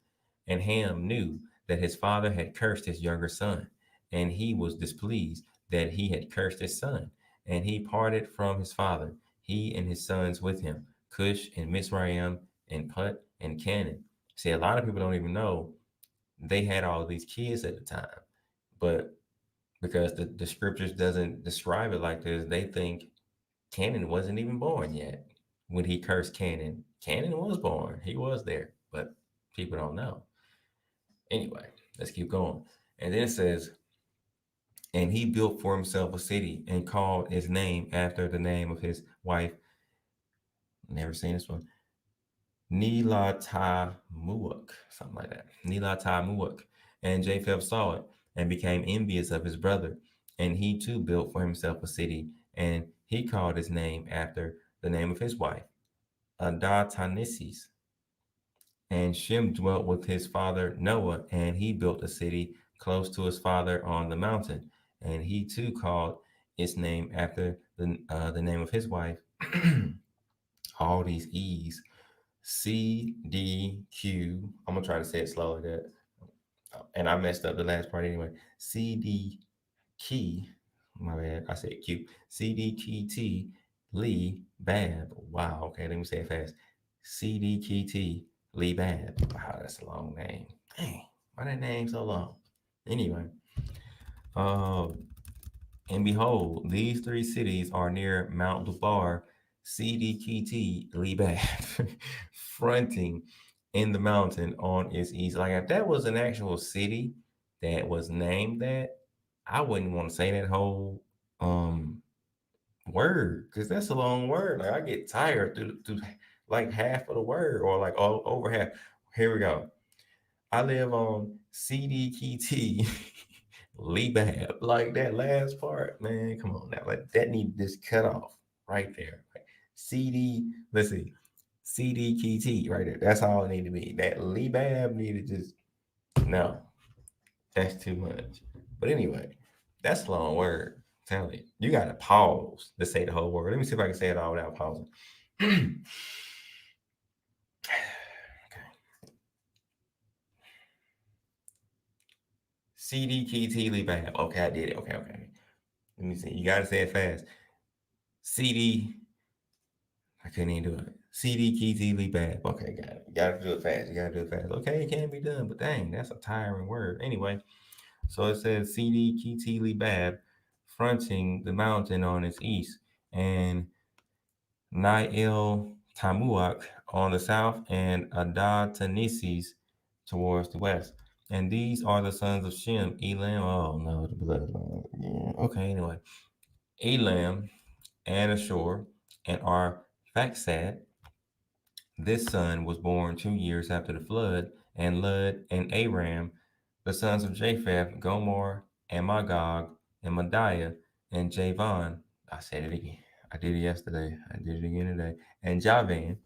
A: And Ham knew that his father had cursed his younger son, and he was displeased that he had cursed his son. And he parted from his father, he and his sons with him, Cush and Mizraim and Put and Canaan. See, a lot of people don't even know they had all these kids at the time, but because the scriptures doesn't describe it like this, they think Canaan wasn't even born yet when he cursed Canaan. Canaan was born; he was there, but people don't know. Anyway, let's keep going. And then it says, and he built for himself a city and called his name after the name of his wife. Never seen this one. Nelatamuak, something like that. Nelatamuak. And Japheth saw it and became envious of his brother. And he too built for himself a city, and he called his name after the name of his wife, Adatanisis. And Shem dwelt with his father Noah, and he built a city close to his father on the mountain. And he too called its name after the name of his wife. All these E's. CDQ. I'm gonna try to say it slow like that. And I messed up the last part anyway. CD key. My bad. I said Q. CDKT Lee Bab. Wow. Okay, let me say it fast. CDKT Lee Bab. Wow, that's a long name. Dang, why that name so long? Anyway, uh, and behold, these three cities are near Mount Dubar, CDKT Libab, fronting in the mountain on its east. Like if that was an actual city that was named that, I wouldn't want to say that whole word because that's a long word. Like I get tired through like half of the word or like all over half. Here we go. I live on CDKT Lebab. Like that last part, man. Come on now. Like that need to just cut off right there. Like CD, let's see. CDKT right there. That's all it need to be. That Lebab need to just no. That's too much. But anyway, that's a long word. Tell you. You gotta pause to say the whole word. Let me see if I can say it all without pausing. Okay. CDKT Lebab. Okay, I did it. Okay, okay. Let me see. You gotta say it fast. CD. I couldn't even do it. CD Keys Lebab. Okay, got it. You gotta do it fast. You gotta do it fast. Okay, it can be done, but dang, that's a tiring word. Anyway, so it says CD Kiti Lebab, fronting the mountain on its east, and Nael Tamuak on the south, and Adatanises towards the west. And these are the sons of Shem, Elam. Oh no, the bloodline. Yeah. Okay, anyway. Elam and Ashur and Arphaxad. This son was born 2 years after the flood, and Lud and Aram, the sons of Japheth, Gomer and Magog and Madiah and Javan. I said it again. I did it yesterday. I did it again today. And Javan,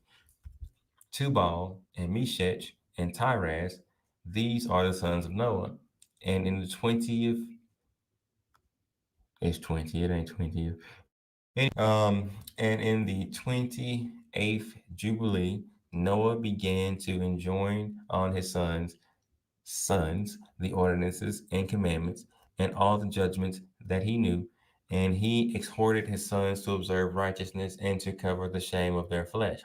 A: Tubal and Meshech and Tiras. These are the sons of Noah. And in the 20th, it's 20, it ain't 20th. And in the 28th Jubilee, Noah began to enjoin on his sons the ordinances and commandments and all the judgments that he knew, and he exhorted his sons to observe righteousness and to cover the shame of their flesh,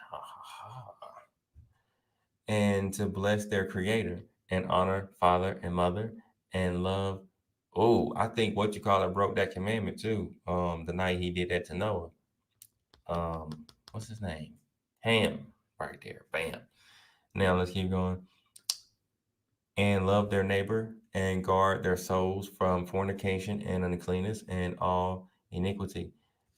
A: and to bless their creator and honor father and mother and love. Oh, I think what you call it broke that commandment too. The night he did that to Noah. What's his name? Ham, right there. Bam. Now let's keep going. And love their neighbor and guard their souls from fornication and uncleanness and all iniquity.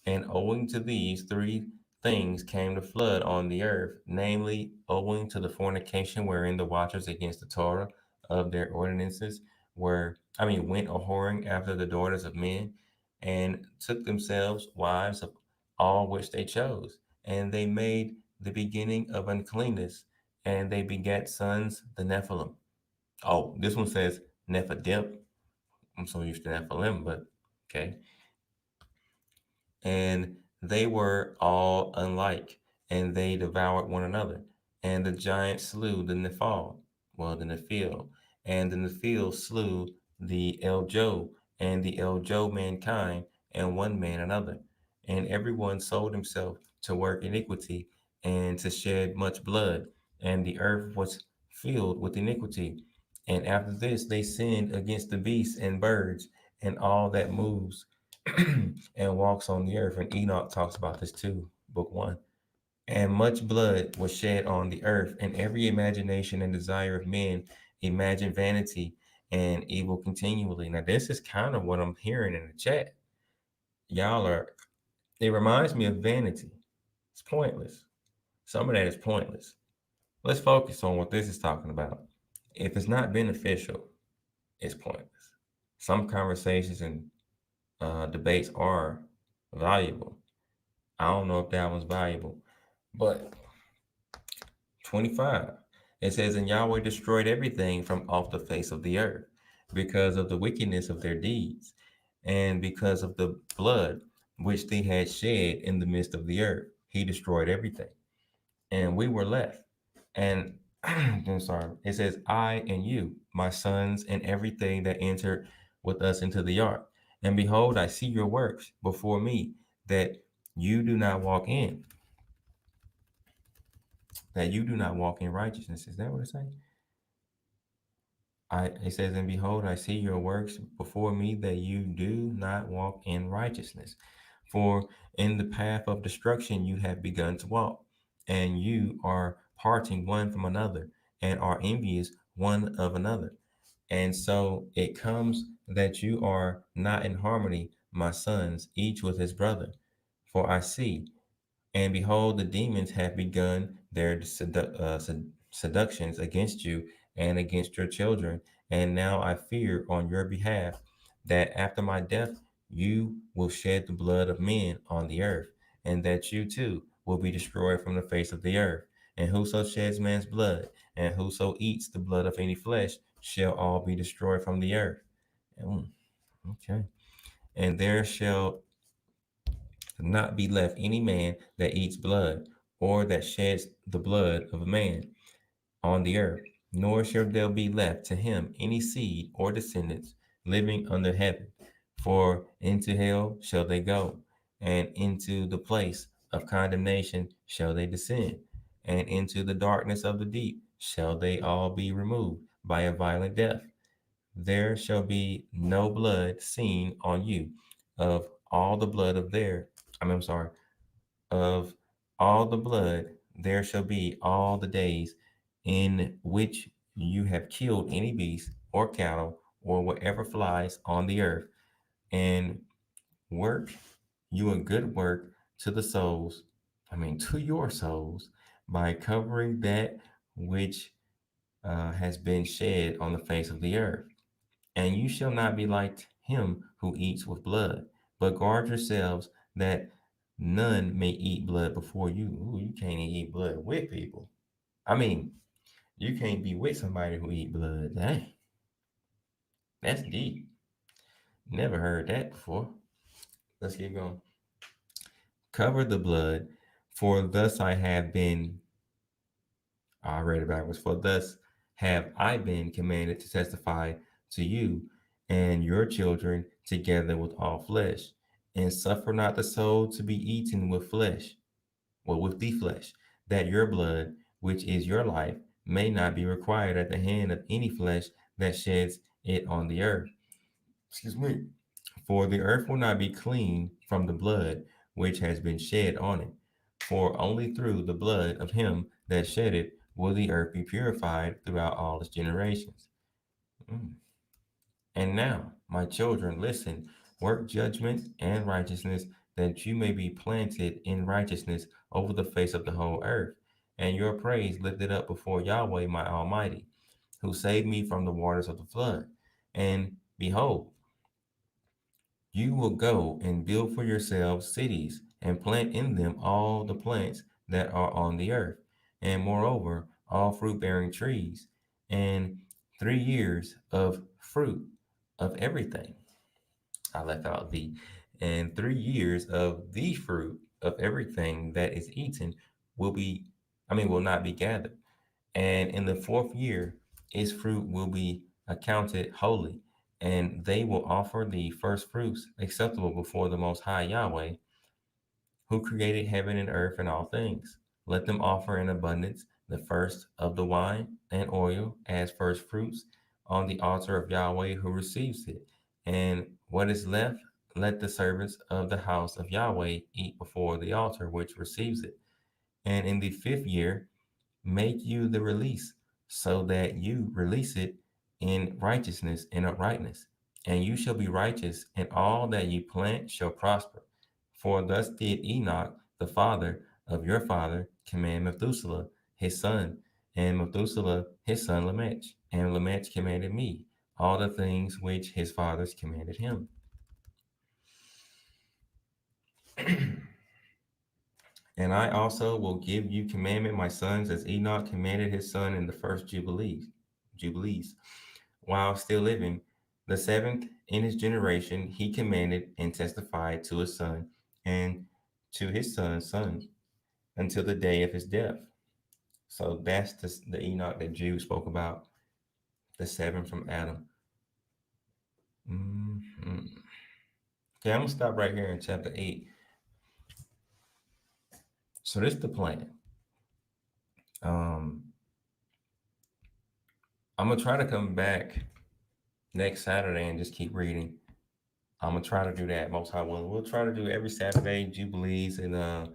A: And owing to these three things came the flood on the earth, namely, owing to the fornication wherein the watchers against the Torah of their ordinances went a whoring after the daughters of men, and took themselves wives of all which they chose. And they made the beginning of uncleanness, and they begat sons, the Nephilim. Oh, this one says Nephidim. I'm so used to Nephilim, but okay. And they were all unlike, and they devoured one another. And the giant slew the Nephil, and the Nephil slew the Eljo, and the Eljo mankind, and one man another. And everyone sold himself to work iniquity and to shed much blood, and the earth was filled with iniquity. And after this, they sinned against the beasts and birds and all that moves and walks on the earth. And Enoch talks about this too, book 1. And much blood was shed on the earth, and every imagination and desire of men imagine vanity and evil continually. Now, this is kind of what I'm hearing in the chat. It reminds me of vanity. It's pointless. Some of that is pointless. Let's focus on what this is talking about. If it's not beneficial, it's pointless. Some conversations and debates are valuable. I don't know if that one's valuable, but 25, it says, and Yahweh destroyed everything from off the face of the earth because of the wickedness of their deeds and because of the blood which they had shed in the midst of the earth. He destroyed everything, and we were left. And I'm sorry, it says, I and you, my sons, and everything that entered with us into the ark. And behold, I see your works before me, that you do not walk in, righteousness. Is that what it says? It says, and behold, I see your works before me, that you do not walk in righteousness. For in the path of destruction you have begun to walk, and you are parting one from another, and are envious one of another. And so it comes that you are not in harmony, my sons, each with his brother. For I see, and behold, the demons have begun their seductions against you and against your children. And now I fear on your behalf that after my death you will shed the blood of men on the earth, and that you too will be destroyed from the face of the earth. And whoso sheds man's blood, and whoso eats the blood of any flesh, shall all be destroyed from the earth. Mm, okay. And there shall not be left any man that eats blood, or that sheds the blood of a man on the earth, nor shall there be left to him any seed or descendants living under heaven. For into hell shall they go, and into the place of condemnation shall they descend, and into the darkness of the deep shall they all be removed by a violent death. There shall be no blood seen on you of all the blood of their, I'm sorry, of all the blood there shall be all the days in which you have killed any beast or cattle or whatever flies on the earth, and work you a good work to the souls, to your souls, by covering that which has been shed on the face of the earth. And you shall not be like him who eats with blood, but guard yourselves that none may eat blood before you. Ooh, you can't eat blood with people. I mean, you can't be with somebody who eat blood. Dang, that's deep. Never heard that before. Let's keep going. Cover the blood, for thus I have been, I read it backwards, for thus have I been commanded to testify to you and your children together with all flesh, and suffer not the soul to be eaten with flesh, well, with the flesh, that your blood, which is your life, may not be required at the hand of any flesh that sheds it on the earth. Excuse me. For the earth will not be clean from the blood which has been shed on it. For only through the blood of him that shed it will the earth be purified throughout all its generations. Mm. And now, my children, listen, work judgment and righteousness, that you may be planted in righteousness over the face of the whole earth, and your praise lifted up before Yahweh my Almighty, who saved me from the waters of the flood. And behold, you will go and build for yourselves cities, and plant in them all the plants that are on the earth, and moreover, all fruit bearing trees, and 3 years of fruit of everything. I left out the, and 3 years of the fruit of everything that is eaten will be, will not be gathered. And in the fourth year, its fruit will be accounted holy, and they will offer the first fruits acceptable before the Most High Yahweh, who created heaven and earth and all things. Let them offer in abundance the first of the wine and oil as first fruits on the altar of Yahweh who receives it. And what is left, let the servants of the house of Yahweh eat before the altar which receives it. And in the fifth year, make you the release, so that you release it in righteousness and uprightness. And you shall be righteous, and all that you plant shall prosper. For thus did Enoch, the father of your father, command Methuselah, his son, and Methuselah, his son Lamech. And Lamech commanded me all the things which his fathers commanded him. And I also will give you commandment, my sons, as Enoch commanded his son in the first Jubilees, while still living. The seventh in his generation, he commanded and testified to his son and to his son's son until the day of his death. So that's the Enoch that Jude spoke about, the seven from Adam. Mhm. Okay, I'm gonna stop right here in chapter 8. So this is the plan. Um, I'm gonna try to come back next Saturday and just keep reading. I'm gonna try to do that. Most High willing, we'll try to do every Saturday Jubilees, and I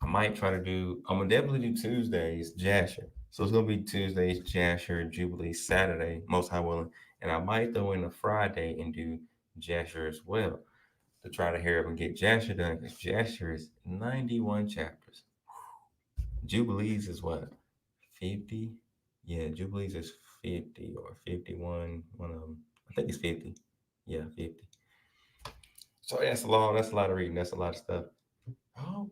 A: might try to do. I'm gonna definitely do Tuesdays Jasher. So it's gonna be Tuesdays Jasher, Jubilee Saturday, Most High willing, and I might throw in a Friday and do Jasher as well to try to hurry up and get Jasher done, because Jasher is 91 chapters. Jubilees is what, 50? Yeah, Jubilees is 50 or 51. One of them. I think it's 50. Yeah, 50. So that's a lot. That's a lot of reading. That's a lot of stuff. Oh,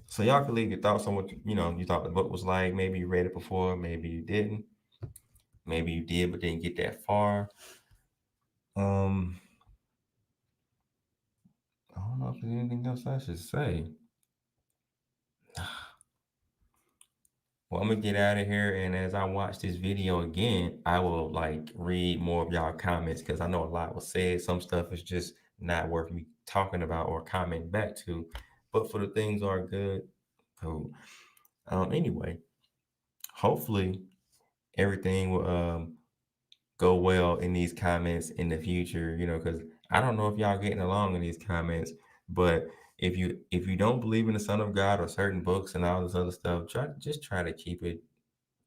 A: so y'all can leave your thoughts on what you thought the book was like. Maybe you read it before, maybe you didn't. Maybe you did but didn't get that far. Um, I don't know if there's anything else I should say. Well, I'm gonna get out of here, and as I watch this video again, I will like read more of y'all comments because I know a lot was said. Some stuff is just not worth me talking about or commenting back to, but for the things are good, cool. Anyway, hopefully everything will go well in these comments in the future. Because I don't know if y'all getting along in these comments, but if you don't believe in the Son of God or certain books and all this other stuff, try to keep it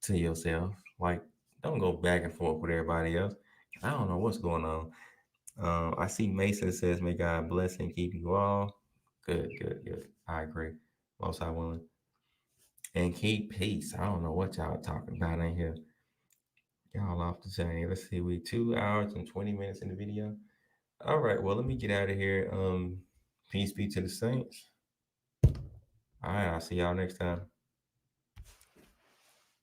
A: to yourself. Like, don't go back and forth with everybody else. I don't know what's going on. I see Mason says, "May God bless and keep you all." Good, good, good. I agree. Most I willing. And keep peace. I don't know what y'all talking about in here. Y'all off the chain. Let's see. We 2 hours and 20 minutes in the video. All right. Well, let me get out of here. Peace be to the saints. All right. I'll see y'all next time.